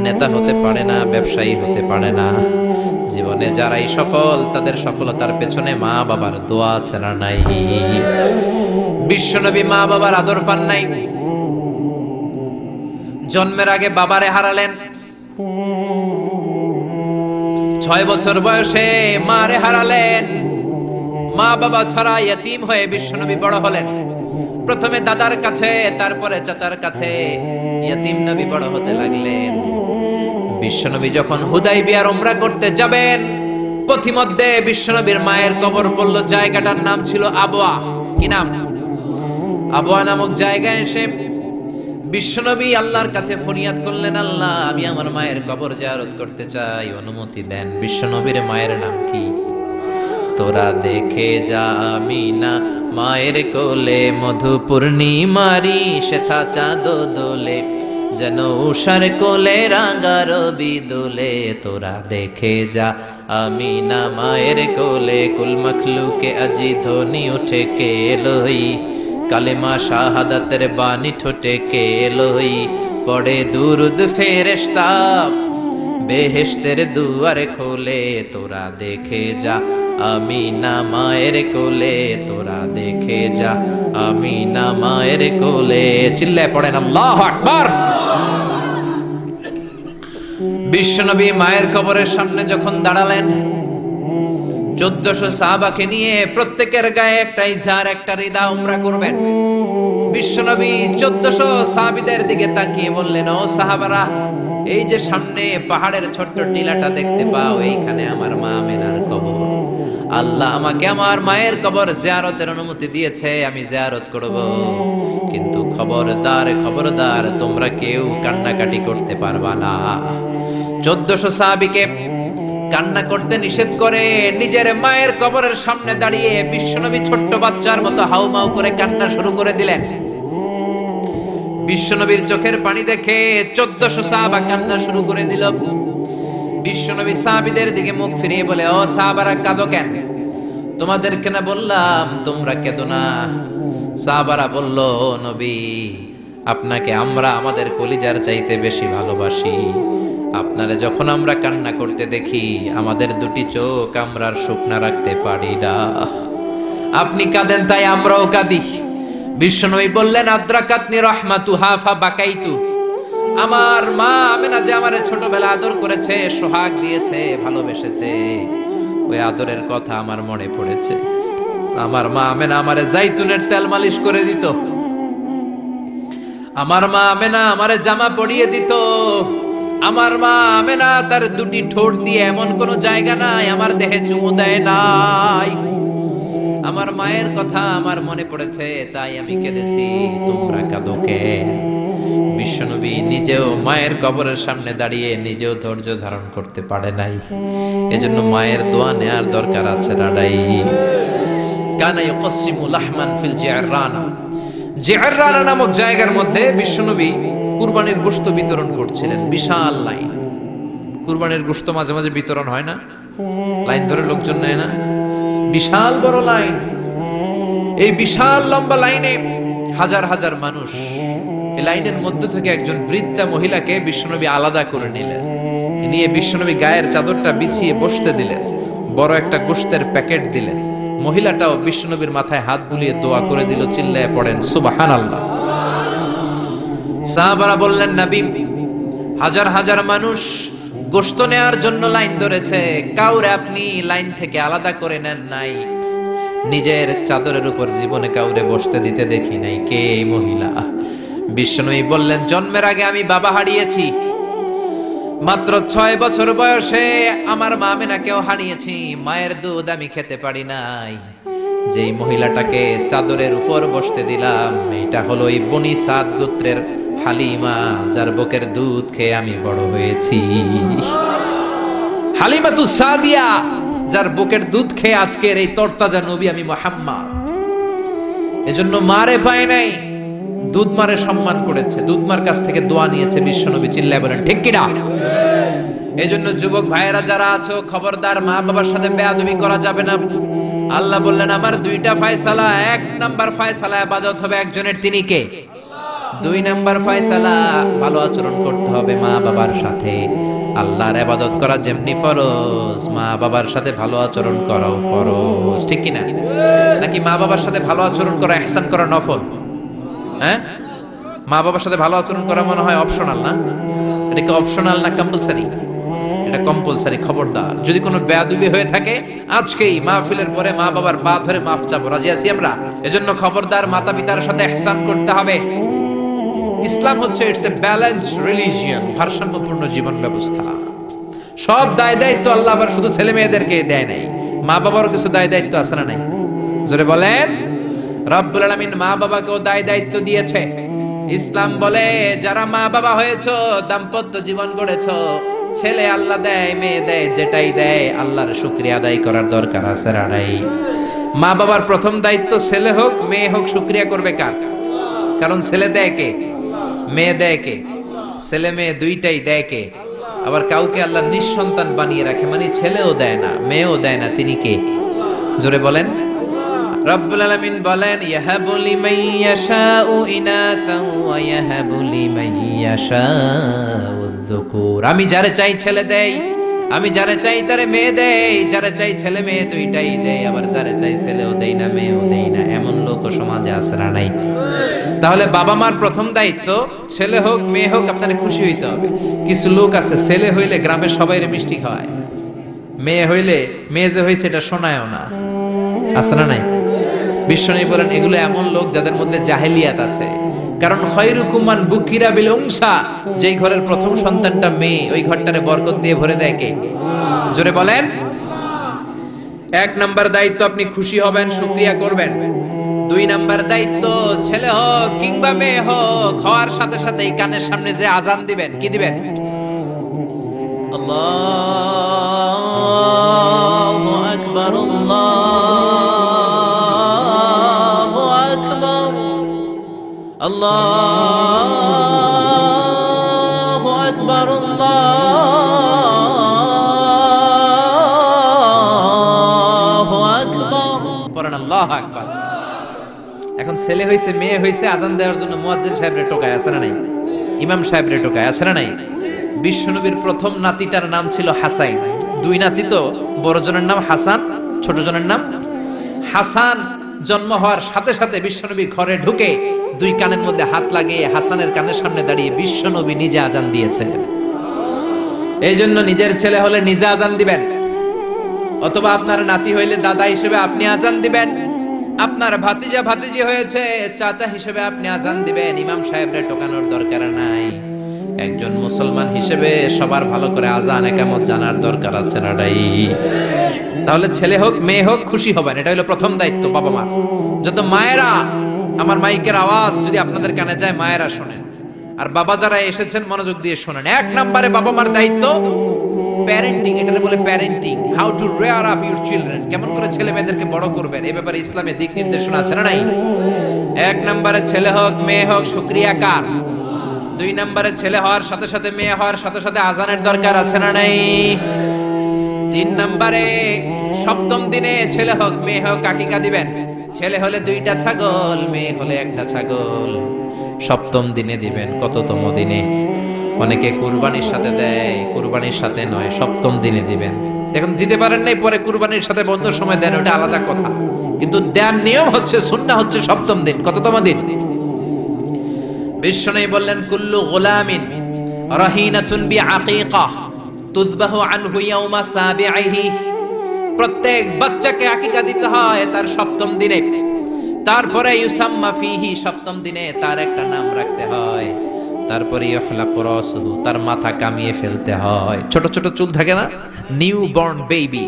নেতা হতে পারে না, ব্যবসায়ী হতে পারে না। জীবনে যারাই সফল, তাদের সফলতার পেছনে মা বাবার দোয়া ছাড়া নাই। বিশ্বনবী মা বাবার আদর পান নাই। জন্মের আগে বাবারে হারালেন, 6 বছর বয়সে মারে হারালেন। মা বাবা ছাড়া ইয়তীম হয়ে বিশ্বনবী বড় হলেন। প্রথমে দাদার কাছে, তারপরে চাচার কাছে ইয়তীম নবী বড় হতে লাগলেন। বিশ্বনবী যখন হুদাইবিয়ার উমরা করতে যাবেন, পথিমধ্যে বিশ্বনবীর মায়ের কবর পড়ল। জায়গাটার নাম ছিল আবওয়া। কি নাম? আবওয়া নামক জায়গায় এসে বিশ্বনবী আল্লাহর কাছে ফরিয়াদ করলেন, আল্লাহ আমি আমার মায়ের কবর জিয়ারত করতে চাই, অনুমতি দেন। বিশ্বনবীর মায়ের নাম কি? তোরা দেখে যা আমিনা মায়ের কোলে, মধু পূর্ণিমারি শেথা চাঁদ দোলে, যেন উষার কোলে রাঙা রবি দোলে। তোরা দেখে যা আমিনা মায়ের কোলে, কুল মখলুকে আজি ধ্বনি উঠে কে লই, কালেমা শাহাদাতের বাণী ঠোঁটে কে লই, পড়ে দুরুদ ফেরেশতা বেহেশতের দুয়ার খোলে। তোরা দেখে যা আমিনা মায়ের কোলে, তোরা দেখে যা আমিনা মায়ের কোলে। চিল্লায় পড়েন আল্লাহু আকবার। বিশ্বনবী মায়ের কবরের সামনে যখন দাঁড়ালেন, 1400 সাহাবাকে নিয়ে প্রত্যেকের গায়ে একটা ইজার, একটা রিদা উমরা করবেন। বিশ্বনবী 1400 সাহাবীদের দিকে তাকিয়ে বললেন, ও সাহাবারা, এই যে সামনে পাহাড়ের ছোট্ট টিলাটা দেখতে পাও, এইখানে আমার মা আমেনার কবর। আল্লাহ আমাকে আমার মায়ের কবর জিয়ারতের অনুমতি দিয়েছে, আমি জিয়ারত করব। কিন্তু খবরদার খবরদার, তোমরা কেউ কান্নাকাটি করতে পারবা না। 1400 সাহাবীকে কান্না করতে নিষেধ করে নিজের মায়ের কবরের সামনে দাঁড়িয়ে বিশ্বনবী ছোট্ট বাচ্চার মতো হাউমাউ করে কান্না শুরু করে দিলেন। বিশ্বনবীর চোখের পানি দেখে 1400 সাহাবা কান্না শুরু করে দিল। বিশ্বনবী সাহাবীদের দিকে মুখ ফিরিয়ে বলে, ও সাহাবারা, কাঁদো কেন? তোমাদেরকে না বললাম তোমরা কেঁদো না? সাহাবারা বলল, নবী, আপনাকে আমরা আমাদের কলিজার চাইতে বেশি ভালোবাসি। আপনারে যখন আমরা কান্না করতে দেখি, আমাদের দুটি চোখ আমরা আর শুকনা রাখতে পারি না। আপনি কাঁদেন তাই আমরাও কাঁদি। বিশ্বনবী বললেন, আদ্রাকাতনি রাহমাতুহা ফাবাকাইতু। আমার মা আমেনা যে আমারে ছোটবেলা আদর করেছে, সোহাগ দিয়েছে, ভালোবেসেছে, ওই আদরের কথা আমার মনে পড়েছে। আমার মা আমেনা আমারে জাইতুনের তেল মালিশ করে দিত। আমার মা আমেনা আমারে জামা পরিয়ে দিত। আমার মা আমেনা তার দুটি ঠোঁট দিয়ে এমন কোন জায়গা নাই আমার দেহে চুমু দেয় নাই। আমার মায়ের কথা আমার মনে পড়েছে, তাই আমি কেঁদেছি। তোমরা কাঁদো কেন? বিশ্বনবী নিজেও মায়ের কবরের সামনে দাঁড়িয়ে নিজেও ধৈর্য ধারণ করতে পারে নাই। এজন্য মায়ের দোয়া নেয়ার দরকার আছে রাডাই। কানা ইউকসিমু লাহমান ফিল জিআররানা। জিআররানা নামক জায়গার মধ্যে বিশ্বনবী কুরবানির গোশত বিতরণ করছিলেন। বিশাল লাইন। কুরবানির গোশত মাঝে মাঝে বিতরণ হয় না, লাইন ধরে লোকজন নেয় না, বিশাল বড় লাইন। এই বিশাল লম্বা লাইনে হাজার হাজার মানুষ। এই লাইনের মধ্য থেকে একজন বৃদ্ধা মহিলাকে বিশ্বনবী আলাদা করে নিলেন, নিয়ে বিশ্বনবী গায়ের চাদরটা বিছিয়ে বসতে দিলেন, বড় একটা গোশতের প্যাকেট দিলেন। মহিলাটাও বিশ্বনবীর মাথায় হাত বুলিয়ে দোয়া করে দিল। চিল্লায় পড়েন সুবহানাল্লাহ। সাহাবারা বললেন, নবী, হাজার হাজার মানুষ গোশত নেয়ার জন্য লাইন ধরেছে, কাউরে আপনি লাইন থেকে আলাদা করে নেন নাই। নিজের চাদরের উপর জীবনে কাউরে বসতে দিতে দেখি নাই। কে এই মহিলা? বিশ্বনবী বললেন, জন্মের আগে আমি বাবা হারিয়েছি। মাত্র 6 বছর বয়সে আমার মা আমেনাকেও হারিয়েছি। মায়ের দুধ আমি খেতে পারি নাই। যেই মহিলাটাকে চাদরের উপর বসতে দিলাম, এটা হলো এই বনি সাদ গোত্রের হালিমা, যার বুকের দুধ খেয়ে আমি বড় হয়েছি। হালিমাতু সাদিয়া, যার বুকের দুধ খেয়ে আজকের এই তরতাজা নবী আমি মুহাম্মদ। এজন্য মারে পায় নাই, দুধ মারে সম্মান করেছে, দুধ মার কাছ থেকে দোয়া নিয়েছে বিশ্বনবী। চিল্লায় বলেন ঠিক কিনা? এজন্য যুবক ভাইয়েরা যারা আছো, খবরদার মা বাবার সাথে বেয়াদবি করা যাবে না। আল্লাহ বললেন, আমার দুইটা ফয়সালা। 1 নাম্বার ফয়সালা ইবাদত হবে একজনের, তিনি কে? 2 নাম্বার ফয়সালা ভালো আচরণ করতে হবে মা বাবার সাথে। আল্লাহর ইবাদত করা যেমনি ফরজ, মা বাবার সাথে ভালো আচরণ করাও ফরজ। ঠিক কিনা? নাকি মা বাবার সাথে ভালো আচরণ করা, ইহসান করা নফল? হ্যাঁ, মা বাবার সাথে ভালো আচরণ করা মনে হয় অপশনাল না? এটা কি অপশনাল না কম্পালসারি? এটা কম্পালসারি। খবরদার, যদি কোনো বেয়াদবি হয়ে থাকে আজকেই মাহফিলের পরে মা বাবার পা ধরে মাফ চাবো। রাজি আছি আমরা? এজন্য খবরদার, মাতা পিতার সাথে ইহসান করতে হবে। ইসলাম হচ্ছে ইটস এ ব্যালেন্সড রিলিজিয়ন, ভারসাম্যপূর্ণ জীবন ব্যবস্থা। সব দায় দায়িত্ব আল্লাহ আবার শুধু ছেলে মেয়েদেরকে দেয় নাই, মা বাবারও কিছু দায় দায়িত্ব আছে না নাই? জোরে বলেন। রব্বুল আলামিন মা বাবাকেও দায় দায়িত্ব দিয়েছে। ইসলাম বলে, যারা মা বাবা হয়েছো, দাম্পত্য জীবন গড়েছো, ছেলে আল্লাহ দেয়, মেয়ে দেয়, যেটাই দেয় আল্লাহর শুকরিয়া আদায় করার দরকার আছে রাড়াই। মা বাবার প্রথম দায়িত্ব, ছেলে হোক মেয়ে হোক, শুকরিয়া করবে কার? কারণ ছেলে দেয় কে? মেয়ে দেয় কে? ছেলে মেয়ে দুইটাই দেয় কে? আবার কাউকে আল্লাহ নিঃসন্তান বানিয়ে রাখে, মানে ছেলেও দেয় না মেয়েও দেয় না, তিনি কে? জোরে বলেন। রব্বুল আলামিন বলেন, ইয়াহাবু লিমান ইয়াশাউ ইনাসান ওয়া ইয়াহাবু লিমান ইয়াশাউ যুকুর। আমি যারে চাই ছেলে দেই, আমি যারে চাই তারে মেয়ে দেই, যারে চাই ছেলে মেয়ে দুইটাই দেই, আবার যারে চাই ছেলেও দেই না মেয়েও দেই না। এমন লোক সমাজে আছে না নাই? তাহলে বাবা মার প্রথম দায়িত্ব, ছেলে হোক মেয়ে হোক আপনারে খুশি হইতে হবে। কিছু লোক আছে, ছেলে হইলে গ্রামের সবাইরে মিষ্টি খাওয়ায়, মেয়ে হইলে মেয়ে যে হইছে এটা শোনায়ও না। আছে না নাই? বিশ্বনবী বলেন এগুলো এমন লোক যাদের মধ্যে জাহেলিয়াত আছে। কারণ খয়রুকুম মান বুকিরা বিল উনসা, যেই ঘরের প্রথম সন্তানটা মেয়ে, ওই ঘরটারে বরকত দিয়ে ভরে দেয় কে? জোরে বলেন। এক নাম্বার দায়িত্ব, আপনি খুশি হবেন, শুকরিয়া করবেন। দুই নাম্বার দায়িত্ব, ছেলে হোক কিংবা মেয়ে হোক, হওয়ার সাথে সাথে এই কানের সামনে যে আজান দিবেন, কি দিবেন? আল্লাহু আকবার, আল্লাহু আকবার, আল্লাহু আকবার, আল্লাহু আকবার, পড়েন আল্লাহু আকবার। এখন ছেলে হইছে মেয়ে হইছে, আজান দেওয়ার জন্য মুয়াজ্জিন সাহেবরে টোকায় আছে না নাই? ইমাম সাহেবরে টোকায় আছে না নাই? বিশ্বনবীর প্রথম নাতিটার নাম ছিল হাসাইন। দুই নাতি তো, বড় জনের নাম হাসান, ছোট জনের নাম হাসান। জন্ম হওয়ার সাথে সাথে বিশ্বনবী ঘরে ঢুকে দুই কানের মধ্যে হাত লাগিয়ে হাসানের কানের সামনে দাঁড়িয়ে বিশ্বনবী নিজে আজান দিয়েছেন। এই জন্য নিজের ছেলে হলে নিজে আজান দিবেন, অথবা আপনার নাতি হইলে দাদা হিসেবে আপনি আজান দিবেন। আপনার ভাতিজা ভাতিজি হয়েছে, চাচা হিসেবে আপনি আজান দিবেন। ইমাম সাহেবরে টোকানোর দরকার নাই। একজন মুসলমান হিসেবে সবার ভালো করে আজান একামত জানার দরকার আছে না? তাহলে ছেলে হোক মেয়ে হোক খুশি হবেন, এটা হলো প্রথম দায়িত্ব বাবা মা। যত মায়েরা, আমার মাইকের আওয়াজ যদি আপনাদের কানে যায়, মায়েরা শোনেন, আর বাবা যারা এসেছেন মনোযোগ দিয়ে শোনেন। এক নম্বরে বাবা মার দায়িত্ব প্যারেন্টিং, এটাকে বলে parenting, how to rare up your children, কেমন করে ছেলে মেয়েদেরকে বড় করবেন, এই ব্যাপারে ইসলামে দিক নির্দেশনা আছে না নাই? এক নম্বরে ছেলে হোক মেয়ে হোক শুকরিয়া কার? দুই নম্বরে ছেলে হওয়ার সাথে সাথে মেয়ে হওয়ার সাথে সাথে আজানের দরকার আছে না নাই? তিন নম্বরে সপ্তম দিনে ছেলে হোক মেয়ে হোক আকিকা দিবেন। ছেলে হলে 2টা ছাগল, মেয়ে হলে 1টা ছাগল। সপ্তম দিনে দিবেন। কততম দিনে? অনেকে কুরবানির সাথে দেয়, কুরবানির সাথে নয়, সপ্তম দিনে দিবেন। এখন দিতে পারেন নাই, পরে কুরবানির সাথে বন্ধুর সময় দেন, ওটা আলাদা কথা, কিন্তু দেন নিয়ম হচ্ছে, সুন্নাহ হচ্ছে সপ্তম দিন। কততম দিন? বিশ্বনবী বললেন কুল্লু গুলামিন রাহিনাতুন বিআকিকাহ তুযবাহু আনহু ইয়াওমা সাবিহি, প্রত্যেক বাচ্চাকে আকিকা দিতে হয় তার সপ্তম দিনে। তারপরে ইউসাম্মা ফিহি, সপ্তম দিনে তার একটা নাম রাখতে হয়। তারপরে ইহলাকু রাসুহু, তার মাথা কামিয়ে ফেলতে হয়। ছোট ছোট চুল থাকে না, নিউ বর্ন বেবি,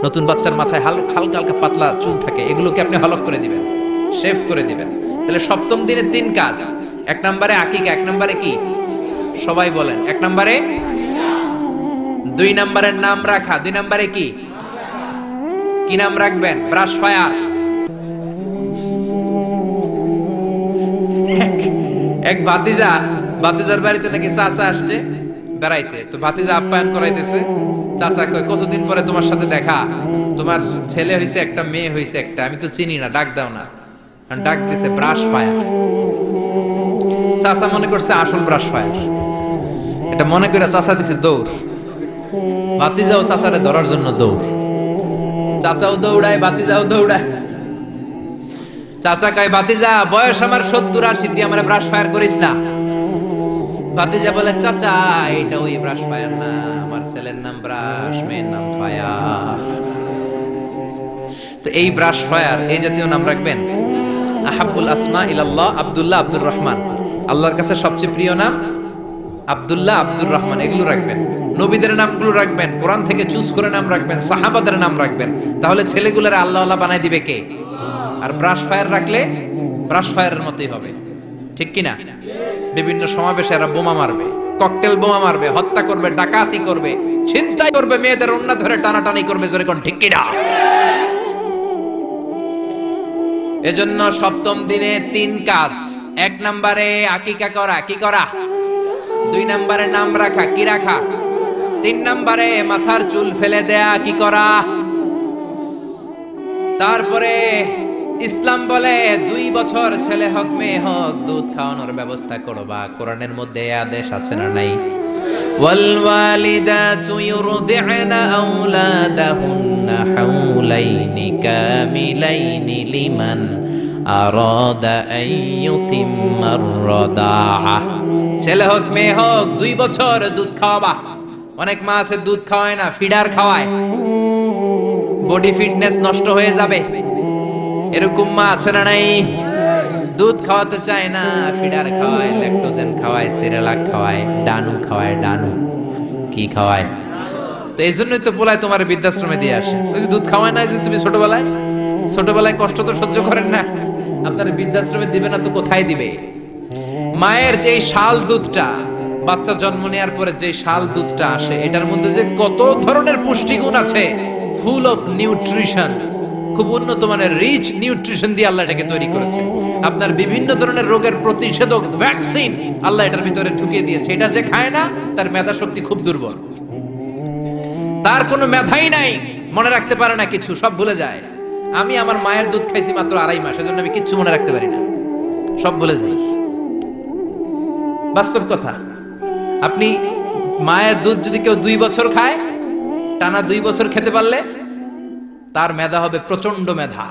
নতুন বাচ্চার মাথায় হালকা হালকা পাতলা চুল থাকে, এগুলোকে আপনি হলক করে দিবেন, শেভ করে দিবেন। তাহলে সপ্তম দিনে 3 কাজ। এক নম্বরে আকিকা, এক নম্বরে কি? সবাই বলেন। এক নম্বরে, 2 নম্বরের নাম রাখা, 2 নম্বরে কি? কি নাম রাখবেন? Brush fire. এক ভাতিজার বাড়িতে নাকি চাচা আসছে বেড়াইতে, তো ভাতিজা আপ্যায়ন করাইতেছে। চাচা কয় কতদিন পরে তোমার সাথে দেখা, তোমার ছেলে হইছে একটা মেয়ে হইছে একটা, আমি তো চিনি না, ডাক দাও না। ডাক দিছে ব্রাশ ফায়ার। চাচা মনে করছে আসল ব্রাশ ফায়ার, এটা মনে করে চাচা দিছে দৌড়। ভাতিজাও চাচারে ধরার জন্য দৌড়, চাচাও দৌড়ায় ভাতিজাও দৌড়ায়। চাচা কয় ভাতিজা বয়স আমার 70-80, তুই আমার ব্রাশ ফায়ার করিস না। ভাতিজা বলে চাচা এটা ওই ব্রাশ ফায়ার না, আমার ছেলের নাম ব্রাশ, মেয়ের নাম ফায়ার। তো এই ব্রাশ ফায়ার, এই জাতীয় নাম রাখবেন। আহাব্বুল আসমা ইলাল্লাহ আব্দুল্লাহ আব্দুর রহমান, আল্লাহর কাছে সবচেয়ে প্রিয় নাম আব্দুল্লাহ আব্দুর রহমান, এগুলো রাখবেন। নবীদের নামগুলো রাখবেন, কোরআন থেকে চুজ করে নাম রাখবেন, সাহাবাদের নাম রাখবেন। তাহলে ছেলেগুলোরে আল্লাহ আল্লাহ বানাই দিবে কে? আর ব্রাশ ফায়ার রাখলে ব্রাশ ফায়ারের মতোই হবে, ঠিক কিনা? বিভিন্ন সমাবেশে এরা বোমা মারবে, ককটেল বোমা মারবে, হত্যা করবে, ডাকাতি করবে, ছিনতাই করবে, মেয়েদের ওন্না ধরে টানাটানি করবে, জোরে কোন ঠিক কিনা? এজন্য সপ্তম দিনে 3 কাজ। 1 নম্বরে আকিকা করা, কি করা? 2 নম্বরে নাম রাখা, কি রাখা? 3 নম্বরে মাথার চুল ফেলে দেয়া, কি করা? তারপরে ইসলাম বলে 2 বছর ছেলে হোক মেয়ে হোক দুধ খাওয়ানোর ব্যবস্থা করবা। কোরআনের মধ্যে আদেশ আছে না নাই? ওয়াল ওয়ালিদাতু ইউরদি'না আওলাদাহুন্না হাওলাইনি কামিলাইনি লিমান আরাদা আন ইউতিম্মার রাদাআ। ছেলে হোক মেয়ে হোক 2 বছর দুধ খাওয়াবা। অনেক মা আছে দুধ খাওয়ায় না, ফিডার খাওয়ায়, বডি ফিটনেস নষ্ট হয়ে যাবে। এরকম মা আছে না নাই? দুধ খাওয়াতে চায় না, ফিডার খাওয়ায়, ল্যাকটোজেন খাওয়ায়, সিরিয়ালাক খাওয়ায়, ডানু খাওয়ায়, ডানু কি খাওয়ায়। তো এই জন্যই তো পোলায় তোমার বৃদ্ধাশ্রমে দিয়ে আসে। ওই যে দুধ খাওয়ায় না, যে তুমি ছোটবেলায় কষ্ট তো সহ্য করেন না, আপনার বৃদ্ধাশ্রমে দিবে না তো কোথায় দিবে? মায়ের যে শাল দুধটা, বাচ্চা জন্ম নেওয়ার পরে যে শাল দুধটা আসে, এটার মধ্যে যে কত ধরনের পুষ্টিগুণ আছে, ফুল অফ নিউট্রিশন, খুব উন্নত মানের রিচ নিউট্রিশন দিয়ে আল্লাহ এটাকে তৈরি করেছে। আপনার বিভিন্ন ধরনের রোগের প্রতিষেধক ভ্যাকসিন আল্লাহ এটার ভিতরে ঢুকিয়ে দিয়েছে। এটা যে খায় না, তার মেধা শক্তি খুব দুর্বল, তার কোনো মেধাই নাই, মনে রাখতে পারে না কিছু, সব ভুলে যায়। আমি আমার মায়ের দুধ খাইছি মাত্র 2.5 মাস, এজন্য আমি কিচ্ছু মনে রাখতে পারি না, সব ভুলে যাই। বাস্তব কথা। আপনি মায়ের দুধ যদি কেউ 2 বছর খায়, টানা 2 বছর খেতে পারলে তার মেধা হবে প্রচন্ড মেধা।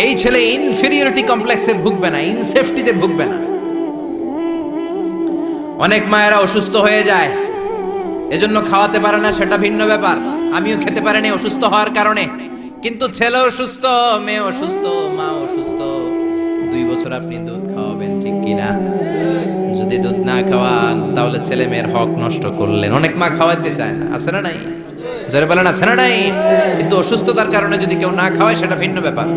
এই ছেলে ইনফেরিয়রিটি কমপ্লেক্সে ভুগবে না, ইনসেফটিতে ভুগবে না। অনেক মায়েরা অসুস্থ হয়ে যায়, এজন্য খাওয়াতে পারে না, সেটা ভিন্ন ব্যাপার। আমিও খেতে পারিনি অসুস্থ হওয়ার কারণে, কিন্তু ছেলে অসুস্থ, মেয়ে অসুস্থ, মা অসুস্থ, 2 বছর আপনি দুধ খাওয়াবেন, ঠিক কিনা? যদি দুধ না খাওয়ান তাহলে ছেলে মেয়ের হক নষ্ট করলেন। অনেক মা খাওয়াতে চায় না, আছে না নাই? জোরে বলেন আছে না নাই? কিন্তু অসুস্থতার কারণে যদি কেউ না খাওয়ায় সেটা ভিন্ন ব্যাপার।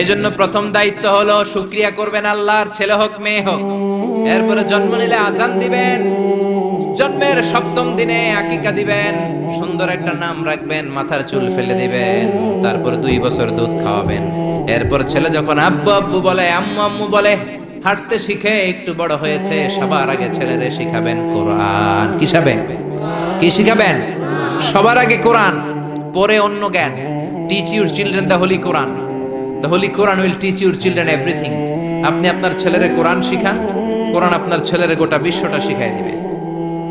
এজন্য প্রথম দায়িত্ব হলো শুকরিয়া করবেন আল্লাহর, ছেলে হোক মেয়ে হোক। এরপরে জন্ম নিলে আজান দিবেন, জন্মের 7ম দিনে আকিকা দিবেন, সুন্দর একটা নাম রাখবেন, মাথার চুল ফেলে দিবেন, তারপর 2 বছর দুধ খাওয়াবেন। এরপর ছেলে যখন আব্বু আব্বু বলে, আম্মু আম্মু বলে, হাঁটতে শিখে একটু বড় হয়েছে, সবার আগে ছেলেরে শিখাবেন কোরআন। কি শিখাবেন? সবার আগে কোরআন, পরে অন্য জ্ঞান। Teach your children the holy Quran. The holy Quran will teach your children everything. আপনি আপনার ছেলেরে কোরআন শিখান, কোরআন আপনার ছেলেরে গোটা বিশ্বটা শিখাই দিবে।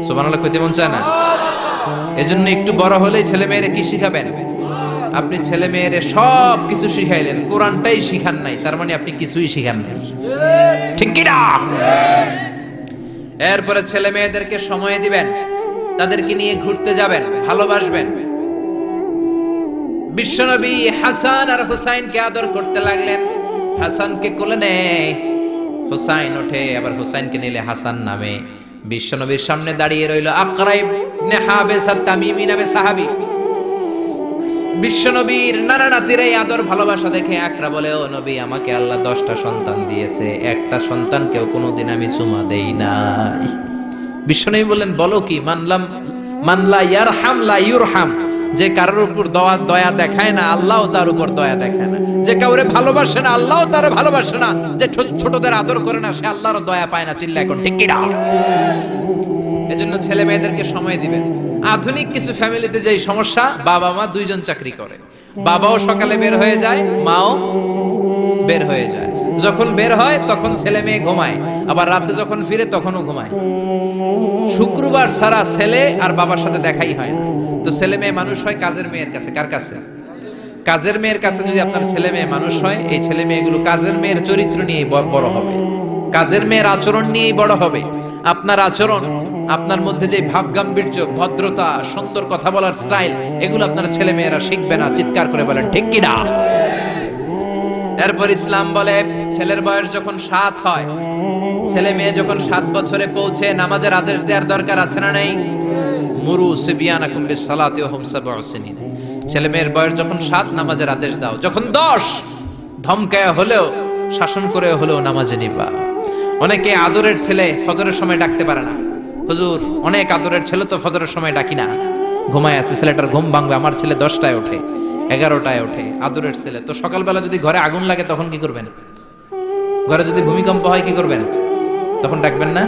সুবহানাল্লাহ কইতে মন চায় না? এজন্য একটু বড় হলেই ছেলে মেয়েরে কি শিখাবেন? আপনি ছেলে মেয়েরে সব কিছু শিখাইলেন, কোরআনটাই শিখান নাই, তার মানে আপনি কিছুই শিখান নাই, ঠিক কি না? এরপরে ছেলে মেয়েদেরকে সময় দিবেন, তাদেরকে নিয়ে ঘুরতে যাবেন, ভালোবাসবেন। বিশ্বনবী হাসান আর হুসাইনকে আদর করতে লাগলেন। হাসানকে কোলে নেয়, হুসাইন ওঠে, আবার হুসাইনকে নিলে হাসান নামে। বিশ্বনবীর সামনে দাঁড়িয়ে রইল আকরা ইবনে হাবিস আত-তামিমি নামে সাহাবী। বিশ্বনবীর নানা নাতির এই আদর ভালোবাসা দেখে আকরা বলে, ও নবী, আমাকে আল্লাহ 10টা সন্তান দিয়েছে, একটা সন্তানকেও কোনোদিন আমি চুমা দেই নাই। বিশ্বনবী বললেন, বলো কি? মানলা ইয়ারহাম লা ইউরহাম। যে কারোর উপর দয়া দেখায় না, আল্লাহও তার উপর দয়া দেখায় না। যে কাউরে ভালোবাসে না, আল্লাহও তার ভালোবাসে না। যে ছোটদের আদর করে না, সে আল্লাহরও দয়া পায় না। চিল্লা এখন ঠিক কি না? এজন্য ছেলে মেয়েদেরকে সময় দিবেন। আধুনিক কিছু ফ্যামিলিতে যেই সমস্যা, বাবা মা 2 জন চাকরি করে, বাবাও সকালে বের হয়ে যায়, মাও বের হয়ে যায়। যখন বের হয় তখন ছেলে মেয়ে ঘুমায়, আবার রাতে যখন ফিরে তখনও ঘুমায়। শুক্রবার ছাড়া ছেলে আর বাবার সাথে দেখাই হয় না। তো ছেলে মেয়ে মানুষ হয় কাজের মেয়ের কাছে। কার কাছে? কাজের মেয়ের কাছে। যদি আপনার ছেলে মেয়ে মানুষ হয়, এই ছেলে মেয়েগুলো কাজের মেয়ের চরিত্র নিয়ে বড় হবে, কাজের মেয়ের আচরণ নিয়েই বড় হবে। আপনার আচরণ, আপনার মধ্যে যে ভাব গাম্ভীর্য, ভদ্রতা, সুন্দর কথা বলার স্টাইল, এগুলো আপনার ছেলে মেয়েরা শিখবে না। চিৎকার করে বলেন ঠিক কি না? এরপর ইসলাম বলে, ছেলের বয়স যখন 7 হয়, ছেলে মেয়ে যখন 7 বছরে পৌঁছে, নামাজের আদেশ দেওয়ার দরকার আছে না নাই? মুরু সিবিয়ানাকুম বিসসালাতি ওয়া হুম 7 সিনিন। ছেলে মেয়ের বয়স যখন 7, নামাজের আদেশ দাও। যখন 10, ধমকায় হলেও, শাসন করে হলেও নামাজে নিবা। অনেকে আদরের ছেলে ফজরের সময় ডাকতে পারে না। হুজুর, অনেক আদরের ছেলে তো ফজরের সময় ডাকি না, ঘুমায় আছে, ছেলেটার ঘুম ভাঙবে। আমার ছেলে 10টায় ওঠে, 11টায় ওঠে, আদরের ছেলে। তো সকালবেলা যদি ঘরে আগুন লাগে তখন কি করবেন? ঘরে যদি ভূমিকম্প হয় কি করবেন? তখন ডাকবেন না?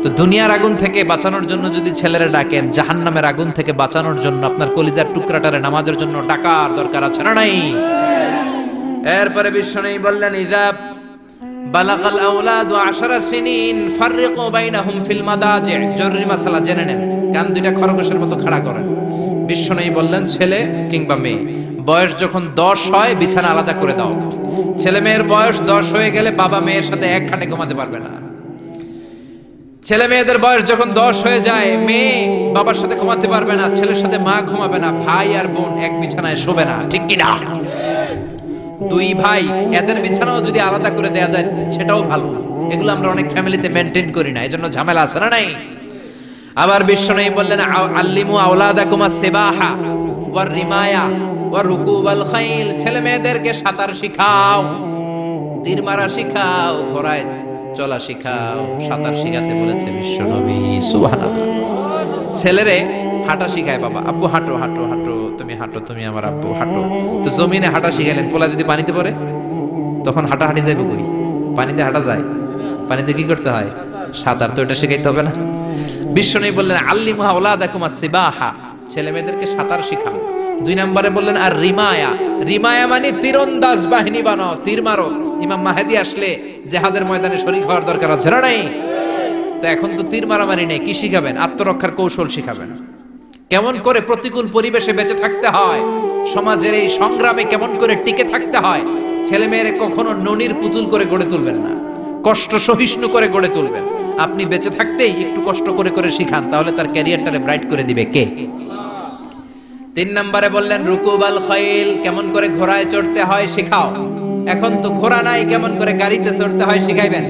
তো দুনিয়ার আগুন থেকে বাঁচানোর জন্য যদি ছেলেরা ডাকেন, জাহান্নামের আগুন থেকে বাঁচানোর জন্য আপনার কলিজার টুকরাটারে নামাজের জন্য ডাকার দরকার আছে না নাই? এরপরে বিশ্বনবী বললেন, ইযা বালাগাল আওলাদু 10 সিনিন ফাররিকু বাইনাহুম ফিল মাদাজি'। জরুরি মাসালা জেনে নেন, কান দুইটা খরগোশের মতো খাড়া করেন। বিশ্বনবী বললেন, ছেলে কিংবা মেয়ে বয়স যখন 10 হয়, বিছানা আলাদা করে দাও। ছেলে মেয়ের বয়স 10 হয়ে গেলে বাবা মেয়ের সাথে এক খাটে ঘুমাতে পারবে না। ছেলে মেয়েদের বয়স যখন 10 হয়ে যায়, মেয়ে বাবার সাথে ঘুমাতে পারবে না, ছেলের সাথে মা ঘুমাবে না, ভাই আর বোন এক বিছানায় শোবে না, ঠিক কি না? দুই ভাই, এদের বিছানাও যদি আলাদা করে দেয়া যায় সেটাও ভালো। এগুলো আমরা অনেক ফ্যামিলিতে মেনটেন করি না, এজন্য ঝামেলা আছে না নাই? আবার বিশ্বনবী বললেন আল্লিমু আওলাদাকুম আস-সিবাহা ওয়ার রিমায়া ওয়ার রুকুবাল খাইল, ছেলে মেয়েদেরকে সাঁতার শিখাও, তীর মারা শিখাও, ঘোড়ায় চলা শিখাও। সাঁতার শিখাতে বলেছে বিশ্বনবী, সুবহানাল্লাহ। ছেলেরে হাঁটা শিখায় বাবা, আব্বু হাঁটো হাঁটো হাঁটো, তুমি হাঁটো, তুমি আমার আব্বু হাঁটো। তো জমিনে হাঁটা শিখাইলেন, পোলা যদি পানিতে পড়ে তখন হাঁটাহাঁটি যাইবে কই? পানিতে হাঁটা যায়? পানিতে কি করতে হয়? সাঁতার। তো এটা শিখাইতে হবে না? বিশ্বনবী বললেন আল্লিমু আওলাদাকুম আস-সিবাহা, ছেলে মেয়েদেরকে সাঁতার শিখাও। দুই নম্বরে বললেন আর রিমায়া, রিমায়া মানে তীরন্দাজ বাহিনী বানাও, তীর মারো। ইমাম মাহদি আসলে জিহাদের ময়দানে শরীক হওয়ার দরকার আছে না নাই? তো এখন তো তীর মারামারি নেই, কি শিখাবেন? আত্মরক্ষার কৌশল শিখাবেন, কেমন করে প্রতিকূল পরিবেশে বেঁচে থাকতে হয়, সমাজের এই সংগ্রামে কেমন করে টিকে থাকতে হয়। ছেলে মেয়ের কখনো ননির পুতুল করে গড়ে তুলবেন না, কষ্ট সহিষ্ণু করে গড়ে তুলবেন। আপনি বেঁচে থাকতেই একটু কষ্ট করে করে শিখান, তাহলে তার ক্যারিয়ারটারে ব্রাইট করে দিবে কে? তিন নম্বরে বললেন রুকুবাল খাইল, কেমন করে ঘোড়ায় চড়তে হয় শিখাও। এখন তো ঘোড়া নাই, কেমন করে গাড়িতে চড়তে হয় শিখাইবেন,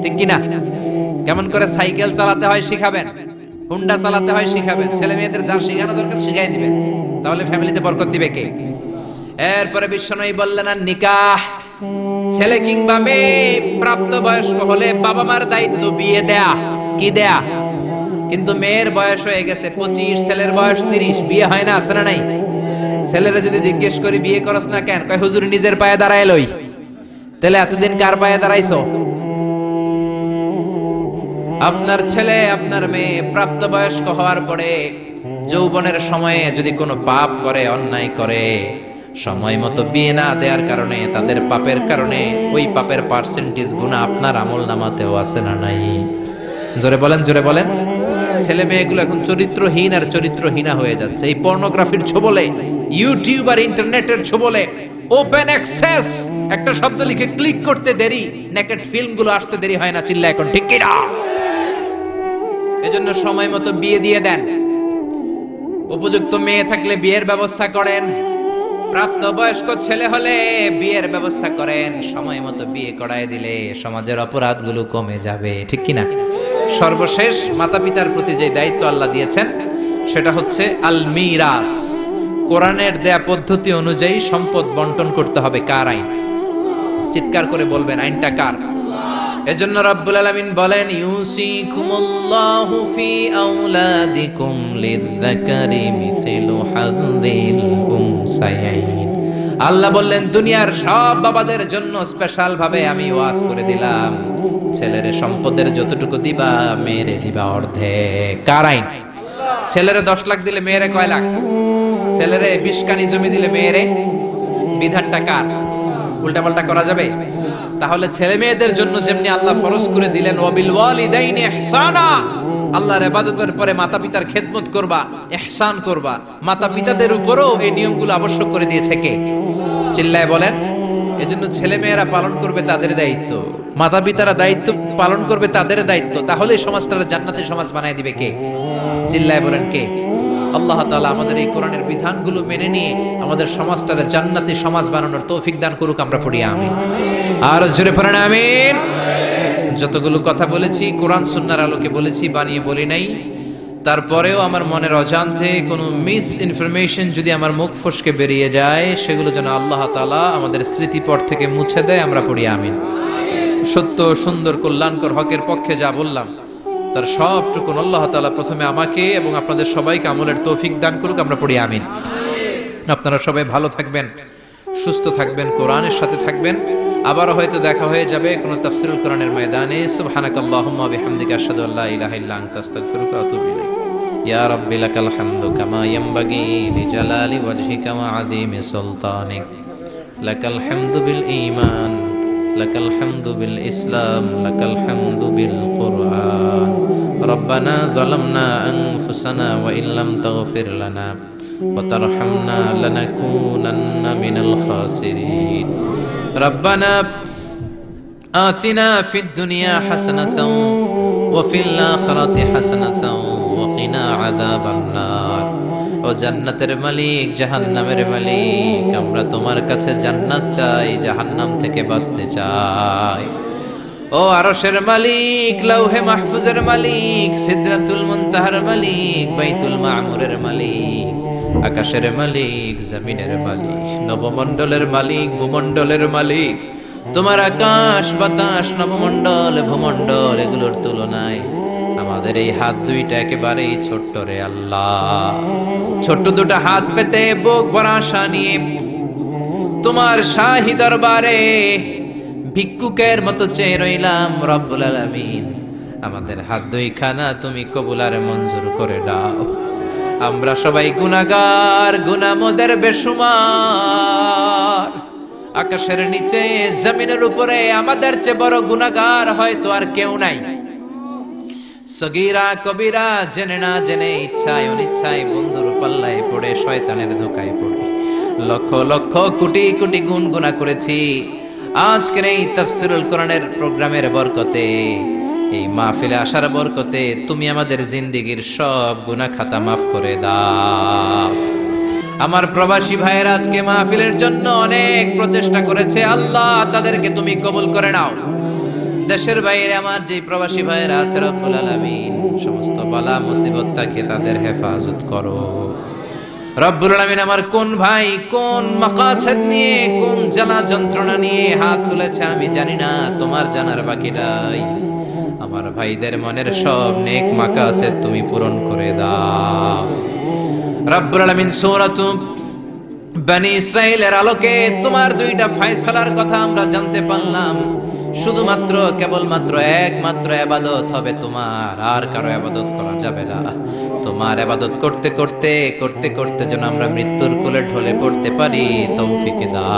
ঠিক কি না? কেমন করে সাইকেল চালাতে হয় শিখাবেন, হুন্ডা চালাতে হয় শিখাবেন। ছেলে মেয়েদের যা শেখানো দরকার শিখাই দিবেন, তাহলে ফ্যামিলিতে বরকত দিবে কে? এরপরে বিশ্বনবী বললেন আর নিকাহ, ছেলে কিংবা মেয়ে প্রাপ্তবয়স্ক হলে বাবা মার দায়িত্ব বিয়ে দেয়া, কি দেয়া। কিন্তু মেয়ের বয়স হয়ে গেছে 25, ছেলের বয়স 30, বিয়ে হয় না, আছে না নাই? ছেলেরা যদি জিজ্ঞেস করি বিয়ে করস না কেন, কয় হুজুর নিজের পায়ে দাঁড়ায় লই। তাহলে এতদিন কার পায়ে দাঁড়াইছো? আপনার ছেলে আপনার মেয়ে প্রাপ্তবয়স্ক হওয়ার পরে যৌবনের সময়ে যদি কোনো পাপ করে, অন্যায় করে, সময় মতো বিয়ে না দেওয়ার কারণে, তাদের পাপের কারণে ওই পাপের পার্সেন্টেজ গুনাহ আপনার আমলনামাতেও আছে না নাই? জোরে বলেন, জোরে বলেন। ছেলে মেয়েগুলো এখন চরিত্রহীন আর চরিত্রহীনা হয়ে যাচ্ছে এই পর্নোগ্রাফির ছোবলে, ইউটিউব আর ইন্টারনেটের ছোবলে। ওপেন অ্যাক্সেস একটা শব্দ লিখে ক্লিক করতে দেরি, নেকেড ফিল্মগুলো আসতে দেরি হয় না, চিল্লা এখন ঠিক কি না? এজন্য সময় মতো বিয়ে দিয়ে দেন, উপযুক্ত মেয়ে থাকলে বিয়ের ব্যবস্থা করেন, প্রাপ্তবয়স্ক ছেলে হলে বিয়ের ব্যবস্থা করেন। সময় মতো বিয়ে করায় দিলে সমাজের অপরাধগুলো কমে যাবে, ঠিক কি না? সর্বশেষ মাতা পিতার প্রতি যে দায়িত্ব আল্লাহ দিয়েছেন সেটা হচ্ছে আল মিরাস। কোরআনের দেয়া পদ্ধতি অনুযায়ী সম্পদ বন্টন করতে হবে। কার আইন? চিৎকার করে বলবেন, আইনটা কার? এজন্য রাব্বুল আলামিন বলেন ইউসিকুমুল্লাহু ফি আওলাদিকুম লিযযাকারি মিসলু হাযযিল উনসায়াইন। আল্লাহ বললেন দুনিয়ার সব বাবাদের জন্য স্পেশাল ভাবে আমি ওয়াজ করে দিলাম, ছেলের সম্পদের যতটুকু দিবা মেয়েরে দিবা অর্ধেক। কার আইন? ছেলেরে 10 লাখ দিলে মেয়েরে কয় লাখ? ছেলেরে 20 কানি জমি দিলে মেয়েরে? বিধানটা কার? উল্টাপাল্টা করা যাবে? তাহলে ছেলে মেয়েদের জন্য যেমনি আল্লাহ ফরজ করে দিলেন ওয়াবিল ওয়ালিদাইনি ইহসানা, আল্লাহর ইবাদতের পরে মাতা পিতার খেদমত করবা, ইহসান করবা, মাতা পিতাদের উপরও এই নিয়মগুলো আবশ্যক করে দিয়েছে কে? চিল্লায় বলেন। এজন্য ছেলে মেয়েরা পালন করবে তাদের দায়িত্ব, মাতা পিতারা দায়িত্ব পালন করবে তাদের দায়িত্ব। তাহলে সমাজটাকে জান্নাতের সমাজ বানায় দিবে কে? চিল্লায় বলেন কে? আল্লাহ তাআলা আমাদের এই কোরআনের বিধানগুলো মেনে নিয়ে আমাদের সমাজটাকে জান্নাতি সমাজ বানানোর তৌফিক দান করুক। আমরা পড়ি আমিন। আর জোরে পড়েন আমিন। যতগুলো কথা বলেছি কোরআন সুন্নাহর আলোকে বলেছি, বানিয়ে বলি নাই। তারপরেও আমার মনের অজান্তে কোনো মিস ইনফরমেশন যদি আমার মুখ ফসকে বেরিয়ে যায়, সেগুলো যেন আল্লাহ তাআলা আমাদের স্মৃতিপট থেকে মুছে দেয়। আমরা পড়ি আমিন। সত্য, সুন্দর, কল্যাণকর, হকের পক্ষে যা বললাম তার সবটুকুন আল্লাহ তাআলা প্রথমে আমাকে এবং আপনাদের সবাইকে আমলের তৌফিক দান করুক। আমরা পড়ি আমিন। আপনারা সবাই ভালো থাকবেন, সুস্থ থাকবেন, কোরআনের সাথে থাকবেন। আবারও হয়তো দেখা হয়ে যাবে কোনো তাফসীরুল কোরআনের ময়দানে। সুবহানাকাল্লাহুম্মা ওয়া বিহামদিকা আশহাদু আল্লা ইলাহা ইল্লা আনতা আস্তাগফিরুকা ওয়া আতুবু ইলাইক। ইয়া রাব্বি লাকাল হামদু কামা ইয়ানবাগি লিজালালি ওয়াজহিকা ওয়া আযীমি সুলতানিক। লাকাল হামদু বিল ঈমান, লাকাল হামদু বিল ইসলাম, লাকাল হামদু বিল কুরআন। রব্বানা যালামনা আনফুসানা ওয়া ইল্লাম তাগফির লানা ওয়া তারহামনা লানাকুনান্না মিনাল খাসিরিন। রব্বানা আতিনা ফিদ দুনিয়া হাসানাতাও ওয়া ফিল আখিরাতি হাসানাতাও ওয়া কিনা আযাবান নার। জান্নাতের মালিক, জাহান্নামের মালিক, আমরা তোমার কাছে জান্নাত চাই, জাহান্নাম থেকে বাঁচতে চাই। ও আরশের মালিক, লাউহে মাহফুজের মালিক, সিদরাতুল মুনতাহার মালিক, বাইতুল মামুরের মালিক, আকাশের মালিক, জমিনের মালিক, নবমণ্ডলের মালিক, ভূমণ্ডলের মালিক, তোমার আকাশ বাতাস নবমণ্ডল ভূমণ্ডল এগুলোর তুলনায় আমাদের এই হাত দুইটা একেবারেই ছোট্ট রে আল্লাহ। ছোট্ট দুটো হাত পেতে বুক ভরা আশা নিয়ে তোমার শাহী দরবারে ভিক্ষুকের মতো চেয়ে রইলাম। রব্বুল আলামিন, আমাদের হাত দুইখানা তুমি কবুল আর মঞ্জুর করে দাও। আমরা সবাই গুনাহগার, গুনাহ মোদের বেশুমার। আকাশের নিচে জমিনের উপরে আমাদের চেয়ে বড় গুনাহগার হয়তো আর কেউ নাই। সগীরা কবিরা, জেনে না জেনে, ইচ্ছায় অনিচ্ছায় বন্ধুর পাল্লায় পড়ে, শয়তানের ধোকায় পড়ে লক্ষ লক্ষ কোটি কোটি গুনাহ করেছি। আজকের এই তাফসীরুল কোরআনের প্রোগ্রামের বরকতে, এই মাহফিলে আসার বরকতে তুমি আমাদের জিন্দেগীর সব গুনাহ খাতা মাফ করে দাও। আমার প্রবাসী ভাইয়েরা আজকে মাহফিলের জন্য অনেক প্রচেষ্টা করেছে, আল্লাহ তাদেরকে তুমি কবুল করে নাও। দেশের বাইরে আমার যে প্রবাসী ভাইয়েরা আছে, রব্বুল আলামিন সমস্ত বালা মুসিবত থেকে তাদের হেফাজত করো। রব্বুল আলামিন, আমার কোন ভাই কোন মাকাসেদ নিয়ে, কোন জ্বালা যন্ত্রণা নিয়ে হাত তুলেছে আমি জানি না, তোমার জানার বাকি নাই। আমার ভাইদের মনের সব নেক মাকাসেদ তুমি পূরণ করে দাও। রব্বুল আলামিন, সূরাতু বনি ইসরাইলের আলোকে তোমার দুইটা ফয়সালার কথা আমরা জানতে পারলাম। শুধুমাত্র কেবলমাত্র একমাত্র ইবাদত হবে তোমার, আর কারো ইবাদত করা যাবে না। তোমার ইবাদত করতে করতে করতে করতে যেন আমরা মৃত্যুর কোলে ঢলে পড়তে পারি, তৌফিক দাও।